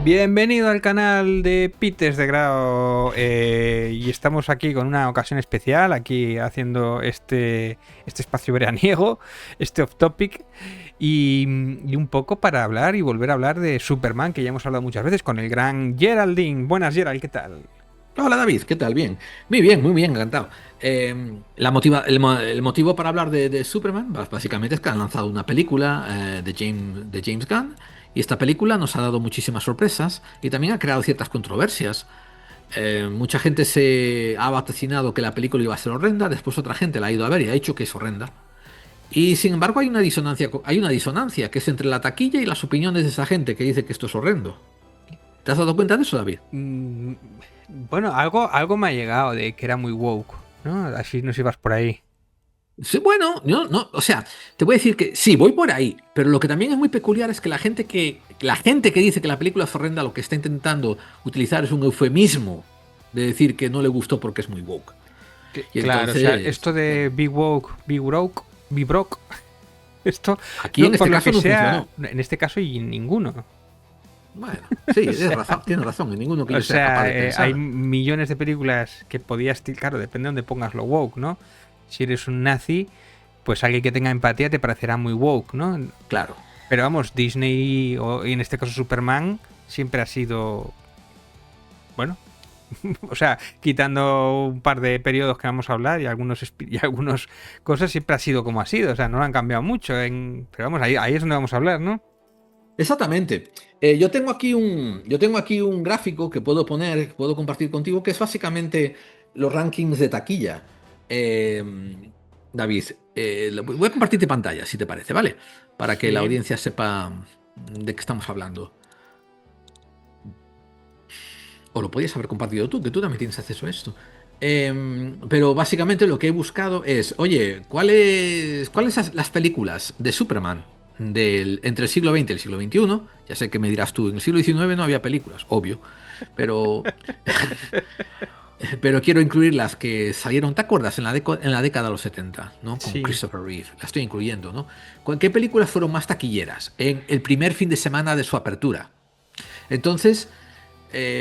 Bienvenido al canal de Pites de Grau y estamos aquí con una ocasión especial, aquí haciendo este espacio veraniego, este off topic y un poco para hablar y volver a hablar de Superman, que ya hemos hablado muchas veces con el gran Geraldine. Buenas, Gerald, ¿qué tal? Hola David, ¿qué tal? Bien. Muy bien, encantado. El motivo para hablar de Superman básicamente es que han lanzado una película de James Gunn, y esta película nos ha dado muchísimas sorpresas y también ha creado ciertas controversias. Mucha gente se ha vaticinado que la película iba a ser horrenda, después otra gente la ha ido a ver y ha dicho que es horrenda. Y sin embargo hay una disonancia que es entre la taquilla y las opiniones de esa gente que dice que esto es horrendo. ¿Te has dado cuenta de eso, David? Bueno, algo me ha llegado de que era muy woke, ¿no? Así no si vas por ahí. Sí, bueno, no, o sea, te voy a decir que sí, voy por ahí, pero lo que también es muy peculiar es que la gente que dice que la película es horrenda lo que está intentando utilizar es un eufemismo de decir que no le gustó porque es muy woke. Y Claro, o sea, esto entonces, de Big Woke, Big Broke, Big Broke, esto, aquí no, en por este lo caso que no sea, funcionó. en este caso y ninguno. Bueno, sí, O sea, tienes razón, en ninguno que o yo sea capaz sea, de hay pensar. millones de películas que podías, claro, depende de dónde pongas lo woke, ¿no? Si eres un nazi, pues alguien que tenga empatía te parecerá muy woke, ¿no? Claro. Pero vamos, Disney, y en este caso Superman, siempre ha sido, bueno, o sea, quitando un par de periodos que vamos a hablar y algunas cosas, siempre ha sido como ha sido, o sea, no lo han cambiado mucho, pero vamos, ahí es donde vamos a hablar, ¿no? Exactamente. Yo tengo aquí un gráfico que puedo poner, que puedo compartir contigo, que es básicamente los rankings de taquilla. Eh, David, voy a compartirte pantalla, si te parece, ¿vale? Para que la Sí. audiencia sepa de qué estamos hablando. O lo podías haber compartido tú, que tú también tienes acceso a esto. Pero básicamente lo que he buscado es, oye, ¿cuáles las películas de Superman entre el siglo XX y el siglo XXI? Ya sé que me dirás tú, en el siglo XIX no había películas, obvio, pero, pero quiero incluir las que salieron, ¿te acuerdas? En la década de los 70, ¿no? Con Sí. Christopher Reeve, la estoy incluyendo, ¿no? ¿Qué películas fueron más taquilleras en el primer fin de semana de su apertura? Entonces,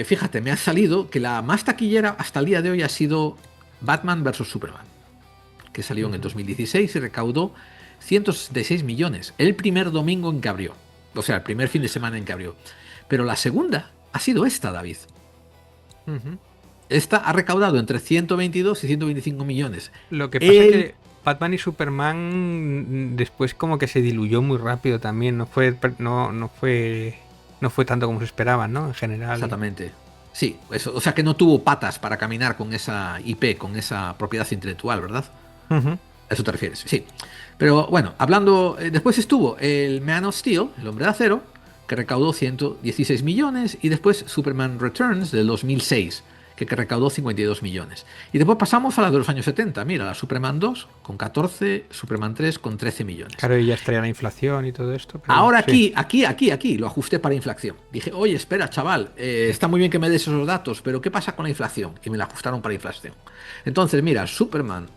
fíjate, me ha salido que la más taquillera hasta el día de hoy ha sido Batman vs. Superman, que salió en el Ujú. 2016 y recaudó 166 millones, el primer domingo en que abrió. O sea, el primer fin de semana en que abrió. Pero la segunda ha sido esta, David. Ujú. Esta ha recaudado entre 122 y 125 millones. Lo que pasa es El... que Batman y Superman después como que se diluyó muy rápido también, no fue tanto como se esperaba, ¿no? En general. Exactamente. Sí, eso, o sea que no tuvo patas para caminar con esa IP, con esa propiedad intelectual, ¿verdad? Ujú. ¿A eso te refieres? Sí. Pero bueno, hablando, después estuvo el Man of Steel, el Hombre de Acero, que recaudó 116 millones, y después Superman Returns del 2006, que recaudó 52 millones. Y después pasamos a la de los años 70. Mira, la Superman 2 con 14, Superman 3 con 13 millones. Claro, y ya estaría la inflación y todo esto, pero Ahora sí. aquí, lo ajusté para inflación. Dije, oye, espera, chaval, está muy bien que me des esos datos, pero ¿qué pasa con la inflación? Y me la ajustaron para inflación. Entonces, mira,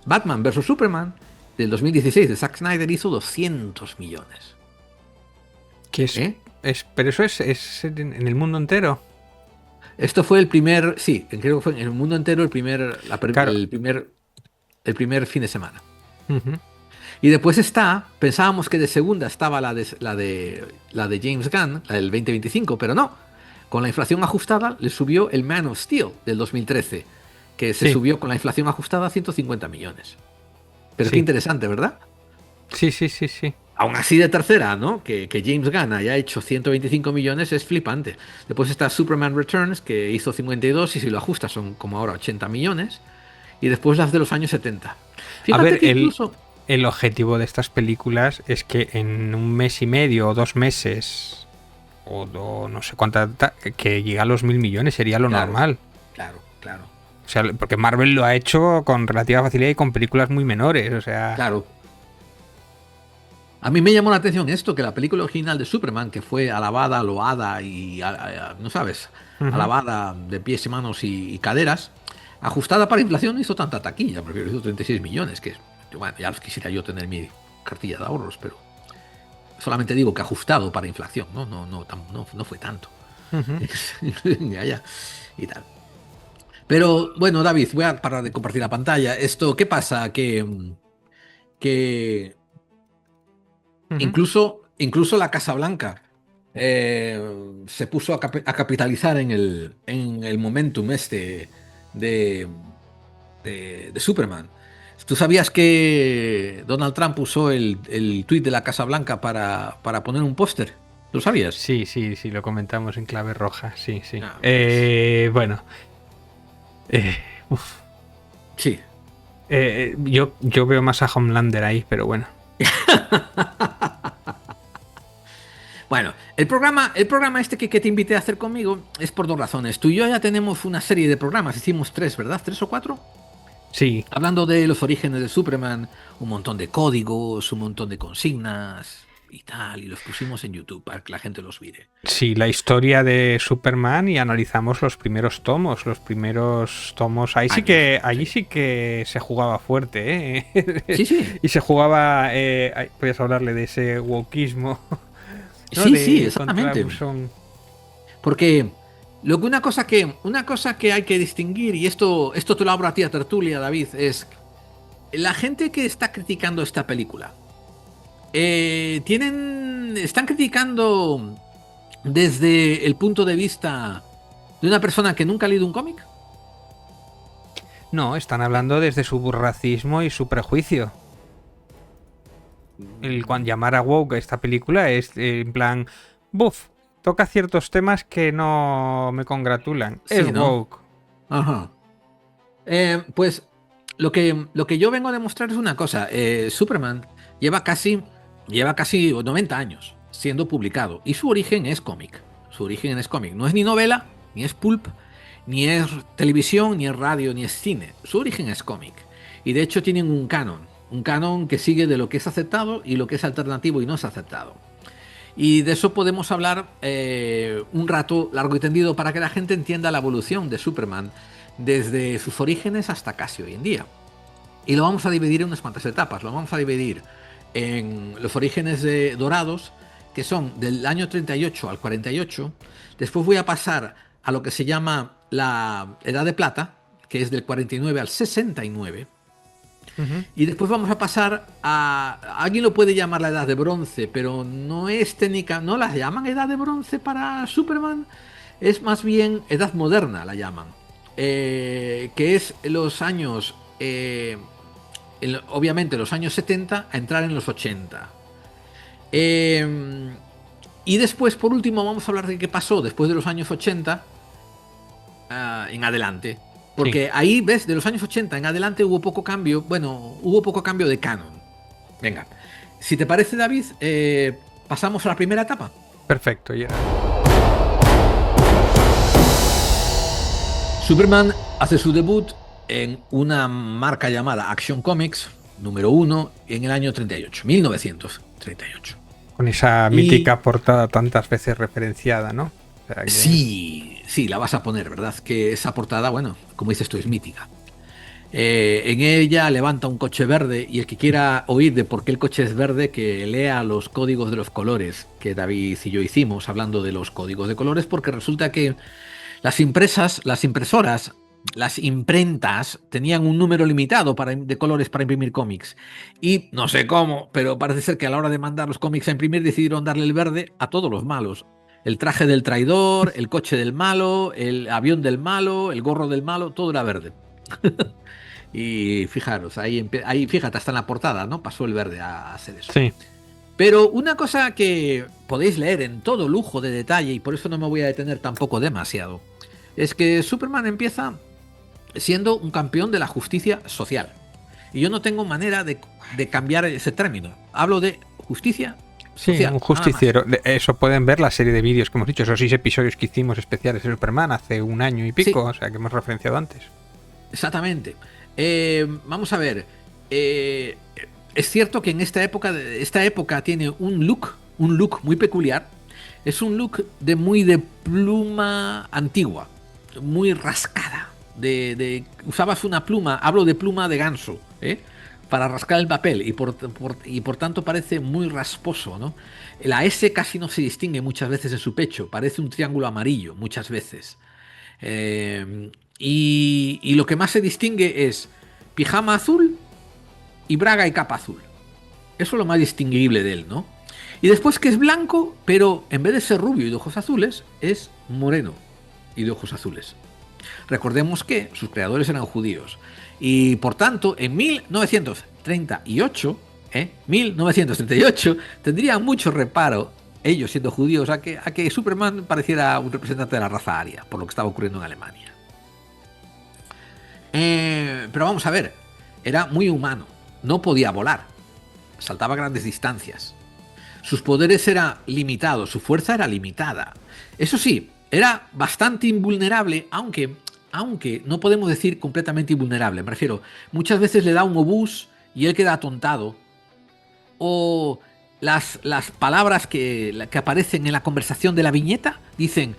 Batman vs. Superman del 2016 de Zack Snyder hizo 200 millones. Que ¿Eh? pero eso es en el mundo entero. Esto fue el primer, sí, creo que fue en el mundo entero Claro. el primer fin de semana. Ujú. Y después pensábamos que de segunda estaba la de James Gunn, la del 2025, pero no. Con la inflación ajustada le subió el Man of Steel del 2013, que se Sí, subió con la inflación ajustada a 150 millones. Pero qué sí. interesante, ¿verdad? Sí, sí, sí, sí. Aún así de tercera, ¿no? Que James Gunn haya hecho 125 millones es flipante. Después está Superman Returns, que hizo 52 y si lo ajustas son como ahora 80 millones. Y después las de los años 70. A Fíjate ver, que incluso... el objetivo de estas películas es que en un mes y medio o 2 meses no sé cuánta, que llegue a los 1.000 millones sería lo Claro, normal. claro, claro, O sea, porque Marvel lo ha hecho con relativa facilidad y con películas muy menores. O sea, claro. A mí me llamó la atención esto, que la película original de Superman, que fue alabada, loada y, no sabes, ujú. alabada de pies y manos y caderas, ajustada para inflación no hizo tanta taquilla, porque hizo 36 millones, que bueno, ya los quisiera yo tener mi cartilla de ahorros, pero solamente digo que ajustado para inflación, no fue tanto. Ujú. Ya, ya, y tal. Pero bueno, David, voy a parar de compartir la pantalla. Esto, ¿qué pasa? Que Ujú. incluso la Casa Blanca se puso a capitalizar en el momentum este de, de Superman. ¿Tú sabías que Donald Trump usó el tuit de la Casa Blanca para poner un póster? ¿Lo sabías? Sí, sí, sí, lo comentamos en clave roja, sí, sí. Ah, pues Bueno, eh, uf, sí. yo veo más a Homelander ahí, pero bueno. Bueno, el programa este que te invité a hacer conmigo es por dos razones. Tú y yo ya tenemos una serie de programas, hicimos tres, ¿verdad? ¿Tres o cuatro? Sí, Hablando de los orígenes de Superman, un montón de códigos, un montón de consignas y tal, y los pusimos en YouTube para que la gente los mire. sí, la historia de Superman y analizamos los primeros tomos. Ahí sí Años, que, allí sí. sí que se jugaba fuerte, ¿eh? Sí, sí. Y se jugaba, podías hablarle de ese wokismo, ¿no? Sí, sí, De contra exactamente. Buzón. Porque lo que una cosa que hay que distinguir, y esto te lo abro a ti a tertulia, David, es la gente que está criticando esta película. Están criticando desde el punto de vista de una persona que nunca ha leído un cómic. No, están hablando desde su racismo y su prejuicio. Cuando llamar a woke a esta película es en plan, buf, toca ciertos temas que no me congratulan. Es Sí, ¿no? woke. Ajá. Pues lo que yo vengo a demostrar es una cosa. Superman lleva casi 90 años siendo publicado y su origen es cómic. Su origen es cómic. No es ni novela, ni es pulp, ni es televisión, ni es radio, ni es cine. Su origen es cómic. Y de hecho tienen un canon. Un canon que sigue de lo que es aceptado y lo que es alternativo y no es aceptado. Y de eso podemos hablar un rato largo y tendido para que la gente entienda la evolución de Superman desde sus orígenes hasta casi hoy en día. Y lo vamos a dividir en unas cuantas etapas. Lo vamos a dividir en los orígenes de Dorados, que son del año 38 al 48. Después voy a pasar a lo que se llama la Edad de Plata, que es del 49 al 69. Ujú. Y después vamos a pasar a... Alguien lo puede llamar la edad de bronce, pero no es técnica, no la llaman edad de bronce para Superman, es más bien edad moderna la llaman. Que es los años, obviamente los años 70 a entrar en los 80. Y después, por último, vamos a hablar de qué pasó después de los años 80 en adelante. Sí. Porque ahí, ves, de los años 80 en adelante hubo poco cambio. Bueno, hubo poco cambio de canon. Venga, si te parece, David, pasamos a la primera etapa. Perfecto, ya. Superman hace su debut en una marca llamada Action Comics, número 1, en el año 38, 1938. Con esa Y mítica portada tantas veces referenciada, ¿no? O sea que... sí, sí, la vas a poner, ¿verdad? Que esa portada, bueno, como dices tú, es mítica. En ella levanta un coche verde y el que quiera oír de por qué el coche es verde, que lea los códigos de los colores que David y yo hicimos hablando de los códigos de colores, porque resulta que las impresoras, las imprentas tenían un número limitado de colores para imprimir cómics. Y no sé cómo, pero parece ser que a la hora de mandar los cómics a imprimir decidieron darle el verde a todos los malos. El traje del traidor, el coche del malo, el avión del malo, el gorro del malo, todo era verde. Y fijaros, ahí fíjate, hasta en la portada, ¿no? Pasó el verde a hacer eso. Sí. Pero una cosa que podéis leer en todo lujo de detalle, y por eso no me voy a detener tampoco demasiado, es que Superman empieza siendo un campeón de la justicia social. Y yo no tengo manera de cambiar ese término. Hablo de justicia Sí, social, un nada más. justiciero. Eso pueden ver la serie de vídeos que hemos dicho, esos 6 episodios que hicimos especiales de Superman hace un año y pico, Sí, o sea que hemos referenciado antes. exactamente. Vamos a ver. Es cierto que en esta época tiene un look muy peculiar. Es un look muy de pluma antigua, muy rascada. Usabas una pluma, hablo de pluma de ganso, ¿eh? para rascar el papel y por tanto parece muy rasposo, ¿no? La S casi no se distingue muchas veces en su pecho, parece un triángulo amarillo muchas veces. Y lo que más se distingue es pijama azul y braga y capa azul. Eso es lo más distinguible de él, ¿no? Y después que es blanco, pero en vez de ser rubio y de ojos azules, es moreno y de ojos azules. Recordemos que sus creadores eran judíos. Y por tanto, en 1938, tendrían mucho reparo, ellos siendo judíos, a que Superman pareciera un representante de la raza aria, por lo que estaba ocurriendo en Alemania. Pero vamos a ver, era muy humano, no podía volar, saltaba grandes distancias. Sus poderes eran limitados, su fuerza era limitada. Eso sí, era bastante invulnerable, aunque no podemos decir completamente invulnerable. Me refiero, muchas veces le da un obús y él queda atontado. O las palabras que aparecen en la conversación de la viñeta dicen,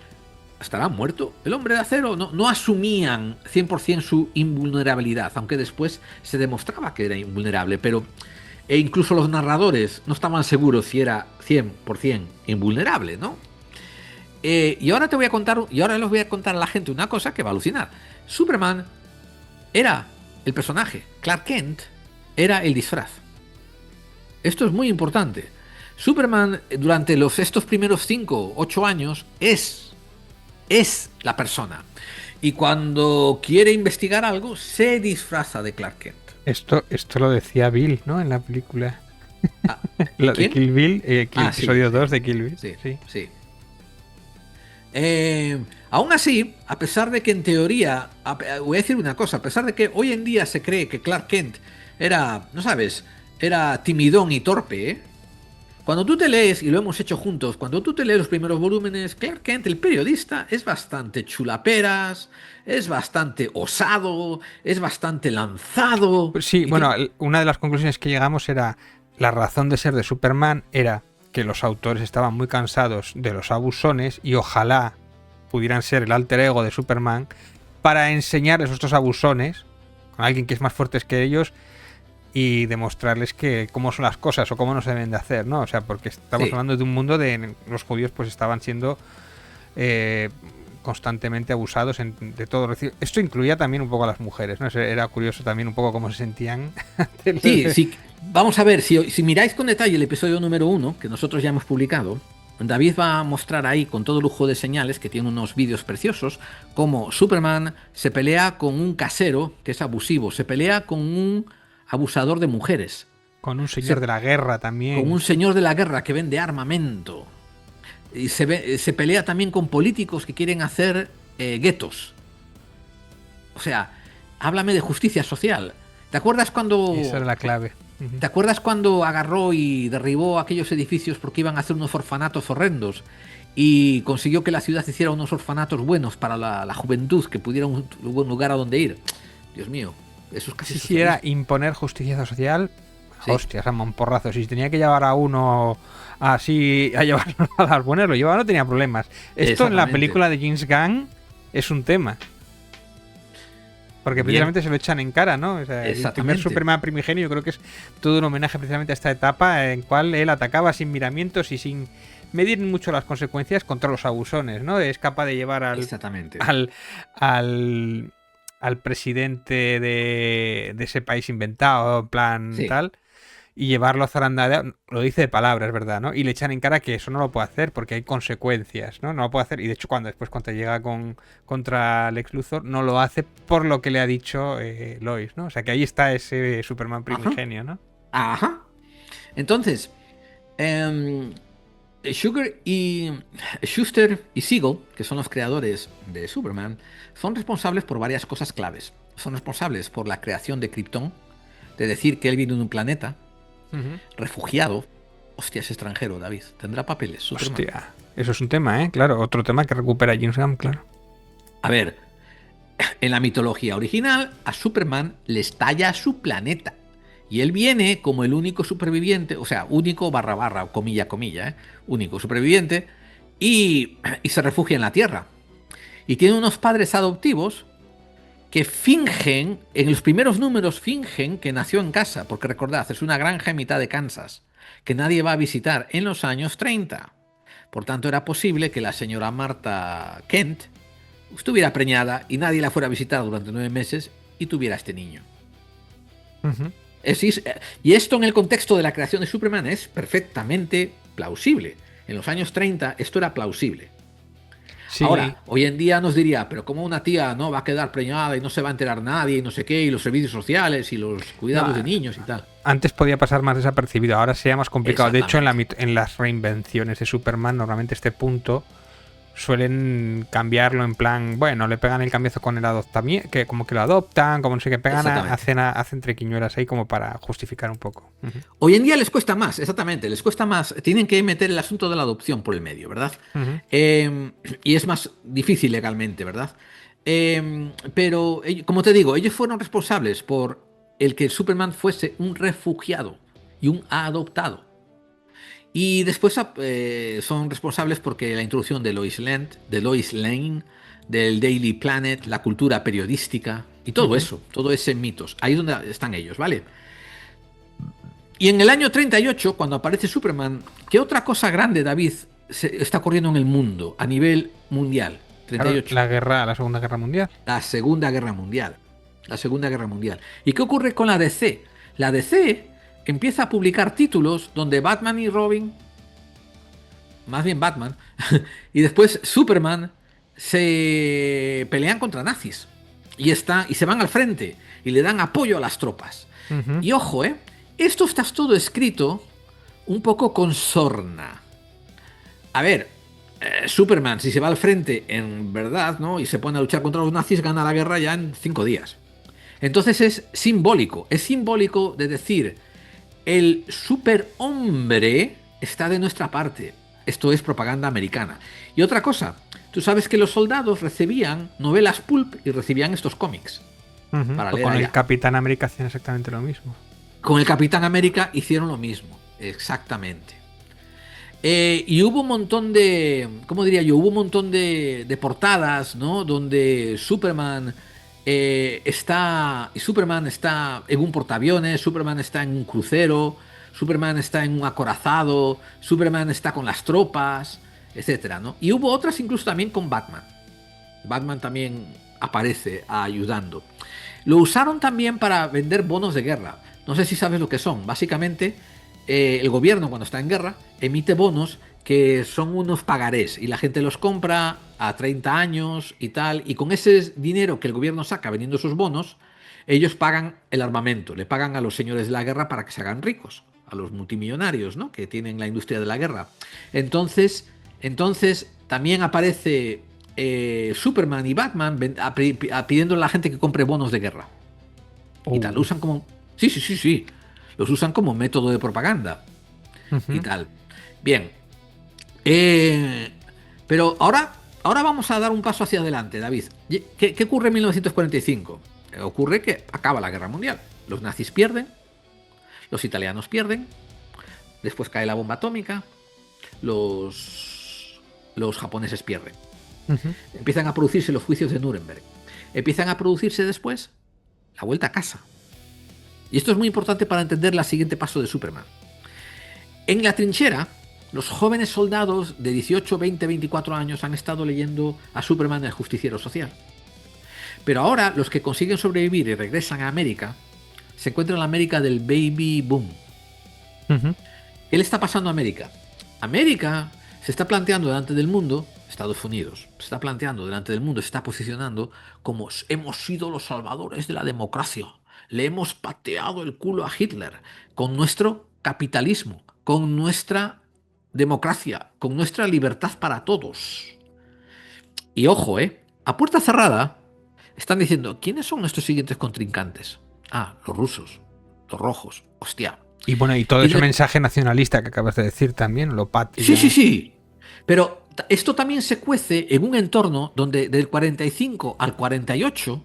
¿estará muerto el hombre de acero? No asumían 100% su invulnerabilidad, aunque después se demostraba que era invulnerable, pero incluso los narradores no estaban seguros si era 100% invulnerable, ¿no? Y ahora les voy a contar a la gente una cosa que va a alucinar. Superman era el personaje, Clark Kent era el disfraz. Esto es muy importante. Superman durante estos primeros 5 o 8 años es la persona. Y cuando quiere investigar algo, se disfraza de Clark Kent. Esto lo decía Bill, ¿no? En la película. La de Kill Bill, episodio 2 de Kill Bill. Sí. Aún así, a pesar de que en teoría, voy a decir una cosa, a pesar de que hoy en día se cree que Clark Kent era, no sabes, era timidón y torpe, cuando tú te lees, y lo hemos hecho juntos, cuando tú te lees los primeros volúmenes, Clark Kent, el periodista, es bastante chulaperas, es bastante osado, es bastante lanzado. Sí, bueno, una de las conclusiones que llegamos era, la razón de ser de Superman era que los autores estaban muy cansados de los abusones y ojalá pudieran ser el alter ego de Superman para enseñarles a estos abusones con alguien que es más fuerte que ellos y demostrarles que cómo son las cosas o cómo no se deben de hacer, ¿no? O sea, porque estamos hablando de un mundo de los judíos pues estaban siendo constantemente abusados de todo. Esto incluía también un poco a las mujeres, ¿no? Era curioso también un poco cómo se sentían. Sí. Vamos a ver, si miráis con detalle el episodio número 1, que nosotros ya hemos publicado, David va a mostrar ahí con todo lujo de señales, que tiene unos vídeos preciosos, cómo Superman se pelea con un casero que es abusivo, se pelea con un abusador de mujeres. Con un señor de la guerra también. Con un señor de la guerra que vende armamento. Y se pelea también con políticos que quieren hacer guetos. O sea, háblame de justicia social. ¿Te acuerdas cuando... Esa era la clave. ¿Te acuerdas cuando agarró y derribó aquellos edificios porque iban a hacer unos orfanatos horrendos? Y consiguió que la ciudad hiciera unos orfanatos buenos para la juventud, que pudiera un buen lugar a donde ir. Dios mío, eso es casi... Si era imponer justicia social, hostias, a mamporrazos. Si tenía que llevar a uno así a llevarlo a las buenas, lo llevaba, no tenía problemas. Esto en la película de James Gunn es un tema. Porque precisamente se lo echan en cara, ¿no? O sea, el primer Superman primigenio yo creo que es todo un homenaje precisamente a esta etapa en cual él atacaba sin miramientos y sin medir mucho las consecuencias contra los abusones, ¿no? Es capaz de llevar al presidente de ese país inventado, en plan tal, y llevarlo a zarandada, lo dice de palabras, ¿verdad? ¿No? Y le echan en cara que eso no lo puede hacer porque hay consecuencias, ¿no? No lo puede hacer. Y de hecho cuando llega contra Lex Luthor, no lo hace por lo que le ha dicho Lois, ¿no? O sea que ahí está ese Superman primigenio, ¿no? Ajá. Entonces, Schuster y Siegel, que son los creadores de Superman, son responsables por varias cosas claves. Son responsables por la creación de Krypton, de decir que él viene de un planeta refugiado. Hostia, es extranjero, David. ¿Tendrá papeles? Superman. Hostia, eso es un tema, ¿eh? Claro, otro tema que recupera James Gunn, claro. A ver, en la mitología original, a Superman le estalla su planeta. Y él viene como el único superviviente, o sea, único / comilla, único superviviente, y se refugia en la Tierra. Y tiene unos padres adoptivos que fingen, en los primeros números fingen que nació en casa, porque recordad, es una granja en mitad de Kansas, que nadie va a visitar en los años 30. Por tanto, era posible que la señora Martha Kent estuviera preñada y nadie la fuera a visitar durante 9 meses y tuviera este niño. Ujú. Y esto en el contexto de la creación de Superman es perfectamente plausible. En los años 30 esto era plausible. Sí. Ahora, hoy en día nos diría, pero ¿cómo una tía no va a quedar preñada y no se va a enterar nadie y no sé qué, y los servicios sociales y los cuidados de No, niños y tal? antes podía pasar más desapercibido, ahora sería más complicado. De hecho, Exactamente. en las reinvenciones de Superman, normalmente este punto suelen cambiarlo en plan, bueno, le pegan el cambiazo con el adoptamiento, que como que lo adoptan, como no sé qué pegan, Exactamente. hacen triquiñuelas ahí como para justificar un poco. Ujú, Hoy en día les cuesta más, exactamente, les cuesta más. Tienen que meter el asunto de la adopción por el medio, ¿verdad? ujú. Y es más difícil legalmente, ¿verdad? Pero, como te digo, ellos fueron responsables por el que Superman fuese un refugiado y un adoptado. Y después son responsables porque la introducción de Lois Lane, del Daily Planet, la cultura periodística y todo Ujú. eso, todo ese mitos. Ahí es donde están ellos, ¿vale? Y en el año 38, cuando aparece Superman, ¿qué otra cosa grande, David, se está ocurriendo en el mundo a nivel mundial? Claro, 38. la Segunda Guerra Mundial. La Segunda Guerra Mundial. La Segunda Guerra Mundial. ¿Y qué ocurre con la DC? La DC empieza a publicar títulos donde Batman y Robin, más bien Batman, y después Superman se pelean contra nazis. Y se van al frente y le dan apoyo a las tropas. Ujú. Y ojo, esto está todo escrito un poco con sorna. A ver, Superman, si se va al frente en verdad, ¿no? Y se pone a luchar contra los nazis, gana la guerra ya en 5 días. Entonces es simbólico de decir, el superhombre está de nuestra parte. Esto es propaganda americana. Y otra cosa, tú sabes que los soldados recibían novelas pulp y recibían estos cómics Ujú. para Pues leer con el allá. Capitán América hacían exactamente lo mismo. Con el Capitán América hicieron lo mismo, exactamente. Y hubo un montón de, ¿cómo diría yo? Hubo un montón de portadas, ¿no? Donde Superman está en un portaaviones, Superman está en un crucero, Superman está en un acorazado, Superman está con las tropas, etcétera, ¿no? Y hubo otras incluso también con Batman. Batman también aparece ayudando. Lo usaron también para vender bonos de guerra. No sé si sabes lo que son. Básicamente, el gobierno cuando está en guerra emite bonos que son unos pagarés y la gente los compra a 30 años y tal. Y con ese dinero que el gobierno saca vendiendo esos bonos, ellos pagan el armamento, le pagan a los señores de la guerra para que se hagan ricos, a los multimillonarios, ¿no? Que tienen la industria de la guerra. Entonces también aparece Superman y Batman pidiendo a la gente que compre bonos de guerra y tal. Lo Oh. usan como. Sí, sí, sí, sí. Los usan como método de propaganda y Ujú. tal. Bien. Eh, pero ahora vamos a dar un paso hacia adelante, David. ¿Qué ocurre en 1945? Ocurre que acaba la guerra mundial. Los nazis pierden, los italianos pierden, después cae la bomba atómica, los japoneses pierden. Ujú. Empiezan a producirse los juicios de Nuremberg. Empiezan a producirse después la vuelta a casa. Y esto es muy importante para entender el siguiente paso de Superman. En la trinchera, los jóvenes soldados de 18, 20, 24 años han estado leyendo a Superman el Justiciero Social. Pero ahora los que consiguen sobrevivir y regresan a América se encuentran en la América del baby boom. Ujú. ¿Qué le está pasando a América? América se está planteando delante del mundo, Estados Unidos, se está planteando delante del mundo, se está posicionando como hemos sido los salvadores de la democracia. Le hemos pateado el culo a Hitler con nuestro capitalismo, con nuestra democracia, con nuestra libertad para todos. Y ojo, a puerta cerrada están diciendo, ¿quiénes son nuestros siguientes contrincantes? Ah, los rusos, los rojos, hostia. Y bueno, y todo Y ese de, mensaje nacionalista que acabas de decir también, lo Sí, sí, patria. sí. Pero esto también se cuece en un entorno donde del 45 al 48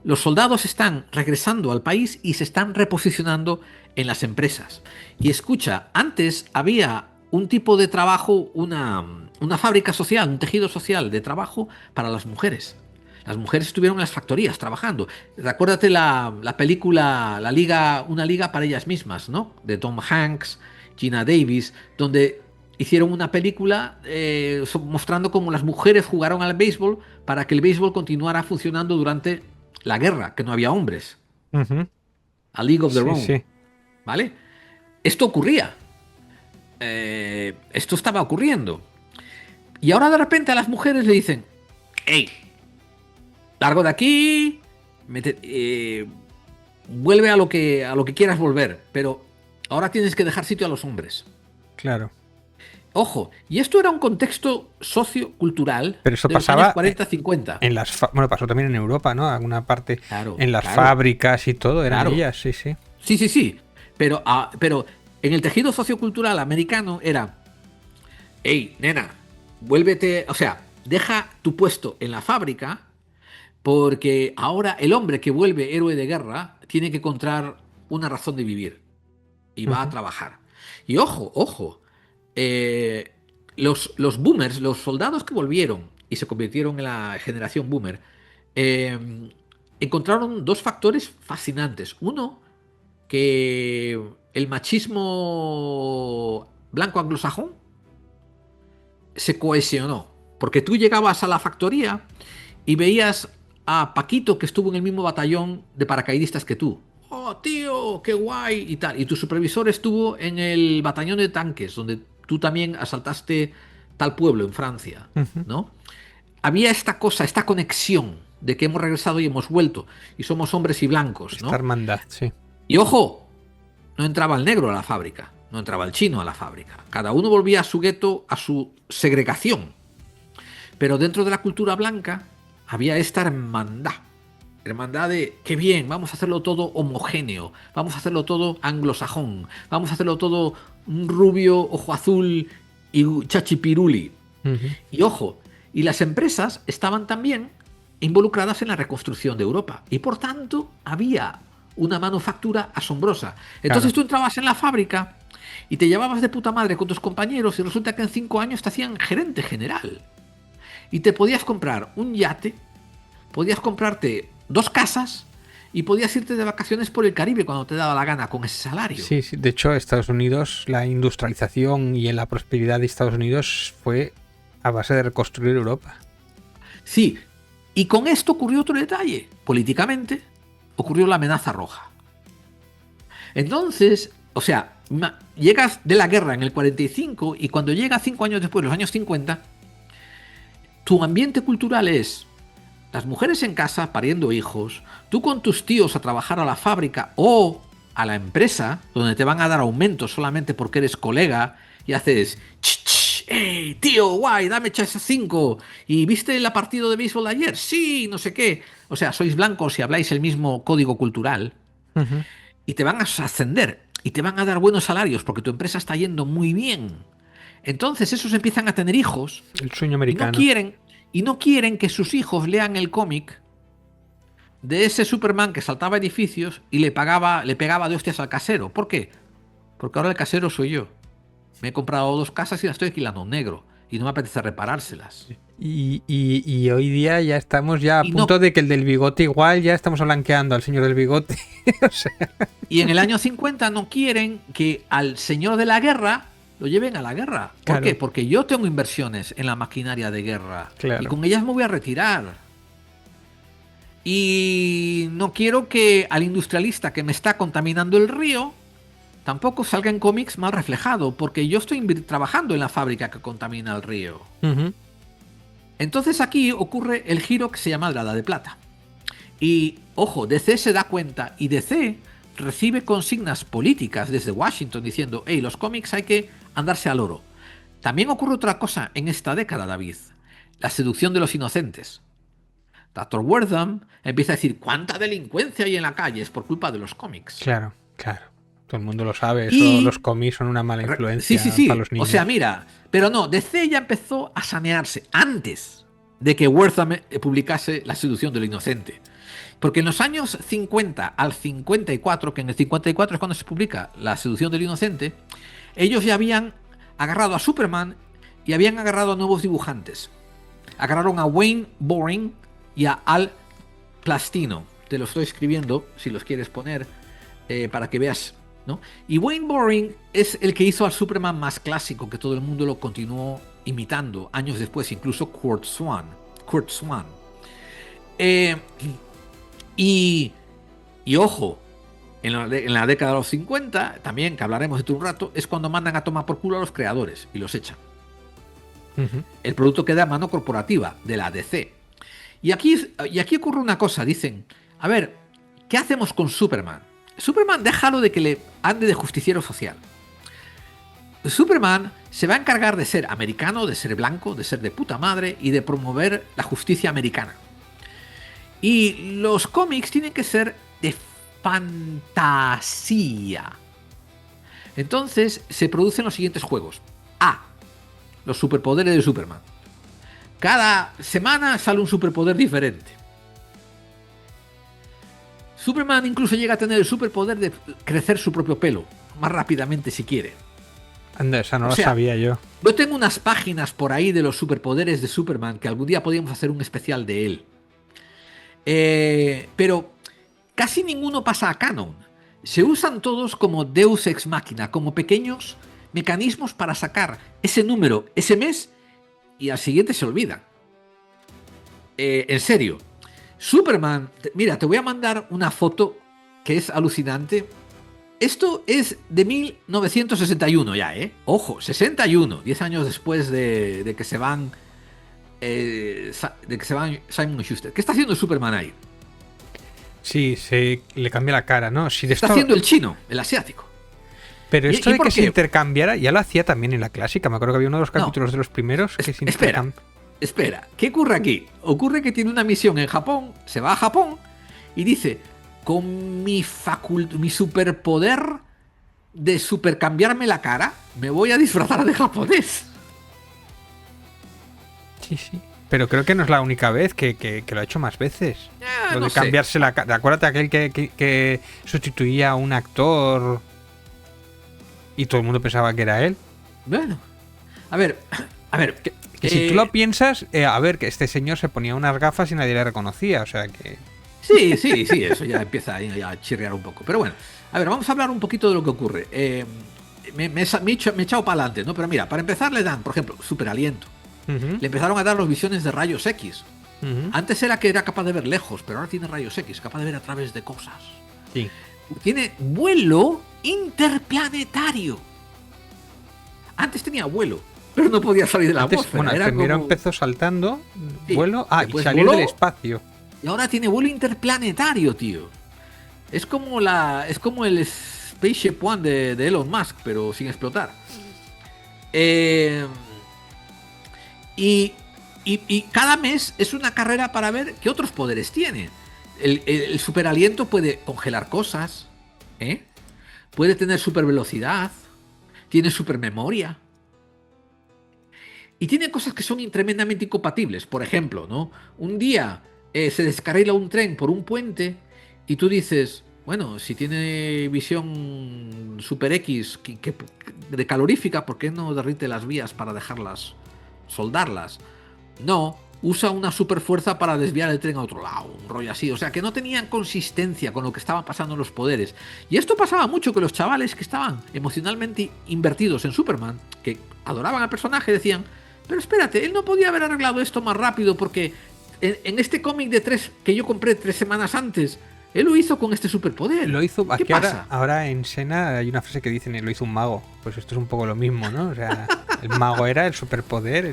los soldados están regresando al país y se están reposicionando en las empresas. Y escucha, antes había un tipo de trabajo, una fábrica social, un tejido social de trabajo para las mujeres. Las mujeres estuvieron en las factorías trabajando. Recuérdate la película Una liga para ellas mismas, ¿no? De Tom Hanks, Gina Davis, donde hicieron una película mostrando cómo las mujeres jugaron al béisbol para que el béisbol continuara funcionando durante la guerra, que no había hombres. Ujú. A League of Their Sí, Own. sí. ¿Vale? Esto ocurría. Esto estaba ocurriendo. Y ahora de repente a las mujeres le dicen, hey, largo de aquí, vuelve a lo que quieras volver, pero ahora tienes que dejar sitio a los hombres. Claro. Ojo, y esto era un contexto sociocultural Pero eso de los pasaba años 40-50. en las bueno, pasó también en Europa, ¿no? Alguna parte Claro, en las claro, fábricas y todo, eran claro. ellas, sí, sí. Sí. Pero en el tejido sociocultural americano era, hey, nena, vuélvete, o sea, deja tu puesto en la fábrica porque ahora el hombre que vuelve héroe de guerra tiene que encontrar una razón de vivir y va a Ujú. trabajar. Y ojo, los boomers, los soldados que volvieron y se convirtieron en la generación boomer, eh, encontraron dos factores fascinantes. Uno, que el machismo blanco anglosajón se cohesionó. Porque tú llegabas a la factoría y veías a Paquito que estuvo en el mismo batallón de paracaidistas que tú. ¡Oh, tío! ¡Qué guay! Y tal. Y tu supervisor estuvo en el batallón de tanques, donde tú también asaltaste tal pueblo en Francia, Ujú. ¿no? Había esta cosa, esta conexión de que hemos regresado y hemos vuelto y somos hombres y blancos, Esta ¿no? hermandad, sí. Y ojo, no entraba el negro a la fábrica, no entraba el chino a la fábrica. Cada uno volvía a su gueto, a su segregación. Pero dentro de la cultura blanca había esta hermandad. Hermandad de, qué bien, vamos a hacerlo todo homogéneo, vamos a hacerlo todo anglosajón, vamos a hacerlo todo rubio, ojo azul y chachipiruli. Ujú. Y ojo, y las empresas estaban también involucradas en la reconstrucción de Europa. Y por tanto había una manufactura asombrosa. Entonces Claro. tú entrabas en la fábrica y te llevabas de puta madre con tus compañeros y resulta que en 5 años te hacían gerente general. Y te podías comprar un yate, podías comprarte 2 casas y podías irte de vacaciones por el Caribe cuando te daba la gana con ese salario. Sí, sí. De hecho, Estados Unidos, la industrialización y en la prosperidad de Estados Unidos fue a base de reconstruir Europa. Sí, y con esto ocurrió otro detalle. Políticamente ocurrió la amenaza roja. Entonces, o sea, llegas de la guerra en el 45 y cuando llega 5 años después, los años 50, tu ambiente cultural es las mujeres en casa pariendo hijos, tú con tus tíos a trabajar a la fábrica o a la empresa, donde te van a dar aumentos solamente porque eres colega y haces, hey, tío, guay, dame esas 5. ¿Y viste el partido de béisbol de ayer? Sí, no sé qué. O sea, sois blancos y habláis el mismo código cultural Ujú. y te van a ascender y te van a dar buenos salarios porque tu empresa está yendo muy bien. Entonces esos empiezan a tener hijos El sueño y no americano. quieren y no quieren que sus hijos lean el cómic de ese Superman que saltaba edificios y le pegaba de hostias al casero. ¿Por qué? Porque ahora el casero soy yo. Me he comprado 2 casas y las estoy alquilando a un negro y no me apetece reparárselas. Y hoy día ya estamos ya a Y punto no, de que el del bigote igual ya estamos blanqueando al señor del bigote. O sea, y en el año 50 no quieren que al señor de la guerra lo lleven a la guerra. ¿Por Claro. qué? Porque yo tengo inversiones en la maquinaria de guerra Claro. y con ellas me voy a retirar. Y no quiero que al industrialista que me está contaminando el río tampoco salga en cómics mal reflejado, porque yo estoy trabajando en la fábrica que contamina el río. ujú. Entonces aquí ocurre el giro que se llama la Edad de Plata. Y, ojo, DC se da cuenta y DC recibe consignas políticas desde Washington diciendo, hey, los cómics hay que andarse al oro. También ocurre otra cosa en esta década, David. La seducción de los inocentes. Dr. Wortham empieza a decir, ¿cuánta delincuencia hay en la calle? Es por culpa de los cómics. Claro, claro. Todo el mundo lo sabe. Eso, los Y cómics son una mala sí, influencia para los O niños. sea, mira, pero no, DC ya empezó a sanearse antes de que Wortham publicase La seducción del inocente. Porque en los años 50 al 54, que en el 54 es cuando se publica La seducción del inocente, ellos ya habían agarrado a Superman y habían agarrado a nuevos dibujantes. Agarraron a Wayne Boring y a Al Plastino. Te lo estoy escribiendo, si los quieres poner, para que veas, ¿no? Y Wayne Boring es el que hizo al Superman más clásico, que todo el mundo lo continuó imitando años después, incluso Kurt Swan. Eh, y ojo, en la década de los 50, también, que hablaremos de esto un rato, es cuando mandan a tomar por culo a los creadores y los echan. El producto queda a mano corporativa de la DC. Y aquí ocurre una cosa, dicen, a ver, ¿qué hacemos con Superman? Superman, déjalo de que le ande de justiciero social. Superman se va a encargar de ser americano, de ser blanco, de ser de puta madre y de promover la justicia americana. Y los cómics tienen que ser de fantasía. Entonces se producen los siguientes juegos. Los superpoderes de Superman. Cada semana sale un superpoder diferente. Superman incluso llega a tener el superpoder de crecer su propio pelo más rápidamente si quiere. Anda, esa no lo sabía yo. Yo tengo unas páginas por ahí de los superpoderes de Superman que algún día podríamos hacer un especial de él. Pero casi ninguno pasa a canon. Se usan todos como Deus Ex Machina, como pequeños mecanismos para sacar ese número ese mes y al siguiente se olvidan. En serio, Superman, mira, te voy a mandar una foto que es alucinante. Esto es de 1961 ya, ¿eh? Ojo, 61, 10 años después de que se van Simon y Schuster. ¿Qué está haciendo Superman ahí? Sí, se le cambia la cara, ¿no? Si está haciendo el chino, el asiático. Pero esto de que se intercambiara ya lo hacía también en la clásica. Me acuerdo que había uno de los capítulos de los primeros que se intercambiaba. Espera, ¿qué ocurre aquí? Ocurre que tiene una misión en Japón, se va a Japón y dice, con mi superpoder de supercambiarme la cara, me voy a disfrazar de japonés. Sí. Pero creo que no es la única vez que lo ha hecho más veces. Lo de cambiarse la cara. Acuérdate aquel que sustituía a un actor y todo el mundo pensaba que era él. Bueno, a ver. Que si tú lo piensas, a ver, que este señor se ponía unas gafas y nadie le reconocía, o sea que... Sí, eso ya empieza a chirriar un poco. Pero bueno, a ver, vamos a hablar un poquito de lo que ocurre. Me he echado para adelante, ¿no? Pero mira, para empezar le dan, por ejemplo, superaliento. Le empezaron a dar las visiones de rayos X. Antes era que era capaz de ver lejos, pero ahora tiene rayos X, capaz de ver a través de cosas. Sí. Tiene vuelo interplanetario. Antes tenía vuelo, pero no podía salir de la atmósfera. Bueno, primero empezó saltando, vuelo, y salió del espacio. Y ahora tiene vuelo interplanetario, tío. Es como el Spaceship One de Elon Musk, pero sin explotar. Y cada mes es una carrera para ver qué otros poderes tiene. El superaliento puede congelar cosas, puede tener supervelocidad, tiene supermemoria. Y tiene cosas que son tremendamente incompatibles. Por ejemplo, ¿no? Un día se descarrila un tren por un puente y tú dices, bueno, si tiene visión super X de calorífica, ¿por qué no derrite las vías para dejarlas, soldarlas? No, usa una super fuerza para desviar el tren a otro lado, un rollo así. O sea, que no tenían consistencia con lo que estaba pasando en los poderes. Y esto pasaba mucho, que los chavales que estaban emocionalmente invertidos en Superman, que adoraban al personaje, decían, pero espérate, él no podía haber arreglado esto más rápido porque en este cómic que yo compré 3 semanas antes, él lo hizo con este superpoder. Lo hizo. ¿Qué pasa? Ahora en Sena hay una frase que dicen, lo hizo un mago. Pues esto es un poco lo mismo, ¿no? O sea, el mago era el superpoder,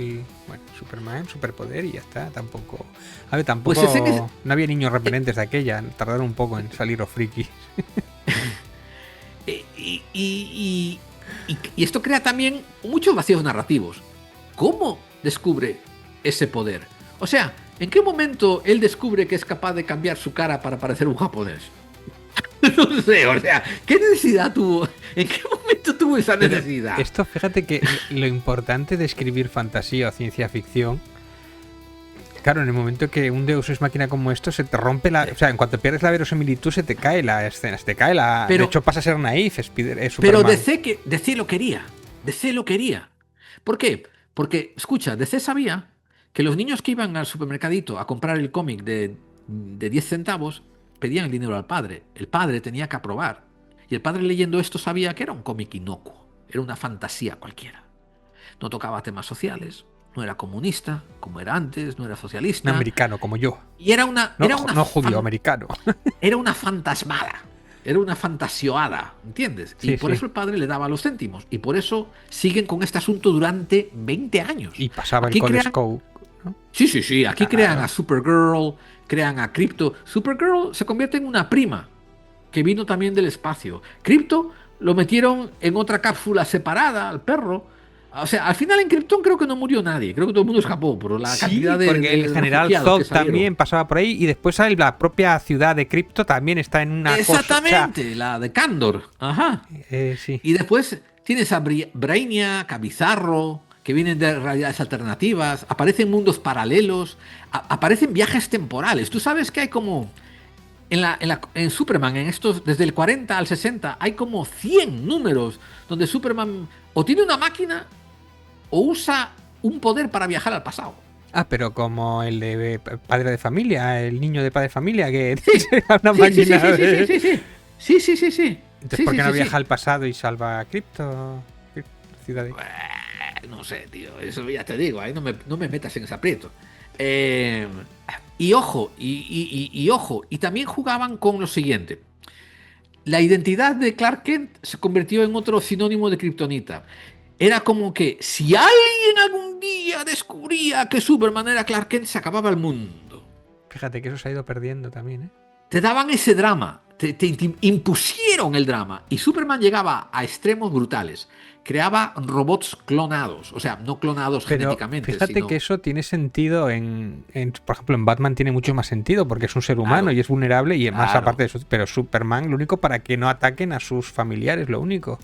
Superman, superpoder y ya está. Tampoco. A ver, tampoco. Pues no había niños repelentes de aquella. Tardaron un poco en salir los frikis. Y esto crea también muchos vacíos narrativos. ¿Cómo descubre ese poder? O sea, ¿en qué momento él descubre que es capaz de cambiar su cara para parecer un japonés? No sé, o sea, ¿qué necesidad tuvo? ¿En qué momento tuvo esa necesidad? Esto, fíjate que lo importante de escribir fantasía o ciencia ficción, claro, en el momento que un Deus Ex Machina como esto se te rompe o sea, en cuanto pierdes la verosimilitud se te cae la escena, de hecho pasa a ser naif, Superman. Pero DC lo quería. DC lo quería. ¿Por qué? Porque, escucha, DC sabía que los niños que iban al supermercadito a comprar el cómic de 10 centavos pedían el dinero al padre. El padre tenía que aprobar. Y el padre leyendo esto sabía que era un cómic inocuo, era una fantasía cualquiera. No tocaba temas sociales, no era comunista, como era antes, no era Un socialista. americano como yo. Y era una... No, era una no judío, americano. Era una fantasmada. Era una fantasioada, ¿entiendes? Sí, y por sí. eso el padre le daba los céntimos. Y por eso siguen con este asunto durante 20 años. Y pasaba Aquí el Code crean- Scout, ¿no? Sí. Aquí Claro. crean a Supergirl, crean a Crypto. Supergirl se convierte en una prima que vino también del espacio. Crypto lo metieron en otra cápsula separada al perro. O sea, al final en Krypton creo que no murió nadie. Creo que todo el mundo escapó por la Sí, cantidad de porque el general refugiados que Zod salieron. también pasaba por ahí y después la propia ciudad de Crypto también está en una Exactamente, la de Kandor. Ajá. cosa. Sí. Y después tienes a Brainiac, a Bizarro, que vienen de realidades alternativas, aparecen mundos paralelos, aparecen viajes temporales. Tú sabes que hay como... En Superman, en estos, desde el 40 al 60, hay como 100 números donde Superman o tiene una máquina o usa un poder para viajar al pasado. Ah, pero como el de padre de familia, el niño de padre de familia que Sí. tiene una máquina de... Sí. Entonces, ¿por qué no viaja al pasado y salva a Crypto? Ciudad de... No sé, tío, eso ya te digo, ahí no me metas en ese aprieto. Y ojo, y ojo, y también jugaban con lo siguiente. La identidad de Clark Kent se convirtió en otro sinónimo de kriptonita. Era como que si alguien algún día descubría que Superman era Clark Kent, se acababa el mundo. Fíjate que eso se ha ido perdiendo también, ¿eh? Te daban ese drama, te impusieron el drama. Y Superman llegaba a extremos brutales. Creaba robots clonados, o sea, no clonados Pero genéticamente. fíjate sino... que eso tiene sentido por ejemplo, en Batman tiene mucho más sentido porque es un ser humano Claro. y es vulnerable y más Claro. aparte de eso. Pero Superman, lo único para que no ataquen a sus familiares, lo único.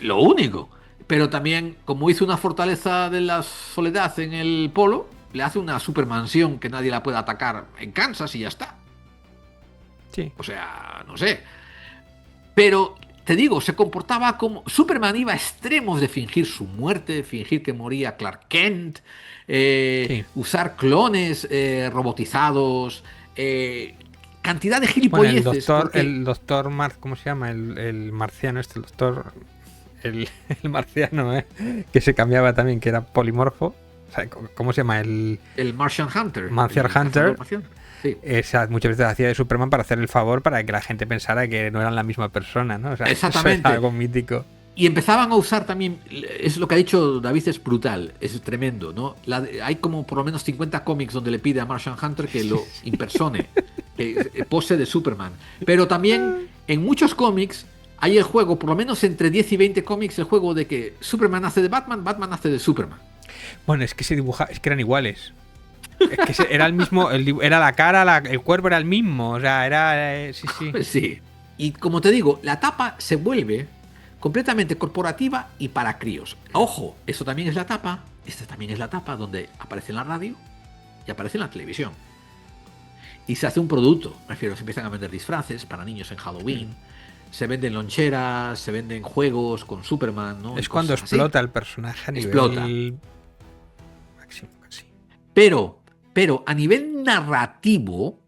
Lo único. Pero también, como hizo una fortaleza de la soledad en el polo, le hace una supermansión que nadie la pueda atacar en Kansas y ya está. Sí. O sea, no sé. Pero, te digo, se comportaba como... Superman iba a extremos de fingir su muerte, de fingir que moría Clark Kent, Sí. usar clones robotizados, cantidad de Bueno, gilipolleces. porque- el doctor ¿cómo se llama? El marciano el doctor... El marciano, que se cambiaba también, que era polimorfo. O sea, ¿cómo se llama? El Martian Hunter. Martian el cazador Hunter. marciano. Sí. Muchas veces hacía de Superman para hacer el favor para que la gente pensara que no eran la misma persona, ¿no? O sea, Exactamente. Eso es algo mítico. Y empezaban a usar también, es lo que ha dicho David, es brutal, es tremendo, ¿no? Hay como por lo menos 50 cómics donde le pide a Martian Hunter que lo impersone, que pose de Superman. Pero también en muchos cómics hay el juego, por lo menos entre 10 y 20 cómics, el juego de que Superman hace de Batman, Batman hace de Superman. Bueno, es que se dibuja, es que eran iguales. Es que era el mismo, era la cara, el cuerpo era el mismo, o sea, era... sí. Sí. Y como te digo, la tapa se vuelve completamente corporativa y para críos. Ojo, eso también es la tapa, esta también es la tapa donde aparece en la radio y aparece en la televisión. Y se hace un producto, me refiero, se empiezan a vender disfraces para niños en Halloween, se venden loncheras, se venden juegos con Superman, ¿no? Es Y cuando cosas así. explota el personaje a nivel... Explota. máximo, casi. Pero a nivel narrativo,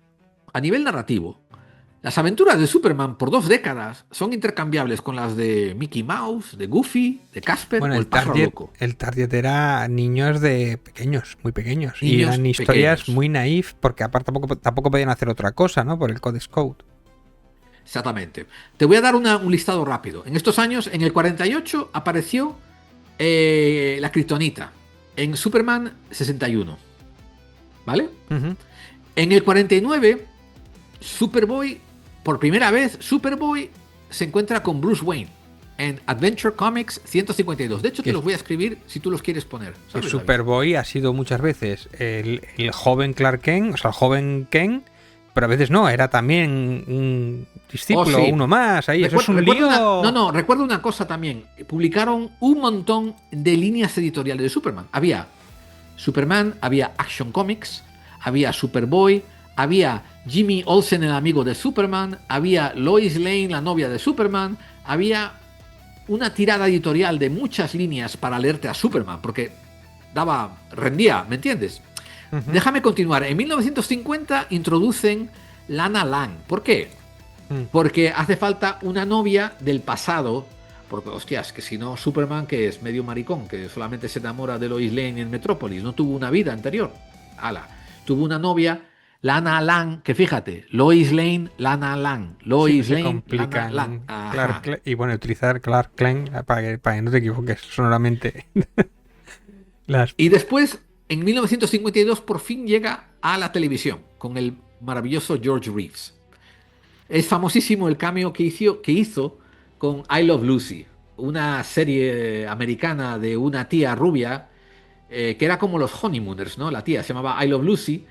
las aventuras de Superman por 2 décadas son intercambiables con las de Mickey Mouse, de Goofy, de Casper Bueno, o el pájaro loco. el target era niños de pequeños, muy pequeños. Y Niños eran historias pequeños. muy naif porque aparte tampoco podían hacer otra cosa, ¿no? Por el Code Scout. Exactamente. Te voy a dar un listado rápido. En estos años, en el 48 apareció la Kryptonita. En Superman 61. ¿Vale? Ujú. En el 49, Superboy, por primera vez, Superboy se encuentra con Bruce Wayne en Adventure Comics 152. De hecho, te ¿Qué? los voy a escribir si tú los quieres poner. El ¿sabes, Superboy ha sido muchas veces el joven Clark Kent, o sea, el joven Ken, pero a veces no, era también un discípulo, Oh, sí. uno más. Ahí, eso es un lío. Recuerdo una cosa también. Publicaron un montón de líneas editoriales de Superman. Había Superman, había Action Comics, había Superboy, había Jimmy Olsen, el amigo de Superman, había Lois Lane, la novia de Superman, había una tirada editorial de muchas líneas para leerte a Superman, porque rendía, ¿me entiendes? Ujú. Déjame continuar. En 1950 introducen Lana Lang. ¿Por qué? Mm. Porque hace falta una novia del pasado. Porque, hostias, que si no, Superman, que es medio maricón, que solamente se enamora de Lois Lane en Metrópolis, no tuvo una vida anterior. Ala, tuvo una novia, Lana Lang, que fíjate, Lois Lane, Lana Lang. Sí, Lois se Lane, Lana Lang. complican Ajá. Y bueno, utilizar Clark Kent para que no te equivoques sonoramente. Las... Y después, en 1952, por fin llega a la televisión con el maravilloso George Reeves. Es famosísimo el cameo que hizo con I Love Lucy, una serie americana de una tía rubia que era como los Honeymooners, ¿no? La tía se llamaba I Love Lucy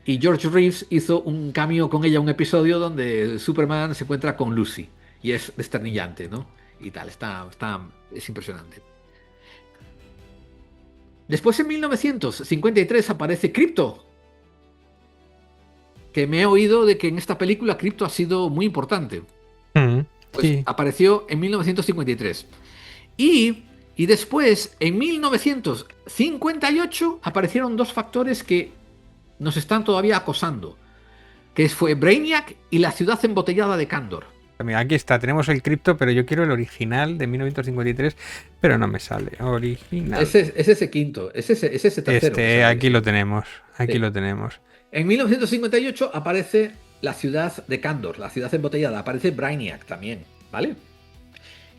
y George Reeves hizo un cameo con ella, un episodio donde Superman se encuentra con Lucy y es desternillante, ¿no? Y tal, es impresionante. Después en 1953 aparece Krypto, que me he oído de que en esta película Krypto ha sido muy importante. Mm, Pues sí. apareció en 1953. Y después, en 1958, aparecieron dos factores que nos están todavía acosando, que fue Brainiac y la ciudad embotellada de Kandor. Mira, aquí está, tenemos el cripto, pero yo quiero el original de 1953, pero no me sale. Original. Es ese quinto, es ese tercero. que sale, Aquí sí. lo tenemos. Aquí Sí. lo tenemos. En 1958 aparece la ciudad de Kandor, la ciudad embotellada. Aparece Brainiac también, ¿vale?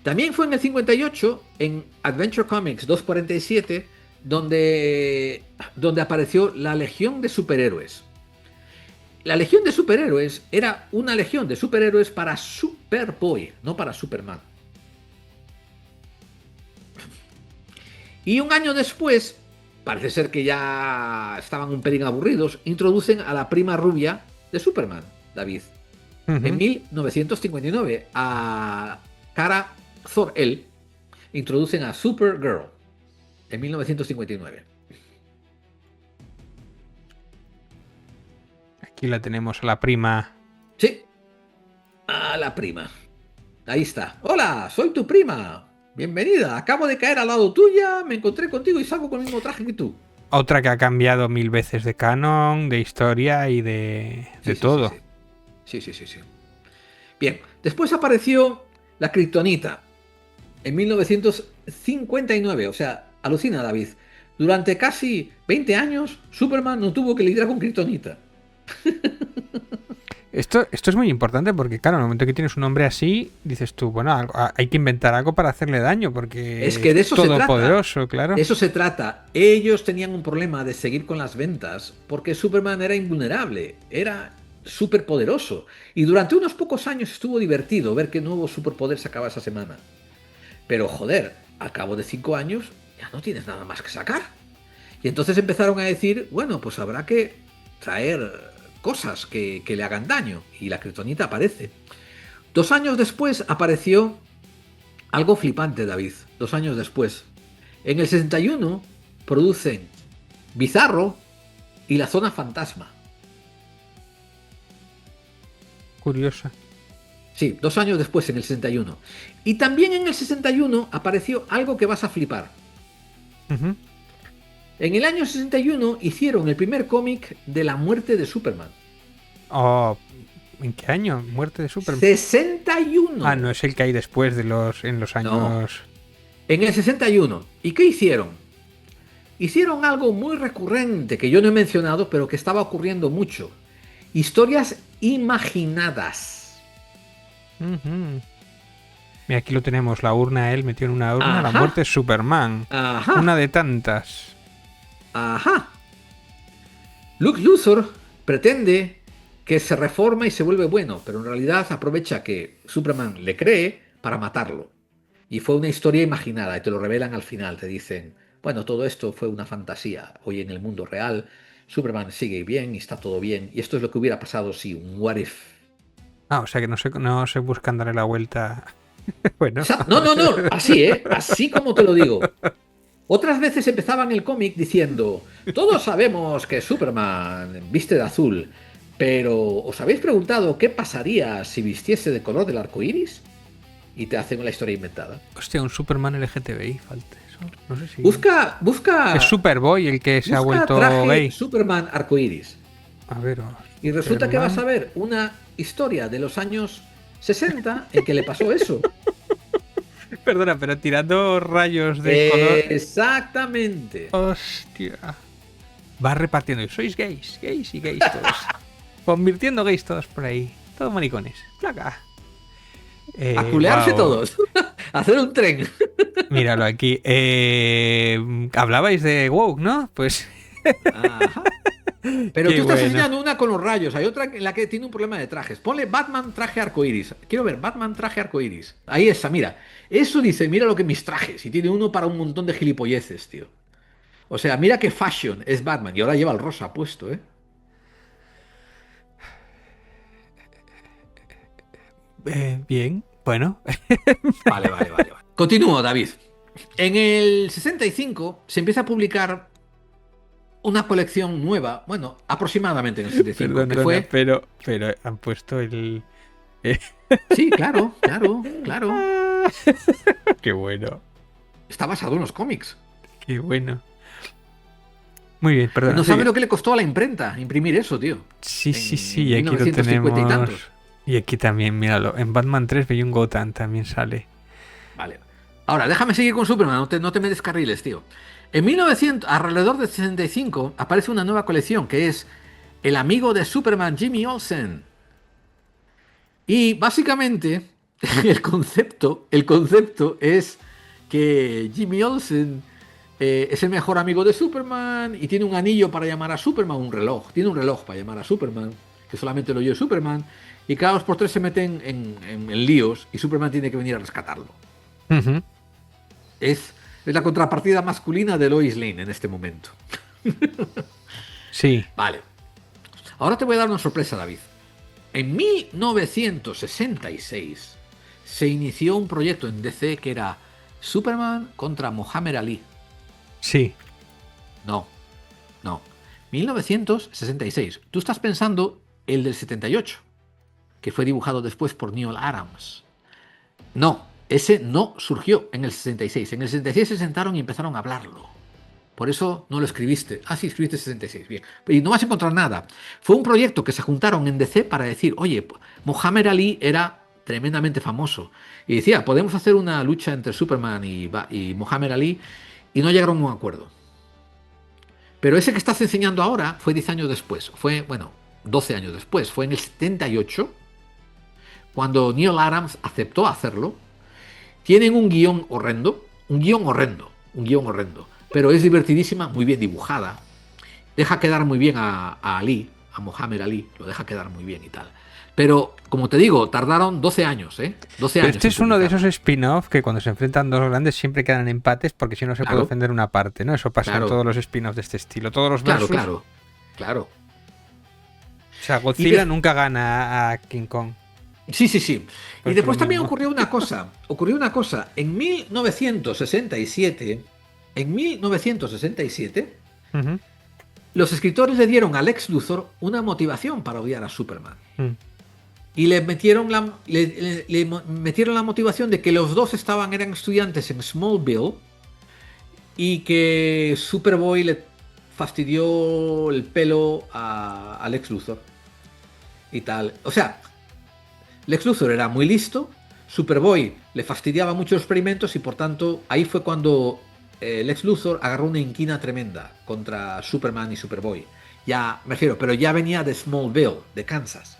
También fue en el 58, en Adventure Comics 247, donde apareció la Legión de Superhéroes. La Legión de Superhéroes era una legión de superhéroes para Superboy, no para Superman. Y un año después, parece ser que ya estaban un pelín aburridos, introducen a la prima rubia de Superman, David. En 1959, a Kara Zor-El introducen a Supergirl en 1959. Aquí la tenemos a la prima. Sí, a la prima. Ahí está. Hola, soy tu prima. Bienvenida. Acabo de caer al lado tuya, me encontré contigo y salgo con el mismo traje que tú. Otra que ha cambiado 1000 veces de canon, de historia y de Sí, sí, todo. sí. Bien, después apareció la Kryptonita en 1959. O sea, alucina, David. Durante casi 20 años, Superman no tuvo que lidiar con Kryptonita. Esto es muy importante porque, claro, en el momento que tienes un hombre así, dices tú, bueno, hay que inventar algo para hacerle daño porque Es que de eso se trata. todopoderoso, claro. De eso se trata. Ellos tenían un problema de seguir con las ventas porque Superman era invulnerable, era súper poderoso. Y durante unos pocos años estuvo divertido ver qué nuevo superpoder sacaba esa semana. Pero joder, al cabo de 5 años ya no tienes nada más que sacar. Y entonces empezaron a decir, bueno, pues habrá que traer cosas que le hagan daño. Y la Kryptonita aparece. 2 años después apareció algo flipante, David. 2 años después. En el 61 producen Bizarro y la Zona Fantasma. Curiosa. Sí, 2 años después, en el 61. Y también en el 61 apareció algo que vas a flipar. Uh-huh. En el año 61 hicieron el primer cómic de la muerte de Superman. Oh, ¿en qué año? Muerte de Superman. 61. Ah, no es el que hay después en los años. No. En el 61. ¿Y qué hicieron? Hicieron algo muy recurrente que yo no he mencionado, pero que estaba ocurriendo mucho. Historias imaginadas. Uh-huh. Mira, aquí lo tenemos, la urna, él metió en una urna. Ajá. La muerte de Superman. Ajá. Una de tantas. Ajá. Lex Luthor pretende que se reforma y se vuelve bueno, pero en realidad aprovecha que Superman le cree para matarlo. Y fue una historia imaginada y te lo revelan al final, te dicen, bueno, todo esto fue una fantasía. Hoy en el mundo real, Superman sigue bien y está todo bien. Y esto es lo que hubiera pasado si un what if. Ah, o sea que no se buscan darle la vuelta. Bueno. No, así, así como te lo digo. Otras veces empezaban el cómic diciendo, todos sabemos que Superman viste de azul, pero ¿os habéis preguntado qué pasaría si vistiese de color del arco iris? Y te hacen la historia inventada. Hostia, un Superman LGTBI, falta eso. No sé si... Busca Es Superboy el que se ha vuelto traje gay. Superman arcoiris. A ver... Y resulta que vas a Superman. ver una historia de los años 60 en que le pasó eso. Perdona, pero tirando rayos de color... Exactamente. Hostia. Va repartiendo. Sois gays, gays y gays todos. Convirtiendo gays todos por ahí. Todos maricones. Placa. A culearse Wow. todos. A hacer un tren. Míralo aquí. Hablabais de woke, ¿no? Pues... Ajá. Pero Qué tú estás bueno. enseñando una con los rayos, hay otra en la que tiene un problema de trajes. Ponle Batman traje arcoiris. Quiero ver, Batman traje arcoiris. Ahí está, mira. Eso dice, mira lo que mis trajes. Y tiene uno para un montón de gilipolleces, tío. O sea, mira qué fashion es Batman. Y ahora lleva el rosa puesto, ¿eh? Bien, bueno. Vale. Continúo, David. En el 65 se empieza a publicar una colección nueva, bueno, aproximadamente en el 65, que Perdona, fue... pero han puesto el... Sí, claro. Qué bueno, Está basado en los cómics. qué bueno. Muy bien, Y perdona. no sabe sigue. lo que le costó a la imprenta imprimir eso, tío. Sí, En y aquí lo 1950 y tenemos. tantos. Y aquí también, míralo. En Batman 3 veía un Gotham también sale. Vale. Ahora, déjame seguir con Superman, no te me descarriles, tío. En 1900, alrededor de 65, aparece una nueva colección que es El amigo de Superman, Jimmy Olsen. Y básicamente, el concepto es que Jimmy Olsen es el mejor amigo de Superman y tiene un anillo para llamar a Superman, un reloj. Tiene un reloj para llamar a Superman, que solamente lo oye Superman. Y cada 2 por 3 se meten en líos y Superman tiene que venir a rescatarlo. Ujú. Es la contrapartida masculina de Lois Lane en este momento. Sí, Vale. Ahora te voy a dar una sorpresa, David. En 1966 se inició un proyecto en DC que era Superman contra Muhammad Ali. sí. No. 1966. Tú estás pensando el del 78, que fue dibujado después por Neil Adams. No, ese no surgió en el 66. En el 66 se sentaron y empezaron a hablarlo. Por eso no lo escribiste. Ah, sí, escribiste 66. Bien. Y no vas a encontrar nada. Fue un proyecto que se juntaron en DC para decir, oye, Muhammad Ali era tremendamente famoso. Y decía, podemos hacer una lucha entre Superman y Muhammad Ali. Y no llegaron a un acuerdo. Pero ese que estás enseñando ahora fue 10 años después. Fue, bueno, 12 años después. Fue en el 78, cuando Neil Adams aceptó hacerlo. Tienen un guión horrendo. Pero es divertidísima, muy bien dibujada. Deja quedar muy bien a Ali, a Muhammad Ali. Lo deja quedar muy bien y tal. Pero, como te digo, tardaron 12 años, ¿eh? 12 Pero años este en es uno de publicarlo. esos spin-off que cuando se enfrentan dos grandes siempre quedan empates porque si no se puede Claro, ofender una parte, ¿no? Eso pasa en claro, todos los spin-offs de este estilo. Todos los claro, versus. claro. O sea, Y Godzilla nunca gana a King Kong. Sí. Y Pues después lo también mismo. ocurrió una cosa. En 1967, Ujú. los escritores le dieron a Lex Luthor una motivación para odiar a Superman. Mm. Y le metieron le metieron la motivación de que los dos eran estudiantes en Smallville y que Superboy le fastidió el pelo a Lex Luthor y tal. O sea, Lex Luthor era muy listo, Superboy le fastidiaba mucho los experimentos y por tanto ahí fue cuando Lex Luthor agarró una inquina tremenda contra Superman y Superboy. Ya, me refiero, pero ya venía de Smallville, de Kansas.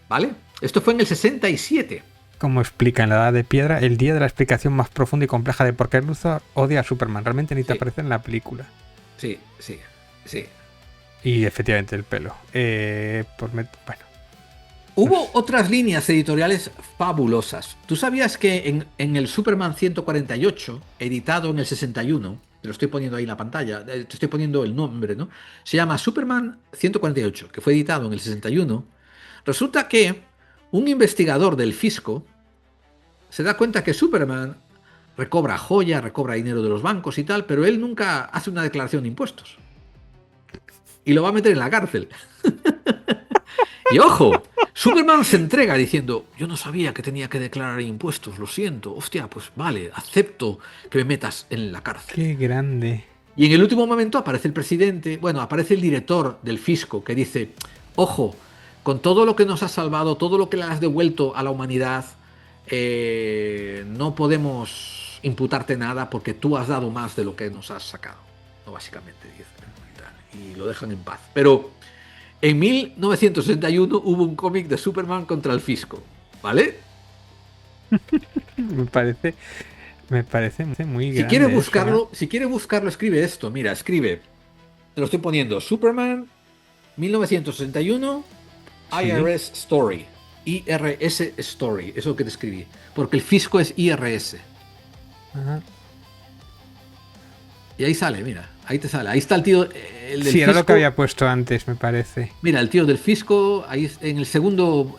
¿Vale? Esto fue en el 67. Como explica en la Edad de Piedra, el día de la explicación más profunda y compleja de por qué Luthor odia a Superman. Realmente ni te Sí, aparece en la película. sí. Y efectivamente el pelo. Bueno. Hubo otras líneas editoriales fabulosas. ¿Tú sabías que en el Superman 148, editado en el 61, te lo estoy poniendo ahí en la pantalla, te estoy poniendo el nombre, ¿no? Se llama Superman 148, que fue editado en el 61. Resulta que un investigador del fisco se da cuenta que Superman recobra joyas, recobra dinero de los bancos y tal, pero él nunca hace una declaración de impuestos. Y lo va a meter en la cárcel. Y ojo, Superman se entrega diciendo, yo no sabía que tenía que declarar impuestos, lo siento, hostia, pues vale, acepto que me metas en la cárcel. Qué grande. Y en el último momento aparece el presidente, bueno, aparece el director del fisco que dice, ojo, con todo lo que nos has salvado, todo lo que le has devuelto a la humanidad, no podemos imputarte nada porque tú has dado más de lo que nos has sacado. No, básicamente dice, y lo dejan en paz. Pero en 1961 hubo un cómic de Superman contra el fisco, ¿vale? Me parece muy Si grande. quieres buscarlo, si quieres buscarlo, escribe esto. Mira, escribe. Te lo estoy poniendo. Superman 1961 Sí. IRS Story. IRS Story. Eso es lo que te escribí. Porque el fisco es IRS. Ajá. Y ahí sale, mira. Ahí te sale. Ahí está el tío. El del Sí, era fisco. lo que había puesto antes, me parece. Mira, el tío del fisco. Ahí en el segundo.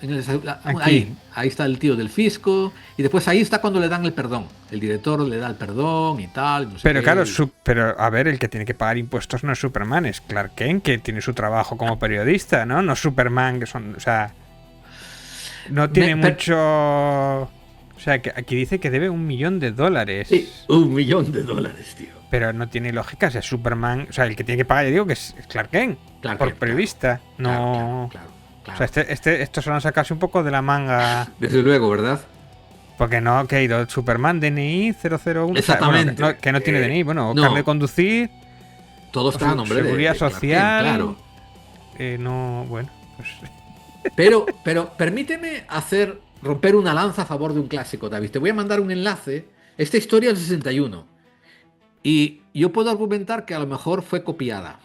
Aquí. Ahí está el tío del fisco. Y después ahí está cuando le dan el perdón. El director le da el perdón y tal. No sé Pero qué. claro, pero a ver, el que tiene que pagar impuestos no es Superman, es Clark Kent, que tiene su trabajo como periodista, ¿no? No Superman, que son, o sea, no tiene mucho... O sea, que aquí dice que debe $1 millón. Sí, $1 millón, tío. Pero no tiene lógica, o sea, Superman, o sea, el que tiene que pagar, yo digo que es Clark Kent, por periodista, no... Claro. O sea, esto se lo han sacado un poco de la manga. Desde luego, ¿verdad? Porque no, que ha ido Superman, DNI 001. Exactamente. O sea, bueno, que no tiene DNI, bueno, no. carnet de conducir. Todo está a nombre Seguridad de social. Clark Kent, claro. No, bueno, pues. Pero permíteme romper una lanza a favor de un clásico, David. Te voy a mandar un enlace. Esta historia es del 61. Y yo puedo argumentar que a lo mejor fue copiada.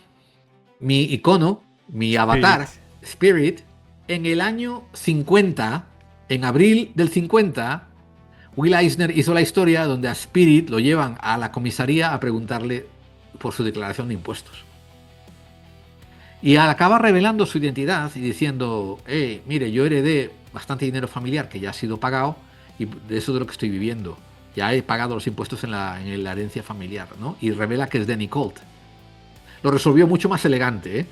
Mi icono, mi avatar, Spirit, en el año 50, en abril del 50, Will Eisner hizo la historia donde a Spirit lo llevan a la comisaría a preguntarle por su declaración de impuestos. Y acaba revelando su identidad y diciendo, mire, yo heredé bastante dinero familiar que ya ha sido pagado y de eso de lo que estoy viviendo. Ya he pagado los impuestos en la herencia familiar, ¿no? Y revela que es Danny Colt. Lo resolvió mucho más elegante,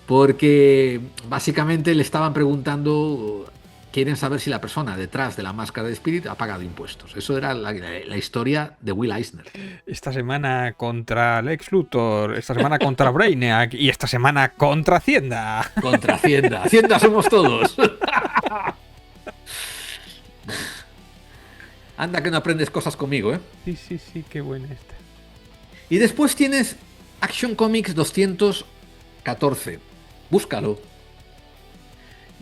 porque básicamente le estaban preguntando, quieren saber si la persona detrás de la máscara de Spirit ha pagado impuestos. Eso era la historia de Will Eisner. Esta semana contra Lex Luthor, esta semana contra Brainiac y esta semana contra Hacienda. Contra Hacienda. Hacienda somos todos. Anda que no aprendes cosas conmigo, ¿eh? Sí, qué buena esta. Y después tienes Action Comics 214. Búscalo.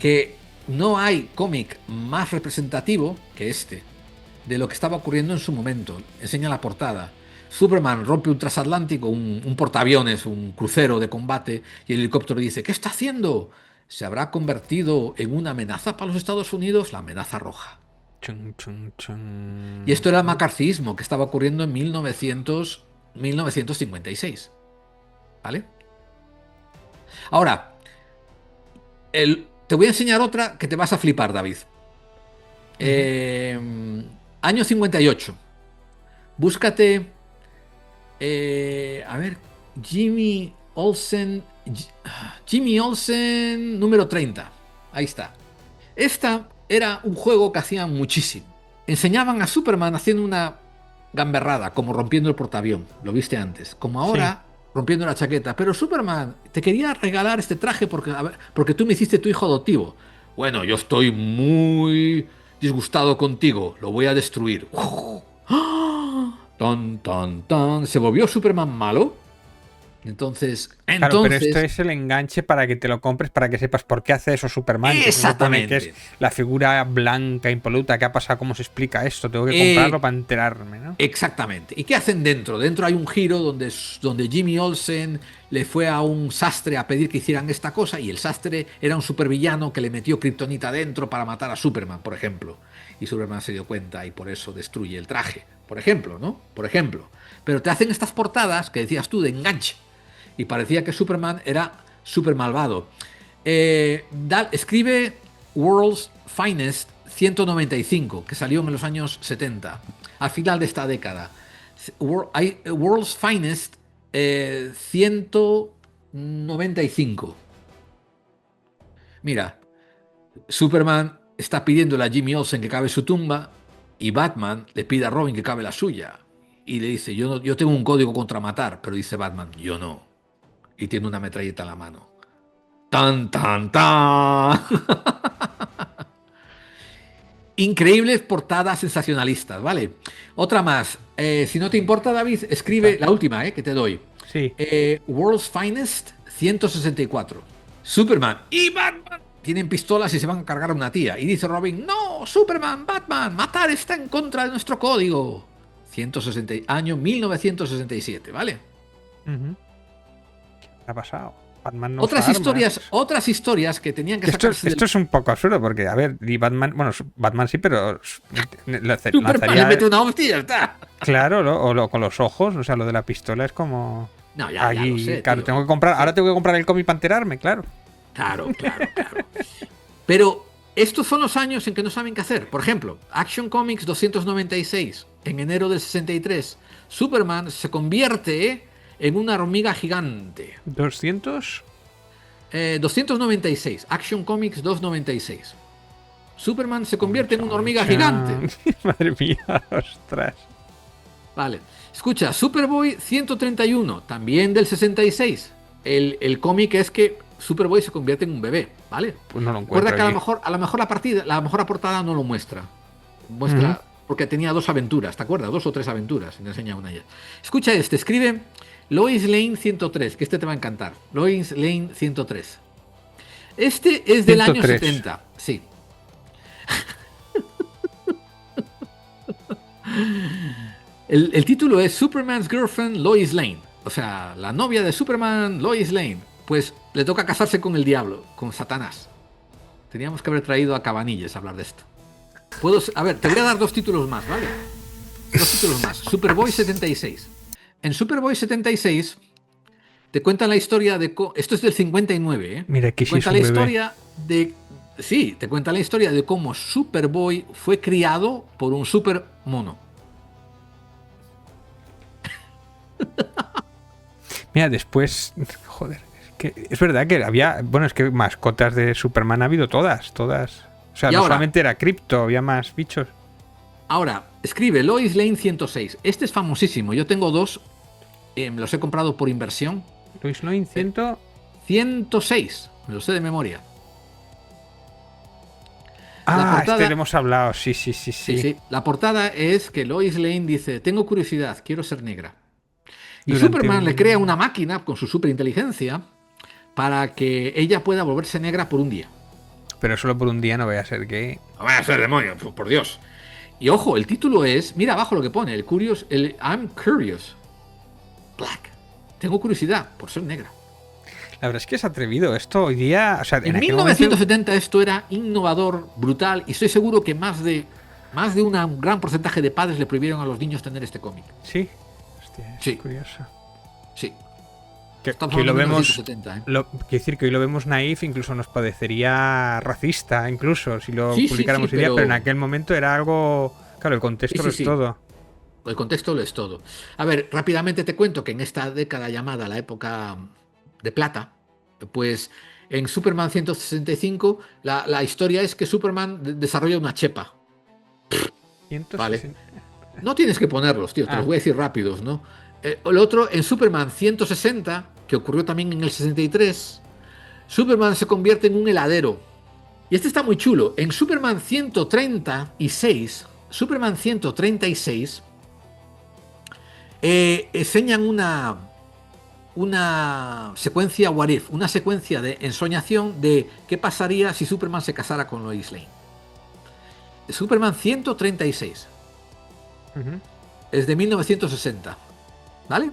Que no hay cómic más representativo que este de lo que estaba ocurriendo en su momento. Enseña la portada. Superman rompe un transatlántico, un portaaviones, un crucero de combate, y el helicóptero dice, ¿qué está haciendo? ¿Se habrá convertido en una amenaza para los Estados Unidos? La amenaza roja. Chun, chun, chun. Y esto era el macarcismo que estaba ocurriendo en 1956. ¿Vale? Ahora, te voy a enseñar otra que te vas a flipar, David. Año 58. Búscate. A ver. Jimmy Olsen número 30. Ahí está. Esta era un juego que hacían muchísimo. Enseñaban a Superman haciendo una gamberrada, como rompiendo el portaavión. Lo viste antes. Como ahora, rompiendo la chaqueta. Pero Superman, te quería regalar este traje porque tú me hiciste tu hijo adoptivo. Bueno, yo estoy muy disgustado contigo. Lo voy a destruir. Se volvió Superman malo. Entonces, Claro, pero esto es el enganche para que te lo compres, para que sepas por qué hace eso Superman. Exactamente. Que es la figura blanca, impoluta. ¿Qué ha pasado? ¿Cómo se explica esto? Tengo que comprarlo para enterarme, ¿no? Exactamente. ¿Y qué hacen dentro? Dentro hay un giro donde Jimmy Olsen le fue a un sastre a pedir que hicieran esta cosa y el sastre era un supervillano que le metió kriptonita dentro para matar a Superman, por ejemplo. Y Superman se dio cuenta y por eso destruye el traje, por ejemplo, ¿no? Por ejemplo. Pero te hacen estas portadas que decías tú de enganche. Y parecía que Superman era súper malvado. Escribe World's Finest 195, que salió en los años 70, al final de esta década. Hay World's Finest 195. Mira, Superman está pidiéndole a Jimmy Olsen que cabe su tumba y Batman le pide a Robin que cabe la suya. Y le dice, yo tengo un código contra matar, pero dice Batman, yo no. Y tiene una metralleta en la mano. ¡Tan, tan, tan! Increíbles portadas sensacionalistas, ¿vale? Otra más. Si no te importa, David, escribe la última, que te doy. Sí. World's Finest 164. Superman y Batman tienen pistolas y se van a cargar a una tía. Y dice Robin, no, Superman, Batman, matar está en contra de nuestro código. 160, año 1967, ¿vale? ¿Qué ha pasado? Batman no usa Otras historias que tenían que esto sacarse es un poco absurdo porque, a ver, y Batman, bueno, Batman sí, pero Superman le mete una hostia y ya está. Claro, con los ojos, o sea, lo de la pistola es como... No, ya lo sé, claro, tío. ahora tengo que comprar el cómic para enterarme, claro. Claro. Pero estos son los años en que no saben qué hacer. Por ejemplo, Action Comics 296, en enero del 63, Superman se convierte en una hormiga gigante. 200. 296, Action Comics 296. Superman se convierte en una hormiga gigante. Madre mía, ostras. Vale. Escucha, Superboy 131, también del 66. El cómic es que Superboy se convierte en un bebé, ¿vale? Pues no lo encuentro. Recuerda que a lo mejor la portada no lo muestra. Muestra porque tenía 2 aventuras, ¿te acuerdas? 2 o 3 aventuras, y me enseña una ya. Escucha escribe Lois Lane 103, que te va a encantar. Lois Lane 103. Este es del 103. Año 70, sí. El título es Superman's Girlfriend Lois Lane. O sea, la novia de Superman, Lois Lane. Pues le toca casarse con el diablo, con Satanás. Teníamos que haber traído a Cabanilles a hablar de esto. A ver, te voy a dar 2 títulos más, ¿vale? 2 títulos más. Superboy 76. En Superboy 76 te cuentan la historia de... Esto es del 59, ¿eh? Mira, que te cuenta la historia de... Sí, te cuenta la historia de cómo Superboy fue criado por un super mono. Mira, después... Joder. Es verdad que había... Bueno, es que mascotas de Superman ha habido todas. O sea, no solamente era Krypto, había más bichos. Ahora, escribe Lois Lane 106. Este es famosísimo. Yo tengo 2. Los he comprado por inversión. Lois Lane 106. Me lo sé de memoria. Este le hemos hablado. Sí. La portada es que Lois Lane dice, tengo curiosidad, quiero ser negra. Y Superman le crea una máquina con su superinteligencia para que ella pueda volverse negra por un día. Pero solo por un día, no voy a ser gay. No voy a ser demonio, por Dios. Y ojo, el título es, mira abajo lo que pone, I'm curious. Black. Tengo curiosidad por ser negra. La verdad es que es atrevido esto hoy día. O sea, en 1970 esto era innovador, brutal, y estoy seguro que más de un gran porcentaje de padres le prohibieron a los niños tener este cómic. Sí. Hostia, es curioso. Sí. Que hoy lo vemos. Quiero decir que hoy lo vemos naif, incluso nos parecería racista, incluso si lo publicáramos hoy día, pero en aquel momento era algo. Claro, el contexto lo es todo. El contexto lo es todo. A ver, rápidamente te cuento que en esta década llamada la época de plata, pues en Superman 165 la historia es que Superman desarrolla una chepa. Vale. No tienes que ponerlos, tío, te los voy a decir rápidos, ¿no? El otro, en Superman 160, que ocurrió también en el 63, Superman se convierte en un heladero. Y este está muy chulo. En Superman 136, enseñan una secuencia what if, una secuencia de ensoñación de qué pasaría si Superman se casara con Lois Lane. Superman 136. Es de 1960. ¿Vale?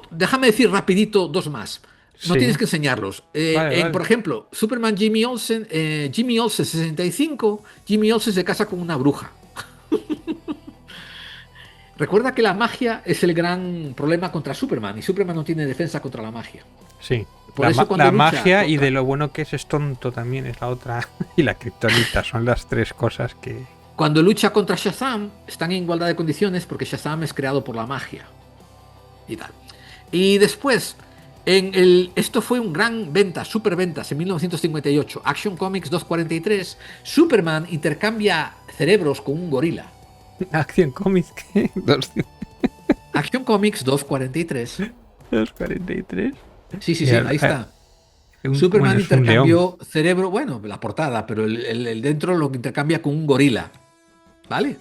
Déjame decir rapidito 2 más. No tienes que enseñarlos. Vale. Por ejemplo, Superman Jimmy Olsen 65, Jimmy Olsen se casa con una bruja. Recuerda que la magia es el gran problema contra Superman y Superman no tiene defensa contra la magia. Sí. Por eso la magia y de lo bueno que es tonto también es la otra. Y la kriptonita son las 3 cosas que... Cuando lucha contra Shazam, están en igualdad de condiciones porque Shazam es creado por la magia. Y tal. Y después, Esto fue un gran venta, super ventas en 1958. Action Comics 243. Superman intercambia cerebros con un gorila. Action Comics, ¿qué? Action Comics 243. 243. Sí, ahí está. Superman intercambió cerebro, bueno, la portada, pero el dentro lo intercambia con un gorila. ¿Vale?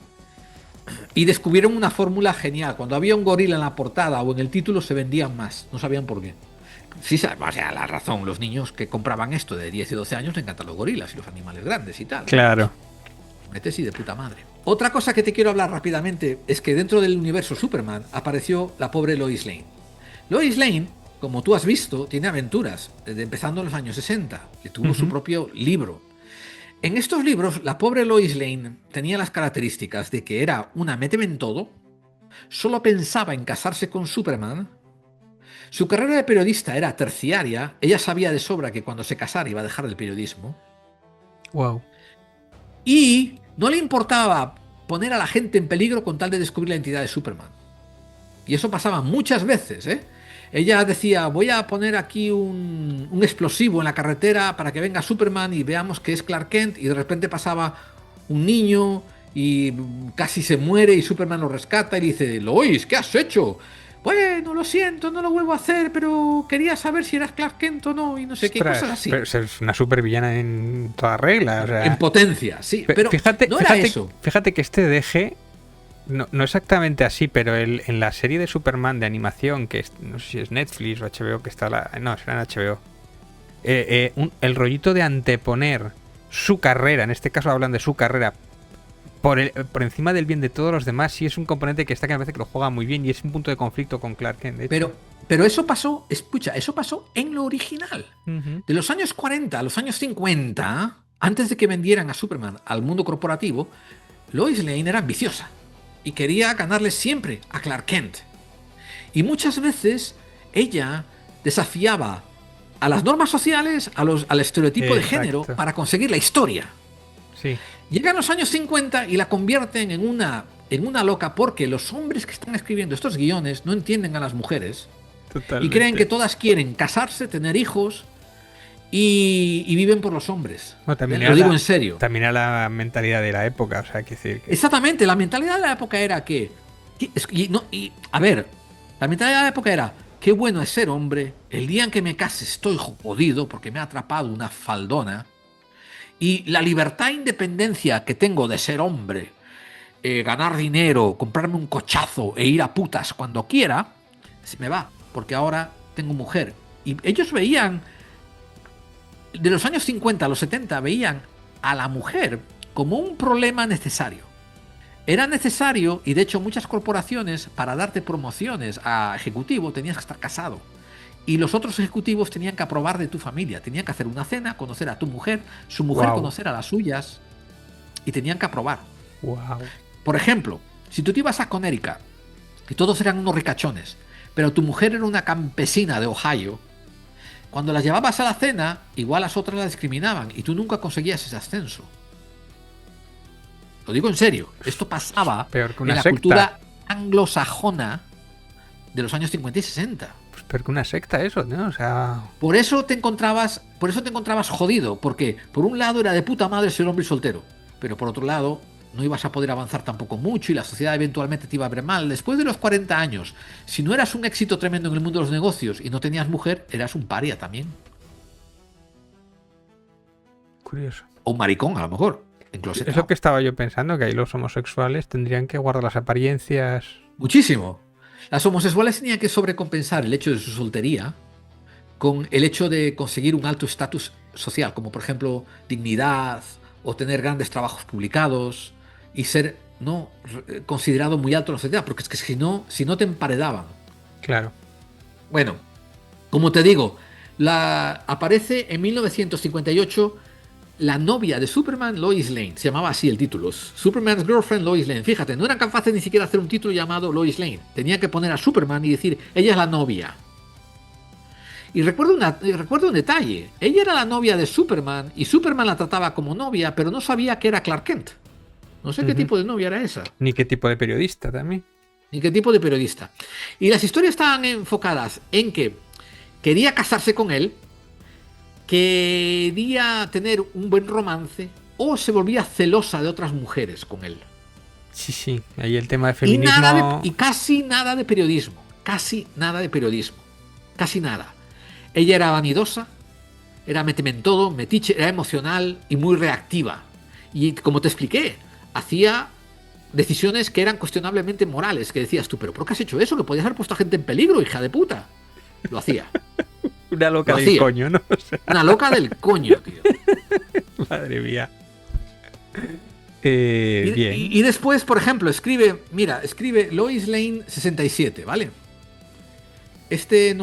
Y descubrieron una fórmula genial. Cuando había un gorila en la portada o en el título se vendían más. No sabían por qué. Sí, o sea, la razón. Los niños que compraban esto de 10 y 12 años les encantan los gorilas y los animales grandes y tal. Claro. Metes y de puta madre. Otra cosa que te quiero hablar rápidamente es que dentro del universo Superman apareció la pobre Lois Lane. Lois Lane, como tú has visto, tiene aventuras, empezando en los años 60, que tuvo su propio libro. En estos libros, la pobre Lois Lane tenía las características de que era una méteme en todo, solo pensaba en casarse con Superman, su carrera de periodista era terciaria, ella sabía de sobra que cuando se casara iba a dejar el periodismo. Wow. Y no le importaba poner a la gente en peligro con tal de descubrir la identidad de Superman. Y eso pasaba muchas veces, ¿eh? Ella decía, voy a poner aquí un explosivo en la carretera para que venga Superman y veamos que es Clark Kent, y de repente pasaba un niño y casi se muere y Superman lo rescata y le dice, Lois, ¿qué has hecho? Bueno, lo siento, no lo vuelvo a hacer, pero quería saber si eras Clark Kent o no, y no sé qué cosas así. Pero es una supervillana en toda regla. O sea, en potencia, sí. Pero fíjate, no era eso. Fíjate que este DG, no exactamente así, pero en la serie de Superman de animación, que no sé si es Netflix o HBO, que está no, será en HBO, el rollito de anteponer su carrera, en este caso hablan de su carrera, por encima del bien de todos los demás, sí es un componente que está que me parece que lo juega muy bien y es un punto de conflicto con Clark Kent. Pero eso pasó, escucha, eso pasó en lo original. De los años 40 a los años 50, antes de que vendieran a Superman al mundo corporativo, Lois Lane era ambiciosa y quería ganarle siempre a Clark Kent. Y muchas veces ella desafiaba a las normas sociales, al estereotipo de género, para conseguir la historia. Sí. Llegan los años 50 y la convierten en una loca porque los hombres que están escribiendo estos guiones no entienden a las mujeres. Totalmente. Y creen que todas quieren casarse, tener hijos y viven por los hombres. Bueno, lo digo en serio. También a la mentalidad de la época, o sea, hay que decir que... Exactamente, la mentalidad de la época era que... A ver, la mentalidad de la época era, qué bueno es ser hombre, el día en que me case estoy jodido porque me ha atrapado una faldona, y la libertad e independencia que tengo de ser hombre, ganar dinero, comprarme un cochazo e ir a putas cuando quiera, se me va, porque ahora tengo mujer. Y ellos veían, de los años 50 a los 70, veían a la mujer como un problema necesario. Era necesario, y de hecho muchas corporaciones, para darte promociones a ejecutivo, tenías que estar casado. Y los otros ejecutivos tenían que aprobar de tu familia. Tenían que hacer una cena, conocer a tu mujer, su mujer conocer a las suyas, y tenían que aprobar. Wow. Por ejemplo, si tú te ibas a Connecticut, y todos eran unos ricachones, pero tu mujer era una campesina de Ohio, cuando las llevabas a la cena, igual las otras la discriminaban, y tú nunca conseguías ese ascenso. Lo digo en serio. Esto pasaba en la cultura anglosajona de los años 50 y 60. Pues peor que una secta eso, ¿no? O sea... Por eso te encontrabas jodido, porque por un lado era de puta madre ser hombre y soltero, pero por otro lado no ibas a poder avanzar tampoco mucho y la sociedad eventualmente te iba a ver mal. Después de los 40 años, si no eras un éxito tremendo en el mundo de los negocios y no tenías mujer, eras un paria también. Curioso. O un maricón, a lo mejor. Es lo que estaba yo pensando, que ahí los homosexuales tendrían que guardar las apariencias. Muchísimo. Las homosexuales tenían que sobrecompensar el hecho de su soltería con el hecho de conseguir un alto estatus social, como por ejemplo dignidad o tener grandes trabajos publicados y ser considerado muy alto en la sociedad, porque es que si no te emparedaban. Claro. Bueno, como te digo, aparece en 1958 la novia de Superman, Lois Lane. Se llamaba así el título, Superman's Girlfriend, Lois Lane. Fíjate, no eran capaces ni siquiera de hacer un título llamado Lois Lane. Tenían que poner a Superman y decir, ella es la novia. Y recuerdo un detalle. Ella era la novia de Superman y Superman la trataba como novia, pero no sabía que era Clark Kent. No sé qué tipo de novia era esa. Ni qué tipo de periodista también. Ni qué tipo de periodista. Y las historias estaban enfocadas en que quería casarse con él, quería tener un buen romance o se volvía celosa de otras mujeres con él. Sí, ahí el tema de feminismo... Y casi nada de periodismo, casi nada de periodismo, casi nada. Ella era vanidosa, era méteme en todo, metiche, era emocional y muy reactiva. Y como te expliqué, hacía decisiones que eran cuestionablemente morales, que decías tú, pero ¿por qué has hecho eso? Que podías haber puesto a gente en peligro, hija de puta. Lo hacía. Una loca del coño, ¿no? O sea... Una loca del coño, tío. Madre mía. Bien. Y después, por ejemplo, escribe Lois Lane 67, ¿vale? Este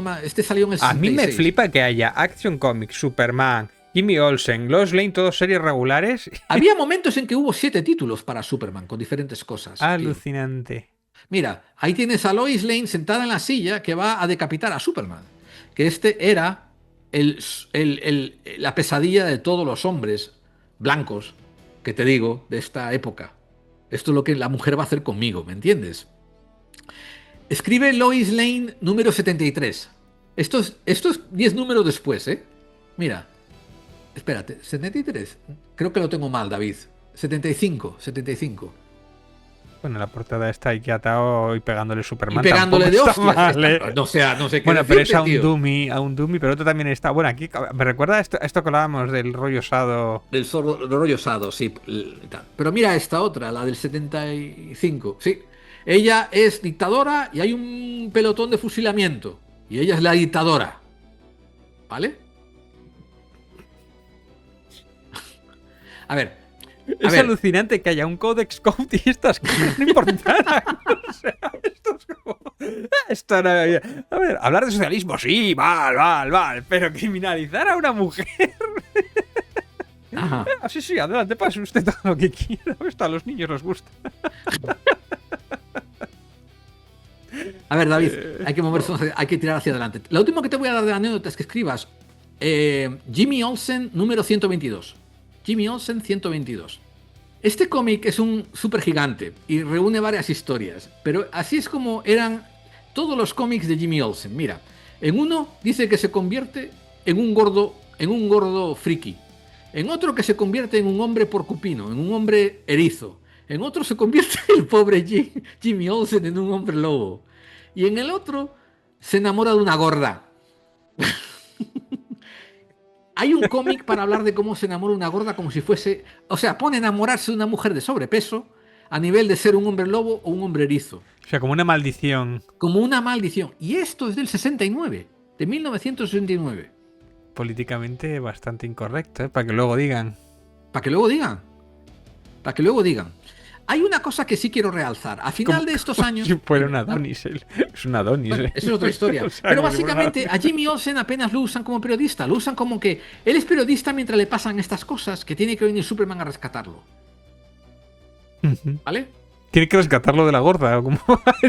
salió en el 66. A mí me flipa que haya Action Comics, Superman, Jimmy Olsen, Lois Lane, todos series regulares. Había momentos en que hubo 7 títulos para Superman con diferentes cosas. Alucinante. Tío. Mira, ahí tienes a Lois Lane sentada en la silla que va a decapitar a Superman. Que era la pesadilla de todos los hombres blancos, que te digo, de esta época. Esto es lo que la mujer va a hacer conmigo, ¿me entiendes? Escribe Lois Lane número 73. Esto es 10 números después, ¿eh? Mira. Espérate, 73. Creo que lo tengo mal, David. 75. Bueno, la portada está ahí que atado y pegándole Superman. Y pegándole de hostias. Mal, ¿eh? No sé qué. Bueno, pero es a un dummy, pero otro también está. Bueno, aquí me recuerda esto que hablábamos del rollo osado. Del rollo osado, sí. Pero mira esta otra, la del 75. Sí. Ella es dictadora y hay un pelotón de fusilamiento. Y ella es la dictadora. ¿Vale? A ver. Es alucinante que haya un Codex Code y estas cosas no importaran. O sea, esto no había... A ver, hablar de socialismo, sí, mal. Pero criminalizar a una mujer... Ajá. Sí, adelante, pase usted todo lo que quiera. Esto a los niños les gusta. A ver, David, hay que moverse, hay que tirar hacia adelante. Lo último que te voy a dar de anécdota es que escribas Jimmy Olsen número 122. Jimmy Olsen 122. Este cómic es un súper gigante y reúne varias historias, pero así es como eran todos los cómics de Jimmy Olsen. Mira, en uno dice que se convierte en un gordo friki. En otro que se convierte en un hombre porcupino, en un hombre erizo. En otro se convierte el pobre Jimmy Olsen en un hombre lobo. Y en el otro se enamora de una gorda. Hay un cómic para hablar de cómo se enamora una gorda como si fuese... O sea, pone enamorarse de una mujer de sobrepeso a nivel de ser un hombre lobo o un hombre erizo. O sea, como una maldición. Como una maldición. Y esto es del 69, de 1969. Políticamente bastante incorrecto, ¿eh? Para que luego digan. Para que luego digan. Hay una cosa que sí quiero realzar. A final de estos años... Si fuera un Adonis. Es un Adonis. Bueno, eso es otra historia. O sea, pero básicamente a Jimmy Olsen apenas lo usan como periodista. Lo usan como que él es periodista mientras le pasan estas cosas, que tiene que venir Superman a rescatarlo. ¿Vale? Tiene que rescatarlo de la gorda. ¿O cómo?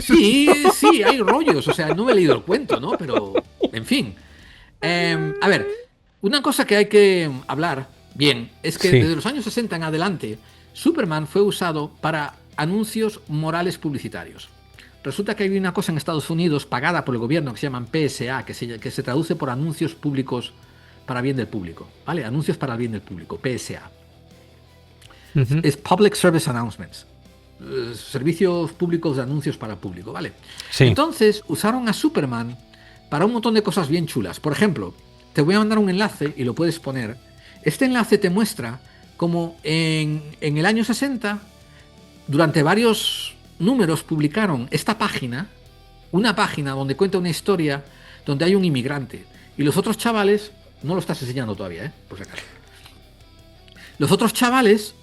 Sí, hay rollos. O sea, no me he leído el cuento, ¿no? Pero, en fin. A ver, una cosa que hay que hablar bien es que desde los años 60 en adelante Superman fue usado para anuncios morales publicitarios. Resulta que hay una cosa en Estados Unidos pagada por el gobierno que se llaman PSA, que se traduce por anuncios públicos para bien del público, ¿vale? Anuncios para el bien del público, PSA. Es Public Service Announcements. Servicios públicos de anuncios para el público, ¿vale? Sí. Entonces usaron a Superman para un montón de cosas bien chulas. Por ejemplo, te voy a mandar un enlace y lo puedes poner. Este enlace te muestra como en el año 60, durante varios números publicaron esta página, una página donde cuenta una historia donde hay un inmigrante. Y los otros chavales, no lo estás enseñando todavía, por si acaso. Los otros chavales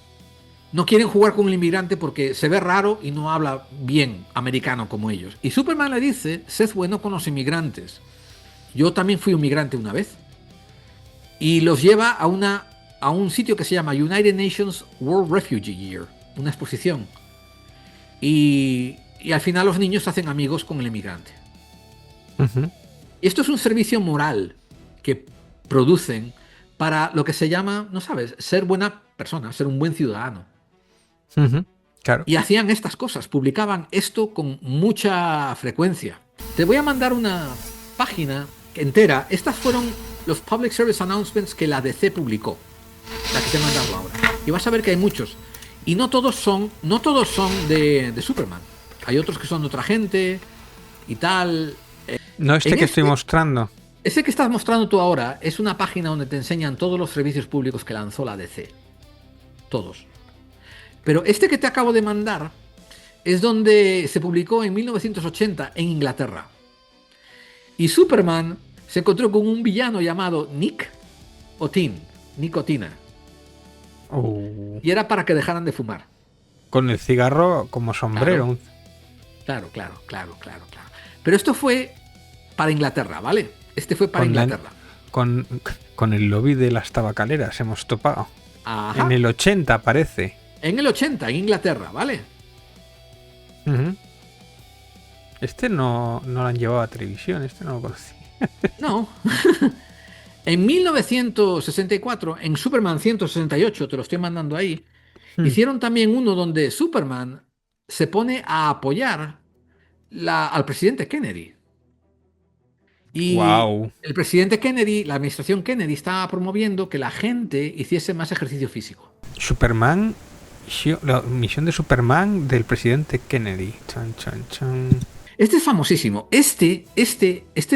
no quieren jugar con el inmigrante porque se ve raro y no habla bien americano como ellos. Y Superman le dice, sed bueno con los inmigrantes. Yo también fui un migrante una vez. Y los lleva a un sitio que se llama United Nations World Refugee Year, una exposición. Y al final los niños se hacen amigos con el inmigrante. Esto es un servicio moral que producen para lo que se llama, no sabes, ser buena persona, ser un buen ciudadano. Claro. Y hacían estas cosas, publicaban esto con mucha frecuencia. Te voy a mandar una página entera. Estas fueron los Public Service Announcements que la DC publicó. La que te he mandado ahora. Y vas a ver que hay muchos. Y no todos son de Superman. Hay otros que son de otra gente y tal. No que estoy mostrando. Ese que estás mostrando tú ahora es una página donde te enseñan todos los servicios públicos que lanzó la DC. Todos. Pero este que te acabo de mandar es donde se publicó en 1980 en Inglaterra. Y Superman se encontró con un villano llamado Nicotina. Y era para que dejaran de fumar. Con el cigarro como sombrero. Claro. Pero esto fue para Inglaterra, ¿vale? Este fue para Inglaterra. Con el lobby de las tabacaleras hemos topado. Ajá. En el 80 parece. En el 80, en Inglaterra, ¿vale? Este no lo han llevado a televisión, este no lo conocí. No. En 1964, en Superman 168, te lo estoy mandando ahí, hicieron también uno donde Superman se pone a apoyar al presidente Kennedy. Y el presidente Kennedy, la administración Kennedy, estaba promoviendo que la gente hiciese más ejercicio físico. Superman, la misión de Superman del presidente Kennedy. Chan, chan, chan. Este es famosísimo. Este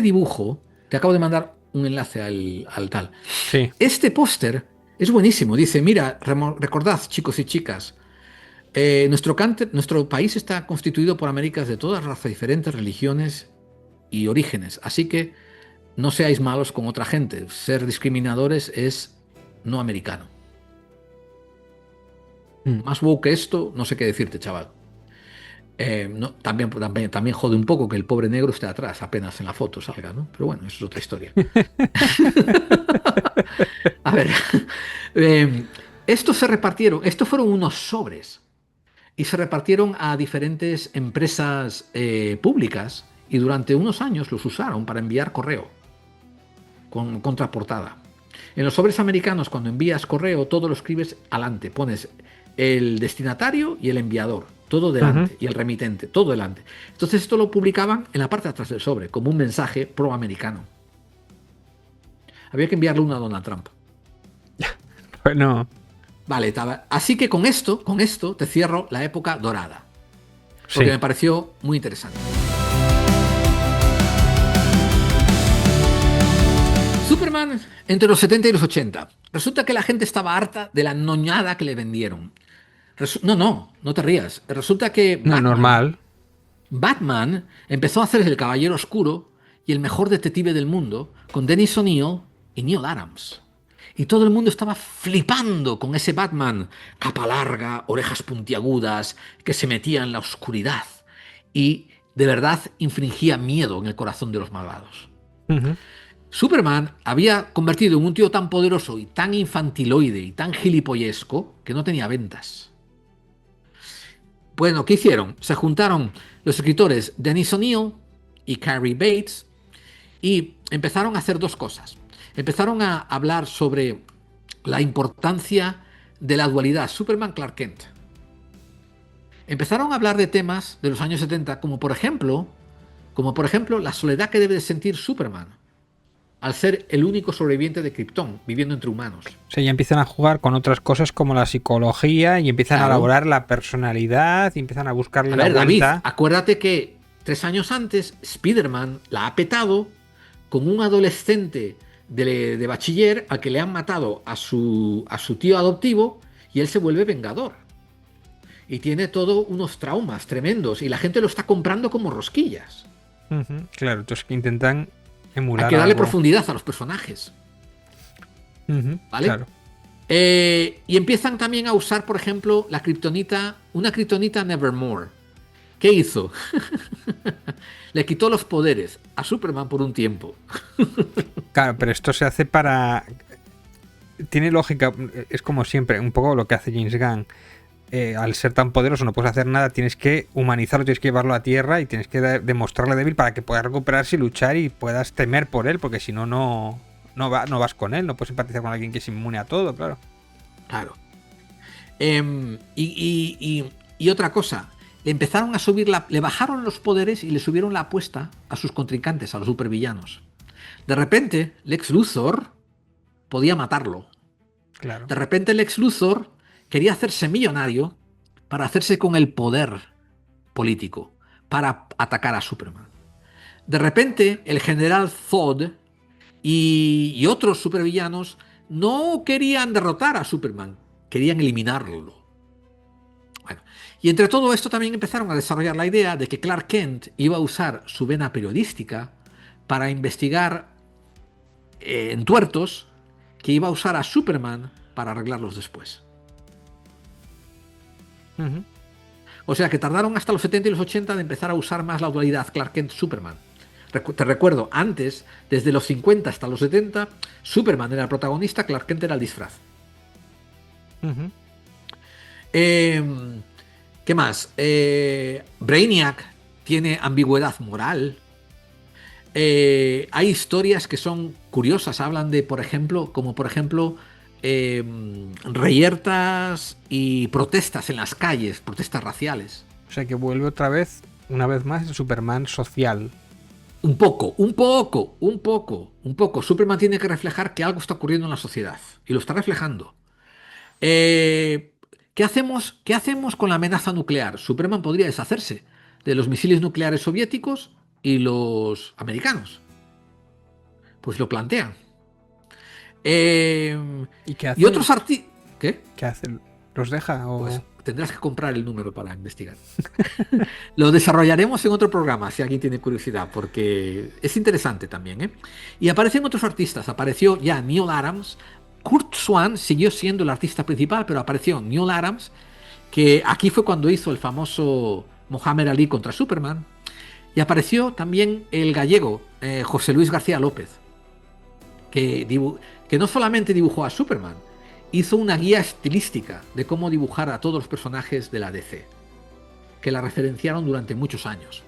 dibujo, te acabo de mandar un enlace al tal. Sí. Este póster es buenísimo. Dice, mira, recordad, chicos y chicas, nuestro país está constituido por Américas de todas razas, diferentes religiones y orígenes. Así que no seáis malos con otra gente. Ser discriminadores es no americano. Más woke que esto, no sé qué decirte, chaval. También jode un poco que el pobre negro esté atrás, apenas en la foto salga, ¿no? Pero bueno, eso es otra historia. A ver, estos fueron unos sobres y se repartieron a diferentes empresas públicas y durante unos años los usaron para enviar correo con contraportada. En los sobres americanos, cuando envías correo, todo lo escribes adelante, pones el destinatario y el enviador, todo delante, y el remitente, todo delante. Entonces esto lo publicaban en la parte de atrás del sobre, como un mensaje pro-americano. Había que enviarle uno a Donald Trump. Bueno. Vale, así que con esto te cierro la época dorada. Porque me pareció muy interesante. Superman entre los 70 y los 80. Resulta que la gente estaba harta de la noñada que le vendieron. No te rías. Resulta que Batman empezó a hacer el Caballero Oscuro y el mejor detective del mundo con Dennis O'Neil y Neil Adams. Y todo el mundo estaba flipando con ese Batman, capa larga, orejas puntiagudas, que se metía en la oscuridad y de verdad infringía miedo en el corazón de los malvados. Superman había convertido en un tío tan poderoso y tan infantiloide y tan gilipollesco que no tenía ventas. Bueno, ¿qué hicieron? Se juntaron los escritores Dennis O'Neil y Cary Bates y empezaron a hacer dos cosas. Empezaron a hablar sobre la importancia de la dualidad Superman-Clark Kent. Empezaron a hablar de temas de los años 70, como por ejemplo la soledad que debe de sentir Superman al ser el único sobreviviente de Krypton, viviendo entre humanos. O sea, ya empiezan a jugar con otras cosas como la psicología y empiezan a elaborar la personalidad y empiezan a buscarle la vuelta. David, acuérdate que 3 años antes Spider-Man la ha petado con un adolescente de bachiller al que le han matado a su tío adoptivo y él se vuelve vengador. Y tiene todos unos traumas tremendos y la gente lo está comprando como rosquillas. Claro, entonces que intentan emular. Hay que darle profundidad a los personajes. ¿Vale? Claro. Y empiezan también a usar, por ejemplo, una kriptonita Nevermore. ¿Qué hizo? Le quitó los poderes a Superman por un tiempo. Claro, pero esto se hace para... Tiene lógica, es como siempre, un poco lo que hace James Gunn. Al ser tan poderoso no puedes hacer nada, tienes que humanizarlo, tienes que llevarlo a tierra y tienes que demostrarle débil para que pueda recuperarse y luchar y puedas temer por él, porque si no, no vas con él, no puedes empatizar con alguien que es inmune a todo, claro. Claro. Y otra cosa, le empezaron a subir le bajaron los poderes y le subieron la apuesta a sus contrincantes, a los supervillanos. De repente, Lex Luthor podía matarlo. Claro. De repente, Lex Luthor quería hacerse millonario para hacerse con el poder político, para atacar a Superman. De repente, el general Zod y otros supervillanos no querían derrotar a Superman, querían eliminarlo. Bueno, y entre todo esto también empezaron a desarrollar la idea de que Clark Kent iba a usar su vena periodística para investigar entuertos que iba a usar a Superman para arreglarlos después. Ujú. O sea que tardaron hasta los 70 y los 80 de empezar a usar más la dualidad Clark Kent-Superman. Te recuerdo, antes, desde los 50 hasta los 70, Superman era el protagonista, Clark Kent era el disfraz. Ujú. ¿Qué más? Brainiac tiene ambigüedad moral. Hay historias que son curiosas. Hablan de, por ejemplo, reyertas y protestas en las calles, protestas raciales. O sea que vuelve otra vez, una vez más, el Superman social. Un poco. Superman tiene que reflejar que algo está ocurriendo en la sociedad. Y lo está reflejando. ¿Qué hacemos con la amenaza nuclear? Superman podría deshacerse de los misiles nucleares soviéticos y los americanos. Pues lo plantean. ¿Y qué hace? Y otros artistas... ¿Qué? ¿Qué hace? ¿Los deja? O... Pues tendrás que comprar el número para investigar. Lo desarrollaremos en otro programa, si alguien tiene curiosidad, porque es interesante también, ¿eh? Y aparecen otros artistas. Apareció ya Neil Adams. Kurt Swan siguió siendo el artista principal, pero apareció Neil Adams, que aquí fue cuando hizo el famoso Muhammad Ali contra Superman. Y apareció también el gallego José Luis García López, que no solamente dibujó a Superman, hizo una guía estilística de cómo dibujar a todos los personajes de la DC, que la referenciaron durante muchos años.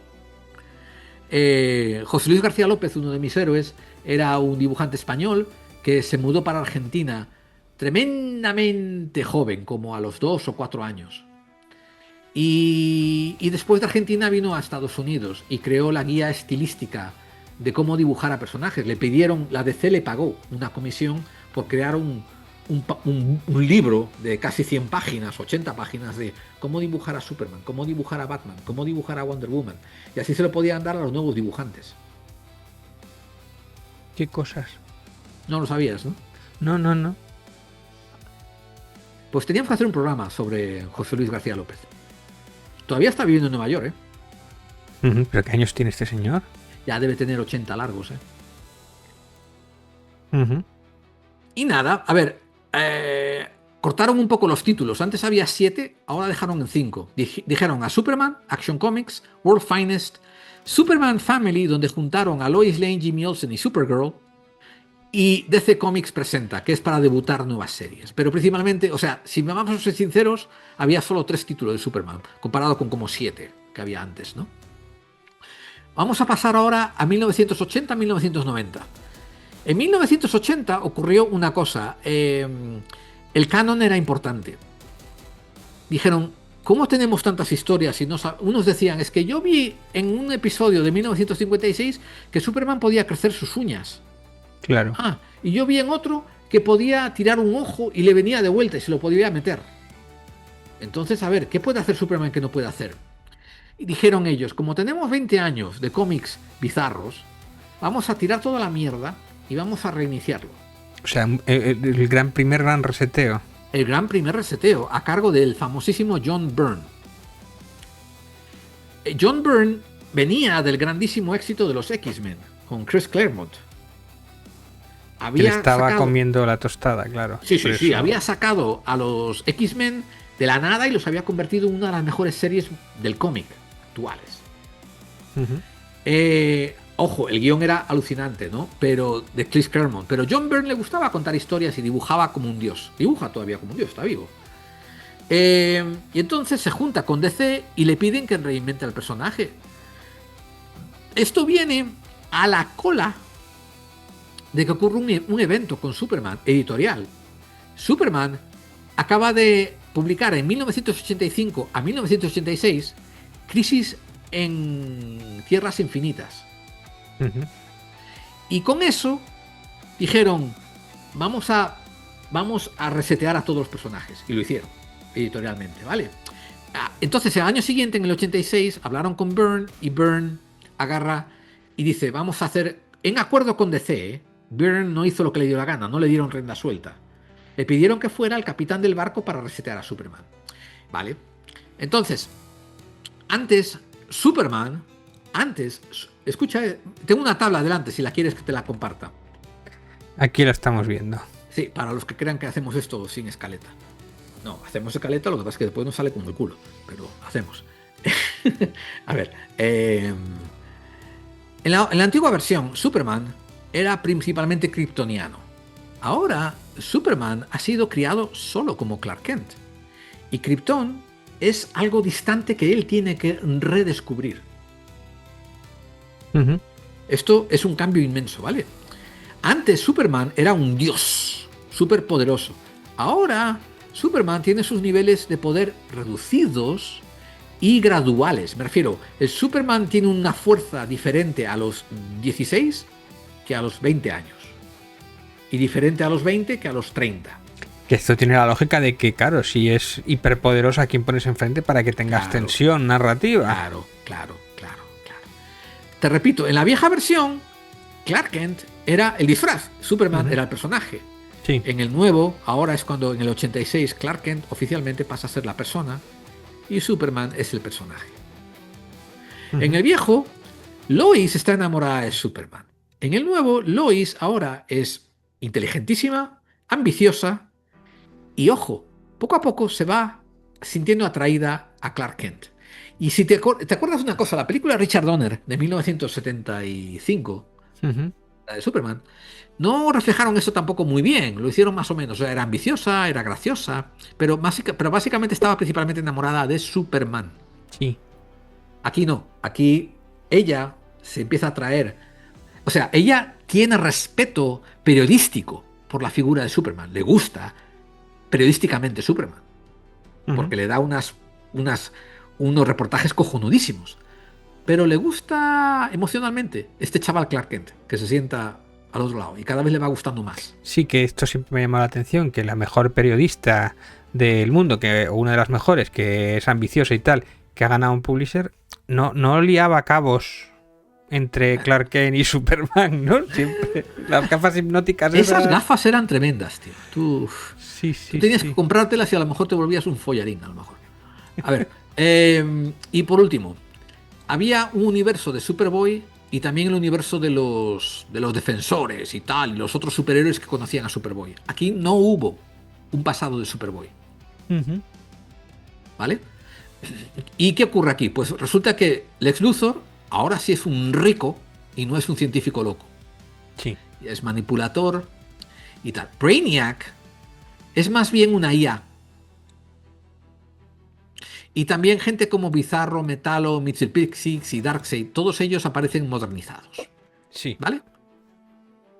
José Luis García López, uno de mis héroes, era un dibujante español que se mudó para Argentina tremendamente joven, como a los 2 o 4 años. Y después de Argentina vino a Estados Unidos y creó la guía estilística de cómo dibujar a personajes. Le pidieron, la DC le pagó una comisión por crear un libro de casi 100 páginas, 80 páginas de cómo dibujar a Superman, cómo dibujar a Batman, cómo dibujar a Wonder Woman. Y así se lo podían dar a los nuevos dibujantes. ¿Qué cosas? No lo sabías, ¿no? No. Pues teníamos que hacer un programa sobre José Luis García López. Todavía está viviendo en Nueva York, ¿eh? ¿Pero qué años tiene este señor? Ya debe tener 80 largos, ¿eh? Uh-huh. Y nada, a ver, cortaron un poco los títulos. Antes había 7, ahora dejaron en 5. Dijeron a Superman, Action Comics, World Finest, Superman Family, donde juntaron a Lois Lane, Jimmy Olsen y Supergirl, y DC Comics Presenta, que es para debutar nuevas series. Pero principalmente, o sea, si vamos a ser sinceros, había solo 3 títulos de Superman, comparado con como 7 que había antes, ¿no? Vamos a pasar ahora a 1980-1990. En 1980 ocurrió una cosa. El canon era importante. Dijeron, ¿cómo tenemos tantas historias? Y unos decían, es que yo vi en un episodio de 1956 que Superman podía crecer sus uñas. Claro. Y yo vi en otro que podía tirar un ojo y le venía de vuelta y se lo podía meter. Entonces, a ver, ¿qué puede hacer Superman que no puede hacer? Y dijeron ellos, como tenemos 20 años de cómics bizarros, vamos a tirar toda la mierda y vamos a reiniciarlo. O sea, el primer gran reseteo. El primer reseteo a cargo del famosísimo John Byrne. John Byrne venía del grandísimo éxito de los X-Men con Chris Claremont. Que le estaba comiendo la tostada, claro. Sí. Había sacado a los X-Men de la nada y los había convertido en una de las mejores series del cómic actuales. Uh-huh. Ojo, el guión era alucinante, ¿no? Pero de Chris Claremont. Pero John Byrne le gustaba contar historias y dibujaba como un dios. Dibuja todavía como un dios, está vivo. Y entonces se junta con DC y le piden que reinvente el personaje. Esto viene a la cola de que ocurre un evento con Superman editorial. Superman acaba de publicar en 1985 a 1986 Crisis en Tierras Infinitas. Uh-huh. Y con eso dijeron, vamos a resetear a todos los personajes. Y lo hicieron, editorialmente, ¿vale? Entonces, el año siguiente, en el 86, hablaron con Byrne y Byrne agarra y dice, vamos a hacer, en acuerdo con DC, Byrne no hizo lo que le dio la gana, no le dieron rienda suelta. Le pidieron que fuera el capitán del barco para resetear a Superman. ¿Vale? Entonces, Superman, escucha, tengo una tabla adelante, si la quieres que te la comparta. Aquí lo estamos viendo. Sí, para los que crean que hacemos esto sin escaleta. No, hacemos escaleta, lo que pasa es que después nos sale como el culo, pero hacemos. A ver, en la antigua versión, Superman era principalmente kryptoniano. Ahora, Superman ha sido criado solo como Clark Kent. Y Krypton es algo distante que él tiene que redescubrir. Uh-huh. Esto es un cambio inmenso, ¿vale? Antes Superman era un dios súper poderoso. Ahora Superman tiene sus niveles de poder reducidos y graduales. Me refiero, el Superman tiene una fuerza diferente a los 16 que a los 20 años. Y diferente a los 20 que a los 30. Que esto tiene la lógica de que, claro, si es hiperpoderoso a quien pones enfrente para que tengas tensión narrativa. Claro. Te repito, en la vieja versión, Clark Kent era el disfraz, Superman era el personaje. Sí. En el nuevo, ahora es cuando en el 86 Clark Kent oficialmente pasa a ser la persona y Superman es el personaje. En el viejo, Lois está enamorada de Superman. En el nuevo, Lois ahora es inteligentísima, ambiciosa y, ojo, poco a poco se va sintiendo atraída a Clark Kent. Y si te acuerdas de una cosa, la película Richard Donner de 1975, la de Superman, no reflejaron eso tampoco muy bien, lo hicieron más o menos. O sea, era ambiciosa, era graciosa, pero básicamente estaba principalmente enamorada de Superman. Sí. Aquí no, aquí ella se empieza a atraer. O sea, ella tiene respeto periodístico por la figura de Superman, le gusta periodísticamente Superman, porque le da unos reportajes cojonudísimos, pero le gusta emocionalmente este chaval Clark Kent, que se sienta al otro lado y cada vez le va gustando más. Sí, que esto siempre me llama la atención, que la mejor periodista del mundo, o una de las mejores, que es ambiciosa y tal, que ha ganado un Pulitzer, no liaba cabos entre Clark Kent y Superman, ¿no? Siempre las gafas hipnóticas esas gafas eran tremendas, tío. Tú tenías que comprártelas y a lo mejor te volvías un follarín, a lo mejor. A ver, y por último, había un universo de Superboy y también el universo de los defensores y tal, y los otros superhéroes que conocían a Superboy. Aquí no hubo un pasado de Superboy. ¿Vale? ¿Y qué ocurre aquí? Pues resulta que Lex Luthor ahora sí es un rico y no es un científico loco. Sí. Es manipulador y tal. Brainiac es más bien una IA. Y también gente como Bizarro, Metalo, Mitchell Pixix y Darkseid, todos ellos aparecen modernizados. Sí. ¿Vale?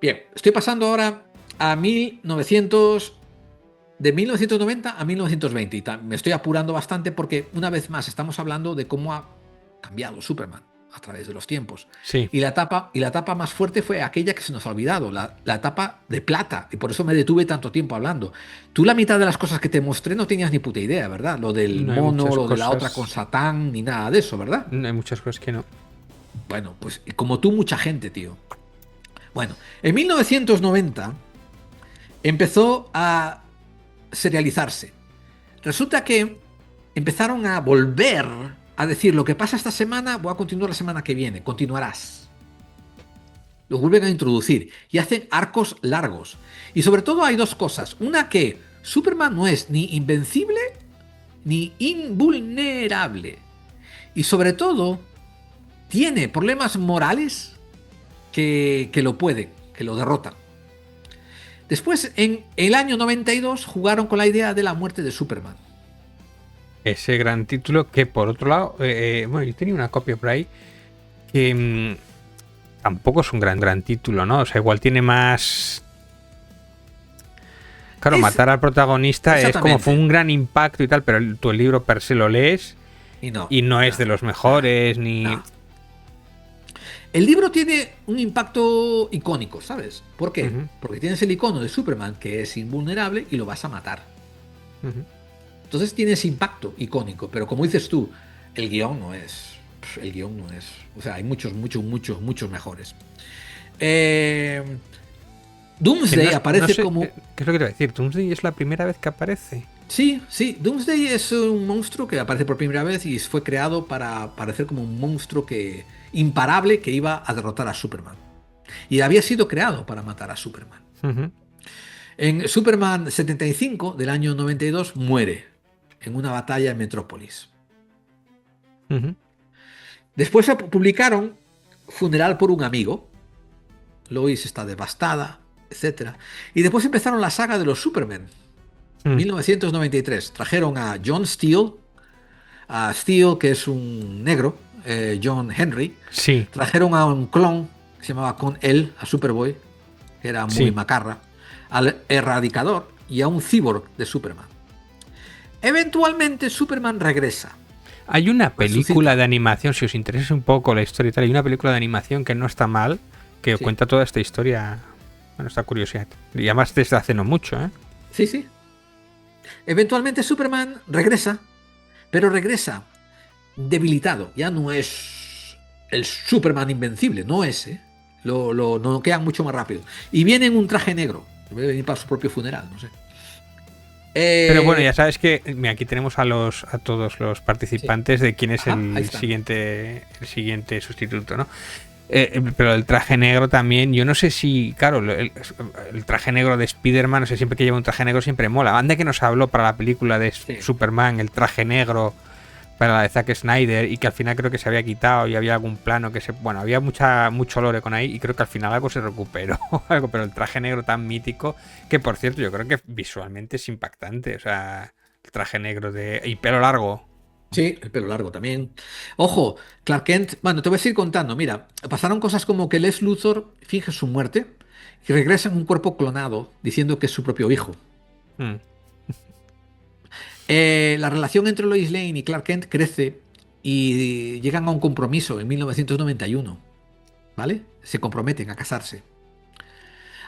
Bien, estoy pasando ahora a 1900, de 1990 a 1920. Y me estoy apurando bastante porque, una vez más, estamos hablando de cómo ha cambiado Superman a través de los tiempos. Sí. Y la etapa más fuerte fue aquella que se nos ha olvidado, la etapa de plata, y por eso me detuve tanto tiempo hablando. Tú la mitad de las cosas que te mostré no tenías ni puta idea, ¿verdad? Lo del mono, lo de la otra con Satán, ni nada de eso, ¿verdad? Hay muchas cosas que no. Bueno, pues como tú, mucha gente, tío. Bueno, en 1990 empezó a serializarse. Resulta que empezaron a volver a decir, lo que pasa esta semana, voy a continuar la semana que viene, continuarás. Lo vuelven a introducir y hacen arcos largos. Y sobre todo hay dos cosas. Una, que Superman no es ni invencible ni invulnerable. Y sobre todo, tiene problemas morales que lo derrotan. Después, en el año 92, jugaron con la idea de la muerte de Superman. Ese gran título que, por otro lado, bueno, yo tenía una copia por ahí que tampoco es un gran título, ¿no? O sea, igual tiene más... Claro, matar al protagonista es como fue un gran impacto y tal, pero tú el libro per se lo lees y no es de los mejores, ni... No. El libro tiene un impacto icónico, ¿sabes? ¿Por qué? Ujú, Porque tienes el icono de Superman que es invulnerable y lo vas a matar. ujú. Entonces tiene ese impacto icónico, pero como dices tú, el guión no es. El guión no es. O sea, hay muchos mejores. Eh, Que no, Doomsday no aparece sé, como. ¿qué es lo que te voy a decir? Doomsday es la primera vez que aparece. Sí, sí, Doomsday es un monstruo que aparece por primera vez y fue creado para parecer como un monstruo que imparable que iba a derrotar a Superman. Y había sido creado para matar a Superman. Ujú, En Superman 75 del año 92 muere en una batalla en Metrópolis. ujú. Después se publicaron Funeral por un amigo. Lois está devastada, etcétera. Y después empezaron la saga de los Superman. Mm, 1993. Trajeron a John Steele, a Steele, que es un negro, John Henry. sí, Trajeron a un clon que se llamaba Con él, a Superboy, que era muy sí. macarra. Al Erradicador y a un cyborg de Superman. Eventualmente Superman regresa, Hay una película resucita. de animación, si os interesa un poco la historia y tal, hay una película de animación que no está mal, que Sí, cuenta toda esta historia, bueno, esta curiosidad. Y además desde hace no mucho, ¿eh? sí, sí. Eventualmente Superman regresa, pero regresa debilitado. Ya no es el Superman invencible, no es, ¿eh? Lo quedan mucho más rápido. Y viene en un traje negro. Debe venir para su propio funeral, no sé. Pero bueno, ya Eh, sabes que mira, aquí tenemos a todos los sí. participantes de quién es Ajá, ahí están. el siguiente sustituto, ¿no? Pero el traje negro también, yo no sé si, claro, el traje negro de Spider-Man, no sé, siempre que lleva un traje negro siempre mola. Anda que nos habló para la película de Sí. Superman, el traje negro para la de Zack Snyder, y que al final creo que se había quitado y había algún plano que se... Bueno, había mucho lore con ahí y creo que al final algo se recuperó, algo, pero el traje negro tan mítico, que por cierto yo creo que visualmente es impactante, o sea, el traje negro de... y pelo largo. Sí, el pelo largo también. Ojo, Clark Kent, bueno, te voy a seguir contando. Mira, pasaron cosas como que Les Luthor finge su muerte y regresa en un cuerpo clonado diciendo que es su propio hijo. Mm. La relación entre Lois Lane y Clark Kent crece y llegan a un compromiso en 1991, ¿vale? Se comprometen a casarse.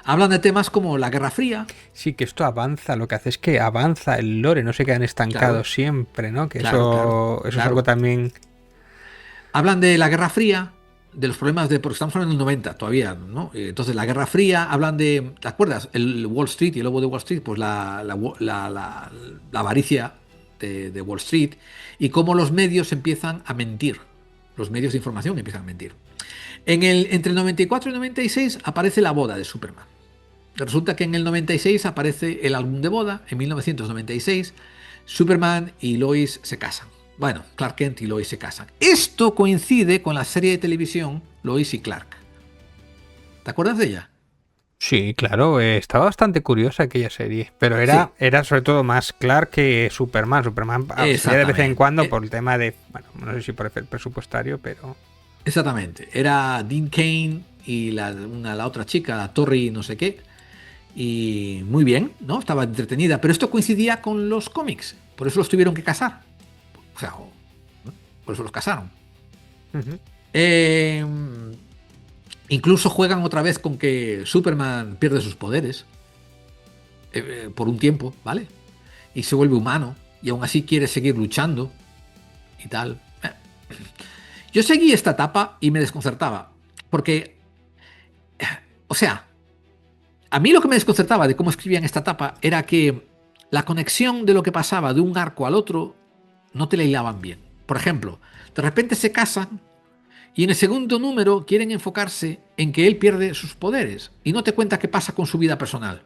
Hablan de temas como la Guerra Fría, Sí, que esto avanza, lo que hace es que avanza el lore, no se quedan claro, estancados siempre, ¿no? Que claro, claro, eso es algo claro. también... Hablan de la Guerra Fría, de los problemas de, porque estamos hablando del 90 todavía, ¿no? Entonces, la Guerra Fría, hablan de, ¿te acuerdas? El Wall Street y el lobo de Wall Street, pues la avaricia de Wall Street y cómo los medios empiezan a mentir. Los medios de información empiezan a mentir. Entre el 94 y el 96 aparece la boda de Superman. Resulta que en el 96 aparece el álbum de boda, en 1996 Superman y Lois se casan. Bueno, Clark Kent y Lois se casan. Esto coincide con la serie de televisión Lois y Clark. ¿Te acuerdas de ella? Sí, claro, estaba bastante curiosa aquella serie, pero Sí, era sobre todo más Clark que Superman. Superman salía de vez en exactamente. cuando por el tema de, bueno, no sé si por el presupuestario, pero... Exactamente. Era Dean Cain y la otra chica, la Torri no sé qué. Y muy bien, ¿no? Estaba entretenida. Pero esto coincidía con los cómics. Por eso los tuvieron que casar. O sea, ¿no? Por eso los casaron. Ujú. Eh, Incluso juegan otra vez con que Superman pierde sus poderes por un tiempo, ¿vale? Y se vuelve humano y aún así quiere seguir luchando y tal. Yo seguí esta etapa y me desconcertaba, porque, o sea, a mí lo que me desconcertaba de cómo escribían esta etapa era que la conexión de lo que pasaba de un arco al otro no te la hilaban bien. Por ejemplo, de repente se casan y en el segundo número quieren enfocarse en que él pierde sus poderes y no te cuenta qué pasa con su vida personal.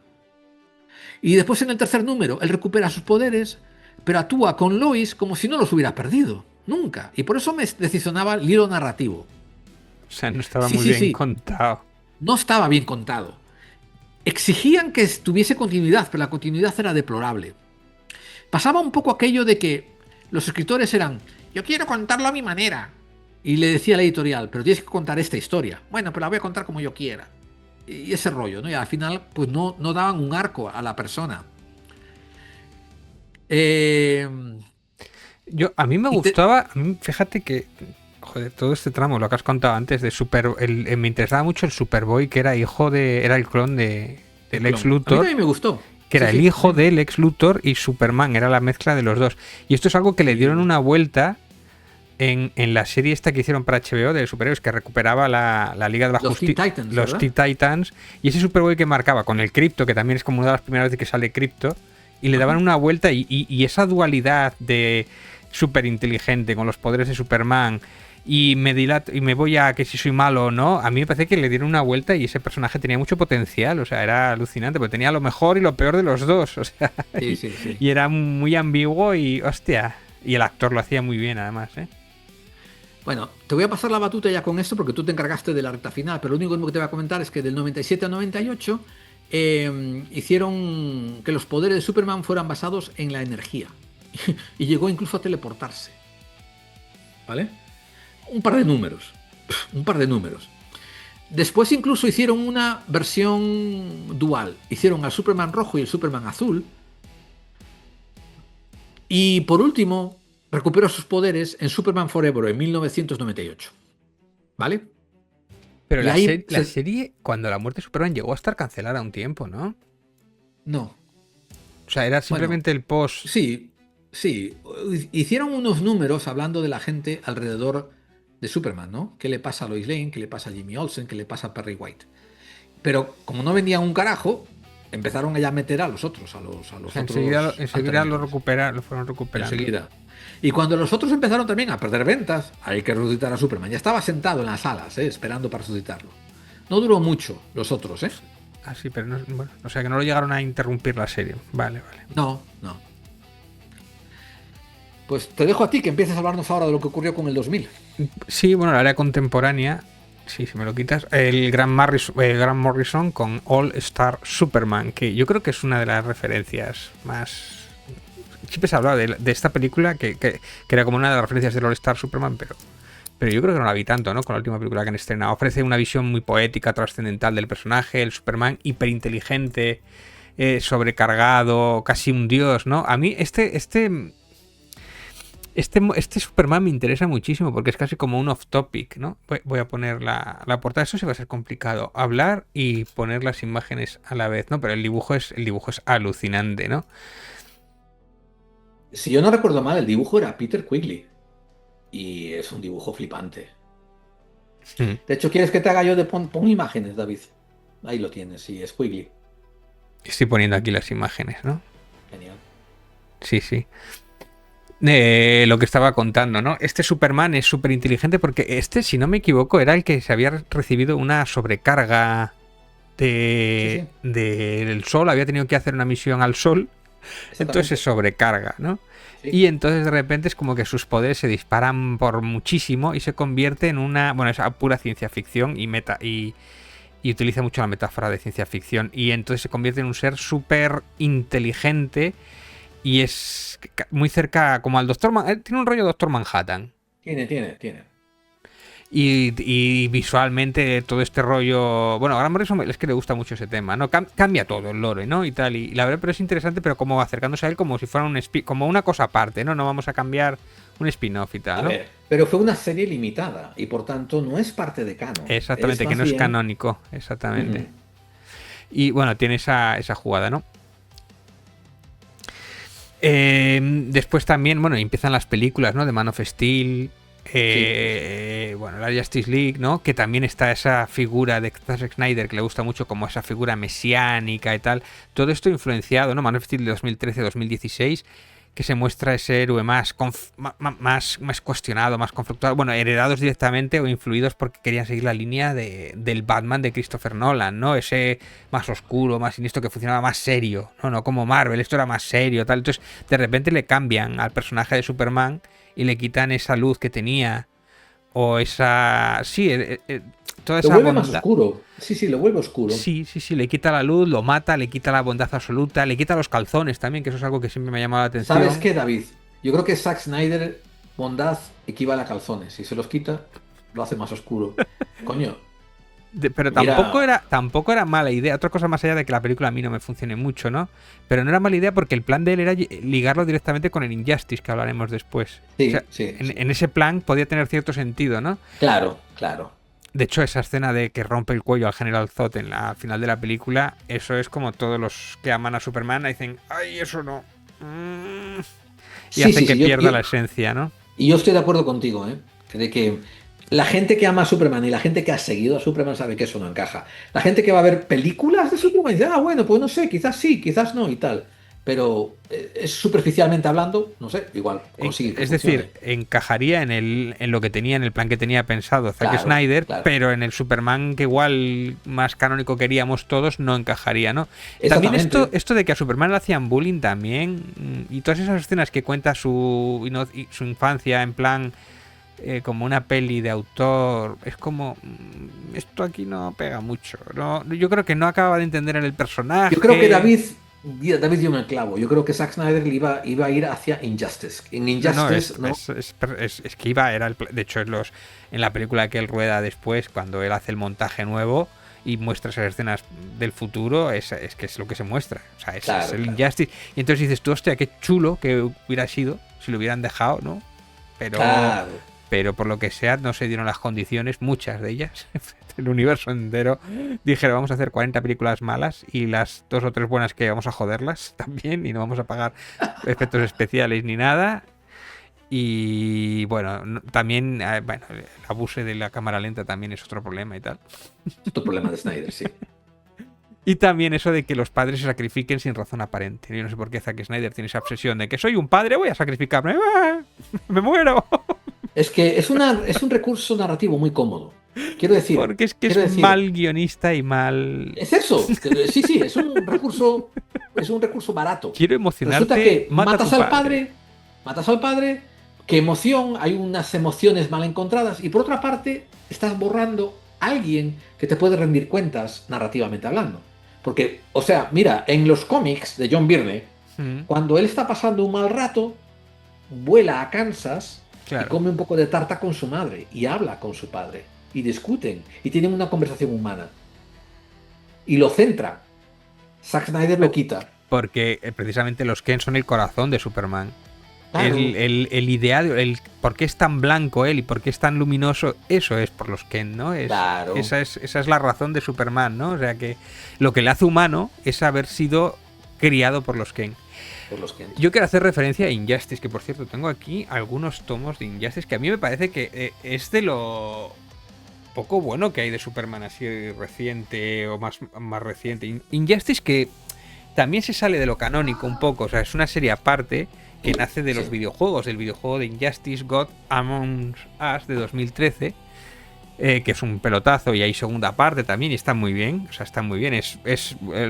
Y después en el tercer número él recupera sus poderes, pero actúa con Lois como si no los hubiera perdido. Nunca. Y por eso me decepcionaba el hilo narrativo. O sea, no estaba Sí, muy sí, bien sí. contado. No estaba bien contado. Exigían que tuviese continuidad, pero la continuidad era deplorable. Pasaba un poco aquello de que los escritores eran, yo quiero contarlo a mi manera. Y le decía a la editorial, pero tienes que contar esta historia. Bueno, pero la voy a contar como yo quiera. Y ese rollo, ¿no? Y al final, pues no daban un arco a la persona. Eh, A mí me y te- gustaba, a mí, fíjate que Joder, todo este tramo, lo que has contado antes de me interesaba mucho el Superboy, que era hijo de... Era el clon del Lex A mí Luthor, también me gustó. que era Sí, el sí, hijo sí. de Lex Luthor y Superman, era la mezcla de los dos. Y esto es algo que le dieron una vuelta en la serie esta que hicieron para HBO de superhéroes, que recuperaba la Liga de la Los Teen Justicia, Titans, los ¿verdad? Teen Titans, y ese Superboy que marcaba con el Crypto, que también es como una de las primeras veces que sale Crypto, y le daban Ajá. una vuelta y esa dualidad de súper inteligente con los poderes de Superman y me dilato y me voy a que si soy malo o no, a mí me parece que le dieron una vuelta y ese personaje tenía mucho potencial, o sea, era alucinante, porque tenía lo mejor y lo peor de los dos, o sea, Sí, sí, sí. y era muy ambiguo y hostia, y el actor lo hacía muy bien además, ¿eh? Bueno, te voy a pasar la batuta ya con esto porque tú te encargaste de la recta final, pero lo único que te voy a comentar es que del 97 al 98 hicieron que los poderes de Superman fueran basados en la energía y llegó incluso a teleportarse. ¿Vale? Un par de números. Un par de números. Después incluso hicieron una versión dual. Hicieron al Superman rojo y el Superman azul. Y por último, recuperó sus poderes en Superman Forever en 1998. ¿Vale? Pero Y ahí la serie, cuando la muerte de Superman llegó a estar cancelada un tiempo, ¿no? No. O sea, era Bueno, simplemente el post. sí, sí. Hicieron unos números hablando de la gente alrededor de Superman, ¿no? ¿Qué le pasa a Lois Lane? ¿Qué le pasa a Jimmy Olsen? ¿Qué le pasa a Perry White? Pero como no vendían un carajo, empezaron a ya meter a los otros, a los O sea, otros enseguida alternativos. lo fueron recuperando. Enseguida. Y cuando los otros empezaron también a perder ventas, hay que resucitar a Superman. Ya estaba sentado en las salas, esperando para resucitarlo. No duró mucho los otros, ¿eh? Ah, sí, pero no, bueno, o sea que no lo llegaron a interrumpir la serie. Vale, vale. No, no. Pues te dejo a ti que empieces a hablarnos ahora de lo que ocurrió con el 2000. Sí, bueno, la área contemporánea, sí, si me lo quitas, el Grant Morrison con All Star Superman, que yo creo que es una de las referencias más... Siempre se ha hablado de esta película que era como una de las referencias del All Star Superman, pero yo creo que no la vi tanto, ¿no? Con la última película que han estrenado. Ofrece una visión muy poética, trascendental del personaje, el Superman hiperinteligente, sobrecargado, casi un dios, ¿no? A mí este Superman me interesa muchísimo porque es casi como un off-topic, ¿no? Voy a poner la portada. Eso sí va a ser complicado. Hablar y poner las imágenes a la vez, ¿no? Pero el dibujo es alucinante, ¿no? Si yo no recuerdo mal, el dibujo era Peter Quigley. Y es un dibujo flipante. Mm. De hecho, ¿quieres que te haga yo de pon imágenes, David? Ahí lo tienes, sí, es Quigley. Estoy poniendo aquí las imágenes, ¿no? Genial. Sí, sí. Lo que estaba contando, ¿no? Este Superman es súper inteligente porque si no me equivoco, era el que se había recibido una sobrecarga del Sol, había tenido que hacer una misión al Sol, entonces se sobrecarga, ¿no? Sí. Y entonces de repente es como que sus poderes se disparan por muchísimo y se convierte en una... Bueno, es pura ciencia ficción y utiliza mucho la metáfora de ciencia ficción. Y entonces se convierte en un ser súper inteligente y es muy cerca, como al Doctor tiene un rollo Doctor Manhattan. Tiene. Y visualmente todo este rollo... Bueno, a Grant Morrison es que le gusta mucho ese tema, ¿no? Cambia todo el lore, ¿no? Y tal. Y la verdad, pero es interesante, pero como acercándose a él como si fuera como una cosa aparte, ¿no? No vamos a cambiar un spin-off y tal, ¿no? A ver, pero fue una serie limitada y por tanto no es parte de canon. Exactamente, que no es canónico. Exactamente. Y bueno, tiene esa jugada, ¿no? Después también, bueno, empiezan las películas, ¿no? De Man of Steel... bueno, la Justice League, ¿no? Que también está esa figura de Zack Snyder que le gusta mucho como esa figura mesiánica y tal. Todo esto influenciado, ¿no? Man of Steel de 2013-2016, que se muestra ese héroe más cuestionado, más conflictuado, bueno, heredados directamente o influidos porque querían seguir la línea del Batman de Christopher Nolan, ¿no? Ese más oscuro, más siniestro, que funcionaba más serio, no como Marvel, esto era más serio, tal. Entonces, de repente le cambian al personaje de Superman y le quitan esa luz que tenía o esa... Sí, toda esa lo vuelve bondad. Más oscuro. Sí, lo vuelve oscuro. Sí, le quita la luz, lo mata, le quita la bondad absoluta, le quita los calzones también, que eso es algo que siempre me ha llamado la atención. ¿Sabes qué, David? Yo creo que Zack Snyder, bondad equivale a calzones. Si se los quita, lo hace más oscuro. Coño, Pero Mira, tampoco era mala idea. Otra cosa más allá de que la película a mí no me funcione mucho, ¿no? Pero no era mala idea porque el plan de él era ligarlo directamente con el Injustice, que hablaremos después. O sea, sí, sí, en sí. ese plan podía tener cierto sentido, ¿no? Claro, claro. De hecho, esa escena de que rompe el cuello al General Zod en la final de la película, eso es como todos los que aman a Superman dicen, ¡ay, eso no! Y Sí, hacen sí, que sí. Yo, pierda yo, la esencia, ¿no? y yo estoy de acuerdo contigo, ¿eh? De que la gente que ama a Superman y la gente que ha seguido a Superman sabe que eso no encaja. La gente que va a ver películas de Superman dice, ah, bueno, pues no sé, quizás sí, quizás no y tal. Pero es superficialmente hablando, no sé, igual consigue que Es decir, funcione. encajaría en lo que tenía, en el plan que tenía pensado Zack Claro, Snyder, claro. pero en el Superman que igual más canónico queríamos todos no encajaría, ¿no? También Exactamente. esto de que a Superman le hacían bullying también, y todas esas escenas que cuenta su infancia en plan como una peli de autor, es como, esto aquí no pega mucho. No, yo creo que no acaba de entender en el Yo creo que personaje. David dio en el clavo. Yo creo que Zack Snyder iba a ir hacia Injustice. En No, Injustice, ¿no? es que iba, de hecho, en la película que él rueda después, cuando él hace el montaje nuevo y muestra esas escenas del futuro, es que es lo que se muestra. O sea, es Claro, el claro. Injustice. Y entonces dices tú, hostia, qué chulo que hubiera sido si lo hubieran dejado, ¿no? Pero, Claro. pero por lo que sea, no se dieron las condiciones, muchas de ellas. El universo entero dijeron, vamos a hacer 40 películas malas y las 2 o 3 buenas que vamos a joderlas también y no vamos a pagar efectos especiales ni nada. Y bueno, también, bueno, el abuso de la cámara lenta también es otro problema y tal. Es otro problema de Snyder, sí. Y también eso de que los padres se sacrifiquen sin razón aparente. Yo no sé por qué Zack Snyder tiene esa obsesión de que soy un padre, voy a sacrificarme. ¡Ah! ¡Me muero! Es que es un recurso narrativo muy cómodo. Porque es que es Quiero decir, mal guionista y mal... es eso. Sí, sí, es un recurso barato. Quiero Resulta emocionarte, que mata a tu padre. matas al padre, qué emoción, hay unas emociones mal encontradas, y por otra parte, estás borrando a alguien que te puede rendir cuentas narrativamente hablando. Porque, o sea, mira, en los cómics de John Byrne, Mm, cuando él está pasando un mal rato, vuela a Kansas y claro. come un poco de tarta con su madre y habla con su padre y discuten y tienen una conversación humana y lo centran. Zack Snyder lo quita. Porque precisamente los Ken son el corazón de Superman. El, Claro, el, el ideal, el por qué es tan blanco él y por qué es tan luminoso, eso es por los Ken, ¿no? claro, Esa es la razón de Superman, ¿no? O sea que lo que le hace humano es haber sido criado por los Ken. por los Kent. Yo quiero hacer referencia a Injustice, que por cierto tengo aquí algunos tomos de Injustice que a mí me parece que es de lo poco bueno que hay de Superman así reciente o más reciente. Injustice que también se sale de lo canónico un poco, o sea, es una serie aparte que nace de los Sí. videojuegos, del videojuego de Injustice God Among Us de 2013, que es un pelotazo y hay segunda parte también y está muy bien, o sea, está muy bien.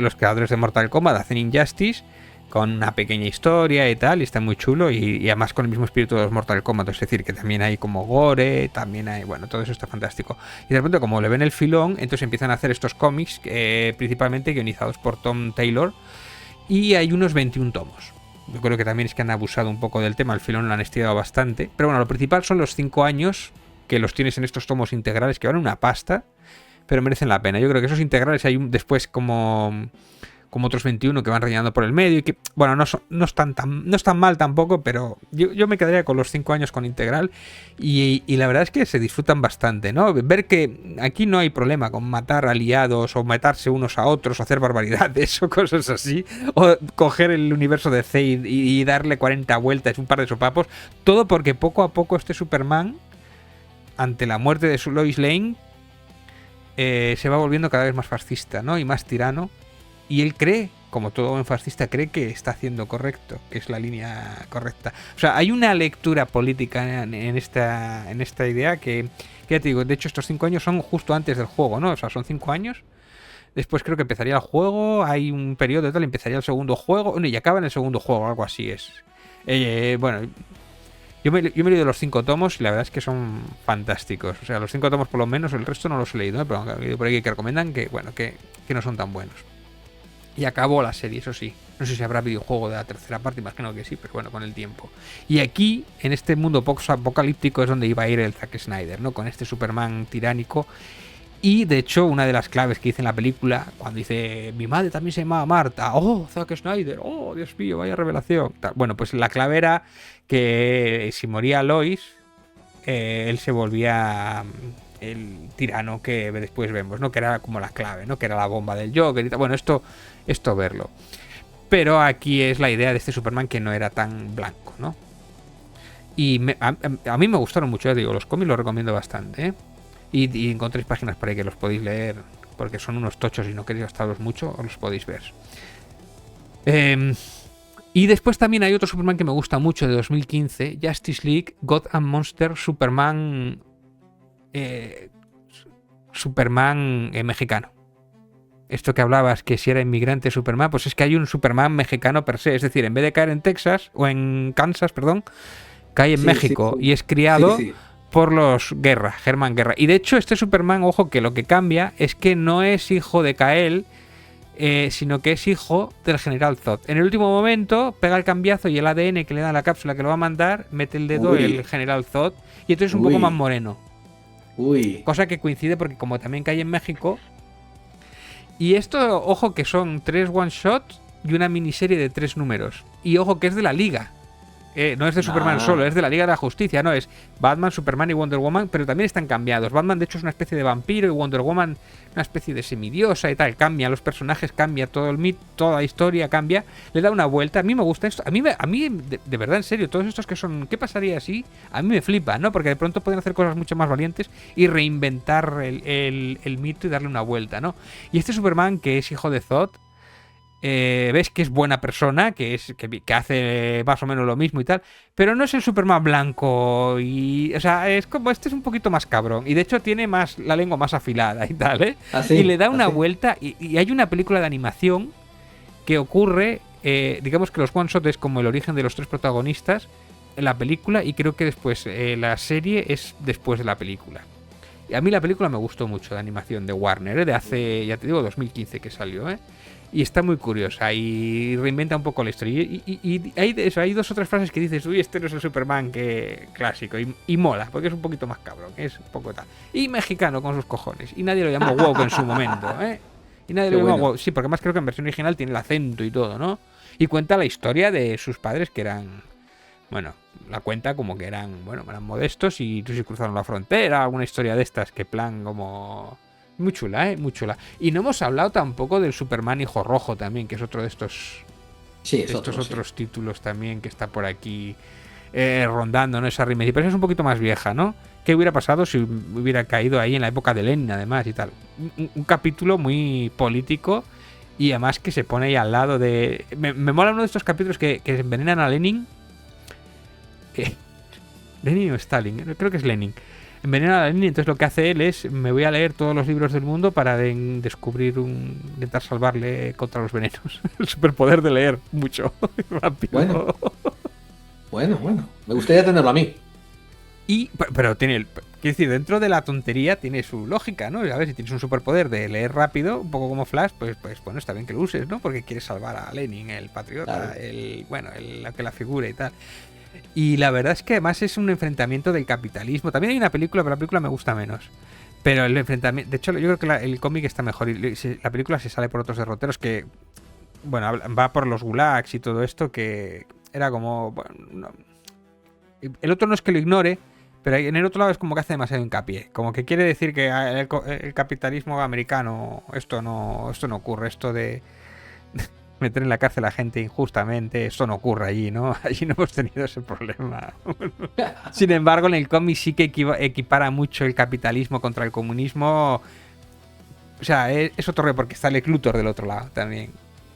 Los creadores de Mortal Kombat hacen Injustice con una pequeña historia y tal, y está muy chulo y además con el mismo espíritu de los Mortal Kombat, es decir, que también hay como gore, también hay, bueno, todo eso está fantástico. Y de repente como le ven el filón, entonces empiezan a hacer estos cómics, principalmente guionizados por Tom Taylor, y hay unos 21 tomos. Yo creo que también es que han abusado un poco del tema, el filón lo han estirado bastante. Pero bueno, lo principal son los 5 años que los tienes en estos tomos integrales que van una pasta, pero merecen la pena. Yo creo que esos integrales hay después como otros 21 que van rellenando por el medio y que, bueno, no están mal tampoco, pero yo me quedaría con los 5 años con integral y la verdad es que se disfrutan bastante, ¿no? Ver que aquí no hay problema con matar aliados o matarse unos a otros o hacer barbaridades o cosas así, o coger el universo de Zayd y darle 40 vueltas, un par de sopapos, todo porque poco a poco este Superman, ante la muerte de su Lois Lane, se va volviendo cada vez más fascista, ¿no? Y más tirano. Y él cree, como todo buen fascista, cree que está haciendo correcto, que es la línea correcta. O sea, hay una lectura política en esta idea que ya te digo, de hecho estos 5 años son justo antes del juego, ¿no? O sea, son 5 años. Después creo que empezaría el juego, hay un periodo tal, empezaría el segundo juego, bueno, y acaba en el segundo juego, algo así es. Bueno, yo me he leído los 5 tomos y la verdad es que son fantásticos. O sea, los 5 tomos por lo menos, el resto no los he leído, ¿eh? Pero he leído por ahí que recomiendan que, bueno, que no son tan buenos. Y acabó la serie, eso sí. No sé si habrá videojuego de la tercera parte, imagino que sí, pero bueno, con el tiempo. Y aquí, en este mundo post-apocalíptico, es donde iba a ir el Zack Snyder, ¿no? Con este Superman tiránico. Y de hecho, una de las claves que dice en la película, cuando dice mi madre también se llamaba Marta, oh, Zack Snyder, oh, Dios mío, vaya revelación. Bueno, pues la clave era que si moría Lois, él se volvía el tirano que después vemos, ¿no? Que era como la clave, ¿no? Que era la bomba del Joker y tal. Bueno, esto verlo. Pero aquí es la idea de este Superman que no era tan blanco, ¿no? Y a mí me gustaron mucho, ya digo, los cómics los recomiendo bastante, ¿eh? Y encontréis páginas por ahí que los podéis leer, porque son unos tochos y no queréis gastarlos mucho, os los podéis ver. Y después también hay otro Superman que me gusta mucho de 2015, Justice League, God and Monster, Superman mexicano. Esto que hablabas, que si era inmigrante Superman, pues es que hay un Superman mexicano per se, es decir, en vez de caer en Texas, o en Kansas, perdón, cae en México y es criado por los Guerra, Germán Guerra. Y de hecho este Superman, ojo, que lo que cambia es que no es hijo de Kal-El, sino que es hijo del General Zod. En el último momento pega el cambiazo y el ADN que le da la cápsula que lo va a mandar, mete el dedo el General Zod y entonces es un poco más moreno. Cosa que coincide porque como también cae en México. Y esto, ojo, que son 3 one-shots y una miniserie de 3 números. Y ojo que es de la Liga. No es de Superman solo, es de la Liga de la Justicia, no es Batman, Superman y Wonder Woman, pero también están cambiados. Batman de hecho es una especie de vampiro y Wonder Woman una especie de semidiosa y tal. Cambia los personajes, cambia todo el mito, toda la historia cambia, le da una vuelta. A mí me gusta esto, a mí de verdad, en serio, todos estos que son ¿qué pasaría si? A mí me flipa, ¿no? Porque de pronto pueden hacer cosas mucho más valientes y reinventar el mito y darle una vuelta, ¿no? Y este Superman que es hijo de Zod, ves que es buena persona, que hace más o menos lo mismo y tal, pero no es el Superman blanco y, o sea, es como este es un poquito más cabrón y de hecho tiene más la lengua más afilada y tal, ¿eh? Y le da una vuelta y hay una película de animación que ocurre, digamos que los one shot es como el origen de los 3 protagonistas en la película y creo que después la serie es después de la película. Y a mí la película me gustó mucho, de animación de Warner, de hace, ya te digo, 2015 que salió, ¿eh? Y está muy curiosa y reinventa un poco la historia. Y hay 2 o 3 frases que dices, uy, este no es el Superman que clásico. Y mola, porque es un poquito más cabrón, es un poco tal. Y mexicano con sus cojones. Y nadie lo llamó woke en su momento, ¿eh? Y nadie lo llamó woke. Sí, porque además creo que en versión original tiene el acento y todo, ¿no? Y cuenta la historia de sus padres que eran... Bueno, la cuenta como que eran modestos y se cruzaron la frontera, alguna historia de estas que plan como... Muy chula, muy chula. Y no hemos hablado tampoco del Superman Hijo Rojo también, que es otro de estos otros títulos también que está por aquí rondando, ¿no? Esa remake. Pero es un poquito más vieja, ¿no? ¿Qué hubiera pasado si hubiera caído ahí en la época de Lenin, además, y tal? Un capítulo muy político y además que se pone ahí al lado de... Me mola uno de estos capítulos que envenenan a Lenin. ¿Lenin o Stalin? Creo que es Lenin. Envenena a Lenin, entonces lo que hace él es me voy a leer todos los libros del mundo para descubrir intentar salvarle contra los venenos. El superpoder de leer mucho rápido. Bueno, me gustaría tenerlo a mí. Pero quiero decir, dentro de la tontería tiene su lógica, ¿no? A ver, si tienes un superpoder de leer rápido, un poco como Flash, pues bueno, está bien que lo uses, ¿no? Porque quieres salvar a Lenin, el patriota, claro. La figura y tal. Y la verdad es que además es un enfrentamiento del capitalismo. También hay una película, pero la película me gusta menos. Pero el enfrentamiento... De hecho, yo creo que el cómic está mejor. Y la película se sale por otros derroteros que... Bueno, va por los gulags y todo esto que era como... Bueno, no. El otro no es que lo ignore, pero en el otro lado es como que hace demasiado hincapié. Como que quiere decir que el capitalismo americano... Esto no ocurre. Esto de... meter en la cárcel a gente injustamente, esto no ocurre allí, ¿no? Allí no hemos tenido ese problema. Sin embargo, en el cómic sí que equipara mucho el capitalismo contra el comunismo. O sea, es otro rollo porque está Lex Luthor del otro lado también,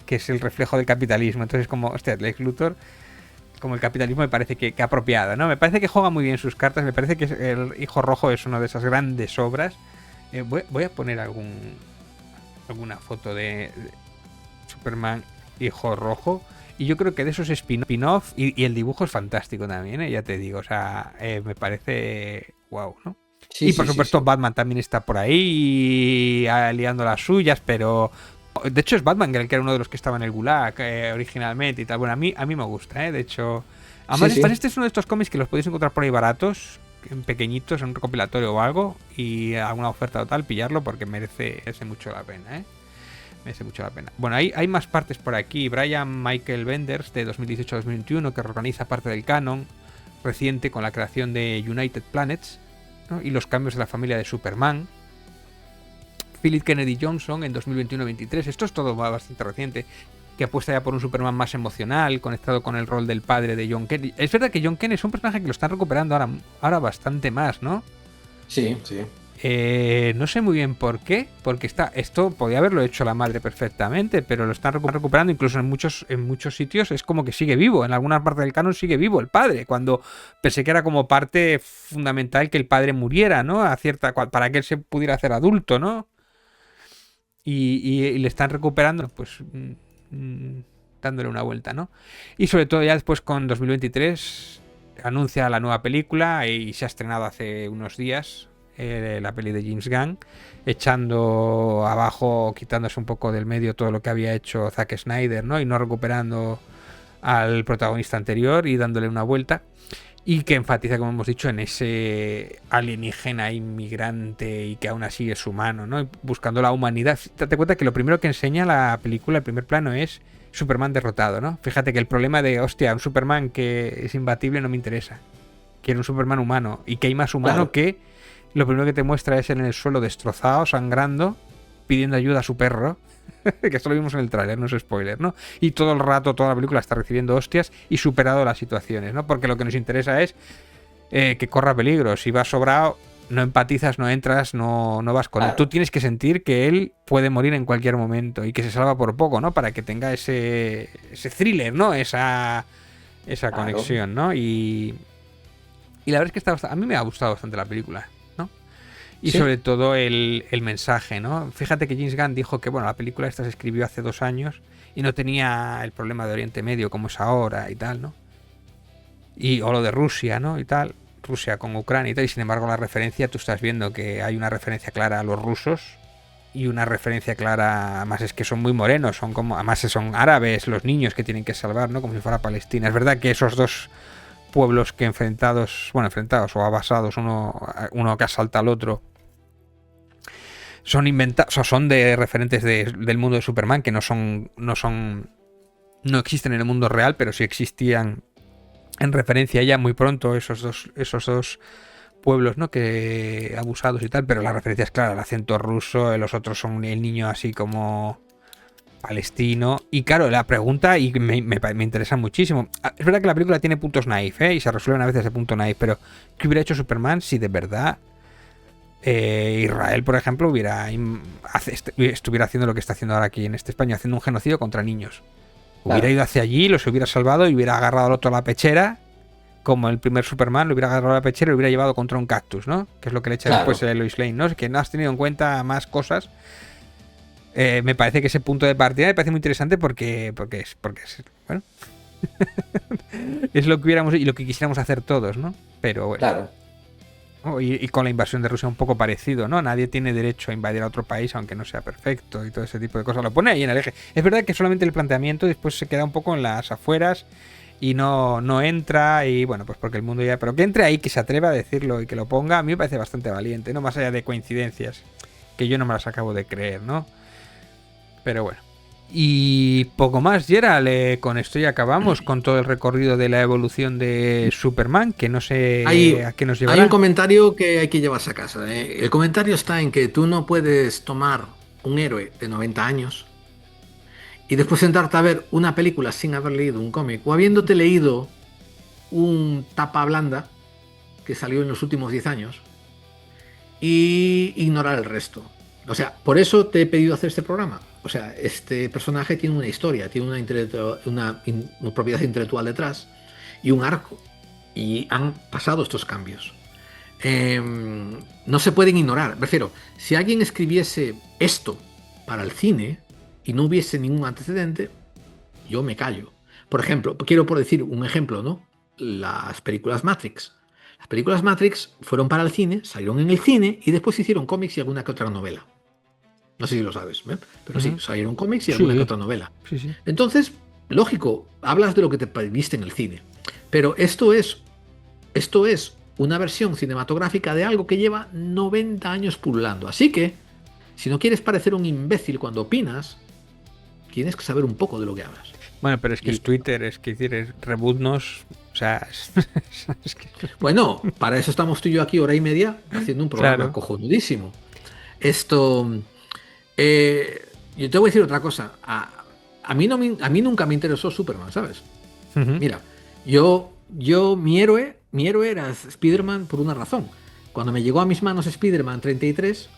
que es el reflejo del capitalismo. Entonces, como, hostia, Lex Luthor, como el capitalismo me parece que apropiado, ¿no? Me parece que juega muy bien sus cartas, me parece que el Hijo Rojo es una de esas grandes obras. Voy a poner alguna foto de Superman Hijo Rojo y yo creo que de esos spin-off y el dibujo es fantástico también, ya te digo, o sea, me parece wow, ¿no? Sí, y por supuesto Batman también está por ahí liando las suyas, pero de hecho es Batman el que era uno de los que estaba en el Gulag originalmente y tal. Bueno, a mí me gusta, de hecho. Además, este es uno de estos cómics que los podéis encontrar por ahí baratos en pequeñitos, en un recopilatorio o algo, y alguna oferta total, pillarlo porque merece mucho la pena, ¿eh? Merece mucho la pena. Bueno, hay más partes por aquí. Brian Michael Benders, de 2018-2021, que reorganiza parte del canon reciente con la creación de United Planets, ¿no? Y los cambios de la familia de Superman. Philip Kennedy Johnson en 2021-23, esto es todo bastante reciente, que apuesta ya por un Superman más emocional, conectado con el rol del padre de John Kent. Es verdad que John Kent es un personaje que lo están recuperando ahora bastante más, ¿no? Sí, sí. No sé muy bien por qué, porque esto podía haberlo hecho la madre perfectamente, pero lo están recuperando, incluso en muchos sitios es como que sigue vivo, en algunas partes del canon sigue vivo el padre, cuando pensé que era como parte fundamental que el padre muriera, ¿no? Para que él se pudiera hacer adulto, ¿no? Y le están recuperando, pues dándole una vuelta, ¿no? Y sobre todo ya después con 2023 anuncia la nueva película y se ha estrenado hace unos días, la peli de James Gunn, echando abajo, quitándose un poco del medio todo lo que había hecho Zack Snyder, ¿no? Y no recuperando al protagonista anterior y dándole una vuelta. Y que enfatiza, como hemos dicho, en ese alienígena inmigrante y que aún así es humano, ¿no? Buscando la humanidad. Date cuenta que lo primero que enseña la película, el primer plano, es Superman derrotado, ¿no? Fíjate que el problema de, hostia, un Superman que es imbatible no me interesa. Quiero un Superman humano. Y que hay más humano que lo primero que te muestra es en el suelo destrozado, sangrando, pidiendo ayuda a su perro. Que esto lo vimos en el tráiler, no es spoiler, ¿no? Y todo el rato, toda la película está recibiendo hostias y superado las situaciones, ¿no? Porque lo que nos interesa es que corra peligro. Si vas sobrado, no empatizas, no entras, no vas con él. Tú tienes que sentir que él puede morir en cualquier momento y que se salva por poco, ¿no? Para que tenga ese thriller, ¿no? Esa conexión, ¿no? Y la verdad es que a mí me ha gustado bastante la película. Y sobre todo el mensaje, ¿no? Fíjate que James Gunn dijo que, bueno, la película esta se escribió hace 2 años y no tenía el problema de Oriente Medio como es ahora y tal, ¿no? O lo de Rusia, ¿no? Y tal, Rusia con Ucrania y tal, y sin embargo la referencia, tú estás viendo que hay una referencia clara a los rusos y una referencia clara, además es que son muy morenos, además son árabes los niños que tienen que salvar, ¿no? Como si fuera Palestina. Es verdad que esos dos pueblos que enfrentados o abasados, uno que asalta al otro, son inventados, o son de referentes del mundo de Superman, que no existen en el mundo real, pero sí existían en referencia ya muy pronto esos dos pueblos, ¿no? Que abusados y tal, pero la referencia es clara, el acento ruso, los otros son el niño así como palestino. Y claro, la pregunta, y me interesa muchísimo, es verdad que la película tiene puntos naif, y se resuelven a veces de punto naif, pero ¿qué hubiera hecho Superman si de verdad Israel, por ejemplo, estuviera haciendo lo que está haciendo ahora aquí en España, haciendo un genocidio contra niños? Hubiera ido hacia allí, los hubiera salvado y hubiera agarrado al otro a la pechera, como el primer Superman, lo hubiera agarrado a la pechera y lo hubiera llevado contra un cactus, ¿no? Que es lo que le echa después Lois Lane, ¿no? Es que no has tenido en cuenta más cosas. Me parece que ese punto de partida me parece muy interesante porque es bueno, es lo que hubiéramos y lo que quisiéramos hacer todos, ¿no? Pero bueno. Claro. Y con la invasión de Rusia un poco parecido, ¿no? Nadie tiene derecho a invadir a otro país aunque no sea perfecto y todo ese tipo de cosas. Lo pone ahí en el eje. Es verdad que solamente el planteamiento después se queda un poco en las afueras y no entra, y bueno, pues porque el mundo ya... Pero que entre ahí, que se atreva a decirlo y que lo ponga, a mí me parece bastante valiente, ¿no? Más allá de coincidencias, que yo no me las acabo de creer, ¿no? Pero bueno. Y poco más, Gerald, con esto ya acabamos con todo el recorrido de la evolución de Superman, que no sé a qué nos llevará. Hay un comentario que hay que llevarse a casa. El comentario está en que tú no puedes tomar un héroe de 90 años y después sentarte a ver una película sin haber leído un cómic o habiéndote leído un tapa blanda que salió en los últimos 10 años y ignorar el resto. O sea, por eso te he pedido hacer este programa. O sea, este personaje tiene una historia, tiene una propiedad intelectual detrás y un arco. Y han pasado estos cambios. No se pueden ignorar. Prefiero, si alguien escribiese esto para el cine y no hubiese ningún antecedente, yo me callo. Por ejemplo, quiero por decir un ejemplo, ¿no? Las películas Matrix. Las películas Matrix fueron para el cine, salieron en el cine y después hicieron cómics y alguna que otra novela. No sé si lo sabes, pero sí, salieron cómics y alguna que otra novela. Sí. Entonces, lógico, hablas de lo que te viste en el cine. Pero esto es una versión cinematográfica de algo que lleva 90 años pululando. Así que, si no quieres parecer un imbécil cuando opinas, tienes que saber un poco de lo que hablas. Bueno, pero es que es Twitter, es que decir, rebootnos, o sea... es que... Bueno, para eso estamos tú y yo aquí hora y media haciendo un programa cojonudísimo. Esto... yo te voy a decir otra cosa. A mí nunca me interesó Superman, ¿sabes? Mira, mi héroe era Spider-Man por una razón. Cuando me llegó a mis manos Spider-Man 33,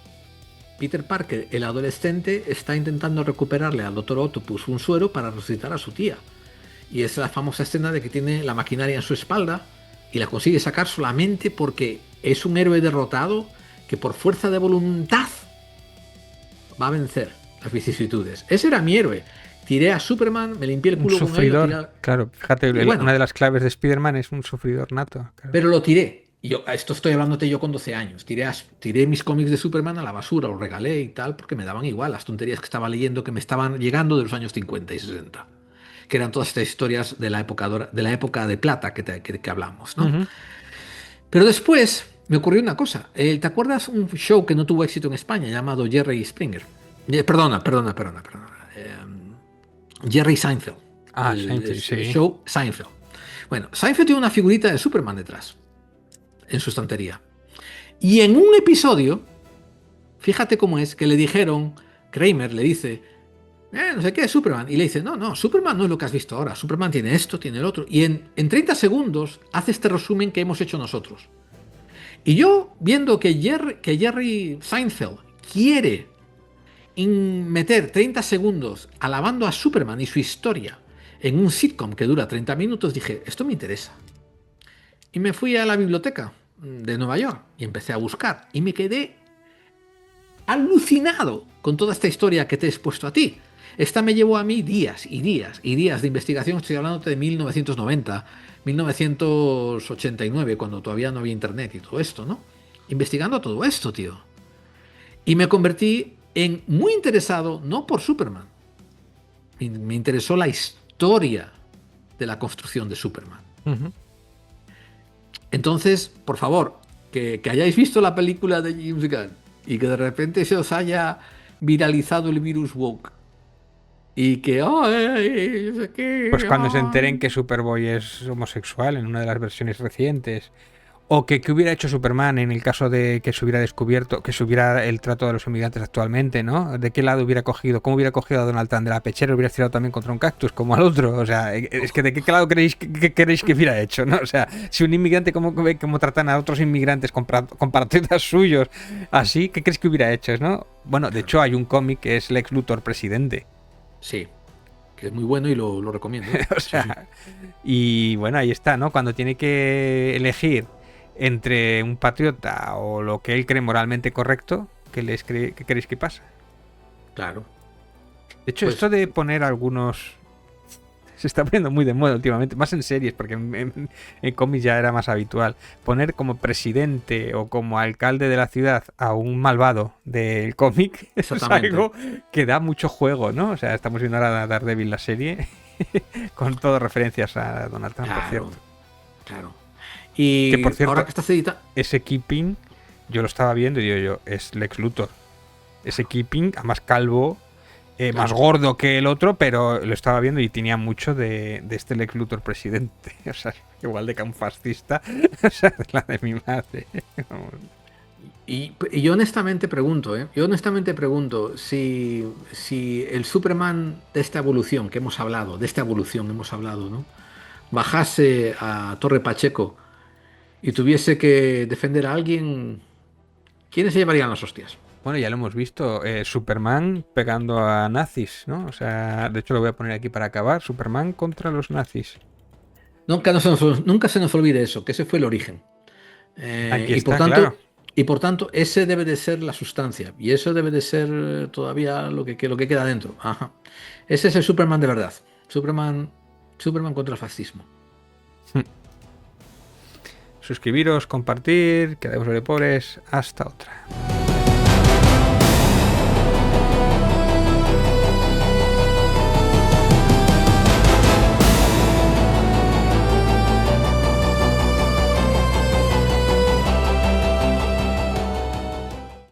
Peter Parker, el adolescente, está intentando recuperarle al Dr. Octopus un suero para resucitar a su tía. Y es la famosa escena de que tiene la maquinaria en su espalda y la consigue sacar solamente porque es un héroe derrotado que por fuerza de voluntad va a vencer las vicisitudes. Ese era mi héroe. Tiré a Superman, me limpié el culo un sufridor, con él. Claro, fíjate, bueno, una de las claves de Spider-Man es un sufridor nato. Claro. Pero lo tiré. Esto estoy hablándote yo con 12 años. Tiré mis cómics de Superman a la basura, los regalé y tal, porque me daban igual las tonterías que estaba leyendo que me estaban llegando de los años 50 y 60. Que eran todas estas historias de la época de plata que hablamos, ¿no? Pero después me ocurrió una cosa. ¿Te acuerdas un show que no tuvo éxito en España llamado Jerry Springer? Perdona. Jerry Seinfeld. Seinfeld, sí. El show Seinfeld. Bueno, Seinfeld tiene una figurita de Superman detrás, en su estantería. Y en un episodio, fíjate cómo es, que le dijeron, Kramer le dice, no sé qué es Superman. Y le dice, no, Superman no es lo que has visto ahora. Superman tiene esto, tiene el otro. Y en 30 segundos hace este resumen que hemos hecho nosotros. Y yo, viendo que Jerry Seinfeld quiere meter 30 segundos alabando a Superman y su historia en un sitcom que dura 30 minutos, dije, esto me interesa. Y me fui a la biblioteca de Nueva York y empecé a buscar. Y me quedé alucinado con toda esta historia que te he expuesto a ti. Esta me llevó a mí días y días y días de investigación. Estoy hablando de 1990, 1989, cuando todavía no había internet y todo esto, ¿no? Investigando todo esto, tío. Y me convertí en muy interesado, no por Superman. Me interesó la historia de la construcción de Superman. Entonces, por favor, que hayáis visto la película de James Gunn y que de repente se os haya viralizado el virus woke y que pues cuando se enteren que Superboy es homosexual en una de las versiones recientes, o que hubiera hecho Superman en el caso de que se hubiera descubierto, que se hubiera el trato de los inmigrantes actualmente, ¿no? ¿De qué lado hubiera cogido? ¿Cómo hubiera cogido a Donald Trump? ¿De la pechera? ¿Hubiera tirado también contra un cactus como al otro? O sea, es que ¿de qué lado queréis que hubiera hecho, no? O sea, si un inmigrante, ¿cómo tratan a otros inmigrantes compatriotas suyos? Así, ¿qué crees que hubiera hecho, no? Bueno, de hecho hay un cómic que es Lex Luthor presidente. Sí, que es muy bueno y lo recomiendo. O sea, y bueno, ahí está, ¿no? Cuando tiene que elegir entre un patriota o lo que él cree moralmente correcto, ¿qué queréis que pasa? Claro. De hecho, pues, esto de poner algunos... Se está poniendo muy de moda últimamente, más en series, porque en cómics ya era más habitual. Poner como presidente o como alcalde de la ciudad a un malvado del cómic es algo que da mucho juego, ¿no? O sea, estamos viendo ahora Daredevil, la serie, con todas referencias a Donald Trump, claro, por cierto. Claro. Y que por cierto, ahora que estás editando, ese Keeping, yo lo estaba viendo y digo yo, es Lex Luthor. Ese Keeping, más calvo, más gordo que el otro, pero lo estaba viendo y tenía mucho de este Lex Luthor presidente. O sea, igual de que un fascista, o sea, de la de mi madre. Y yo honestamente pregunto, si el Superman de esta evolución que hemos hablado, ¿no? Bajase a Torre Pacheco y tuviese que defender a alguien, ¿quiénes se llevarían las hostias? Bueno, ya lo hemos visto, Superman pegando a nazis, ¿no? O sea, de hecho lo voy a poner aquí para acabar, Superman contra los nazis. Nunca se nos olvide eso, que ese fue el origen. Aquí está, claro. Y por tanto, ese debe de ser la sustancia. Y eso debe de ser todavía lo que queda dentro. Ajá. Ese es el Superman de verdad. Superman contra el fascismo. Suscribiros, compartir, quedemos sobre pobres. Hasta otra.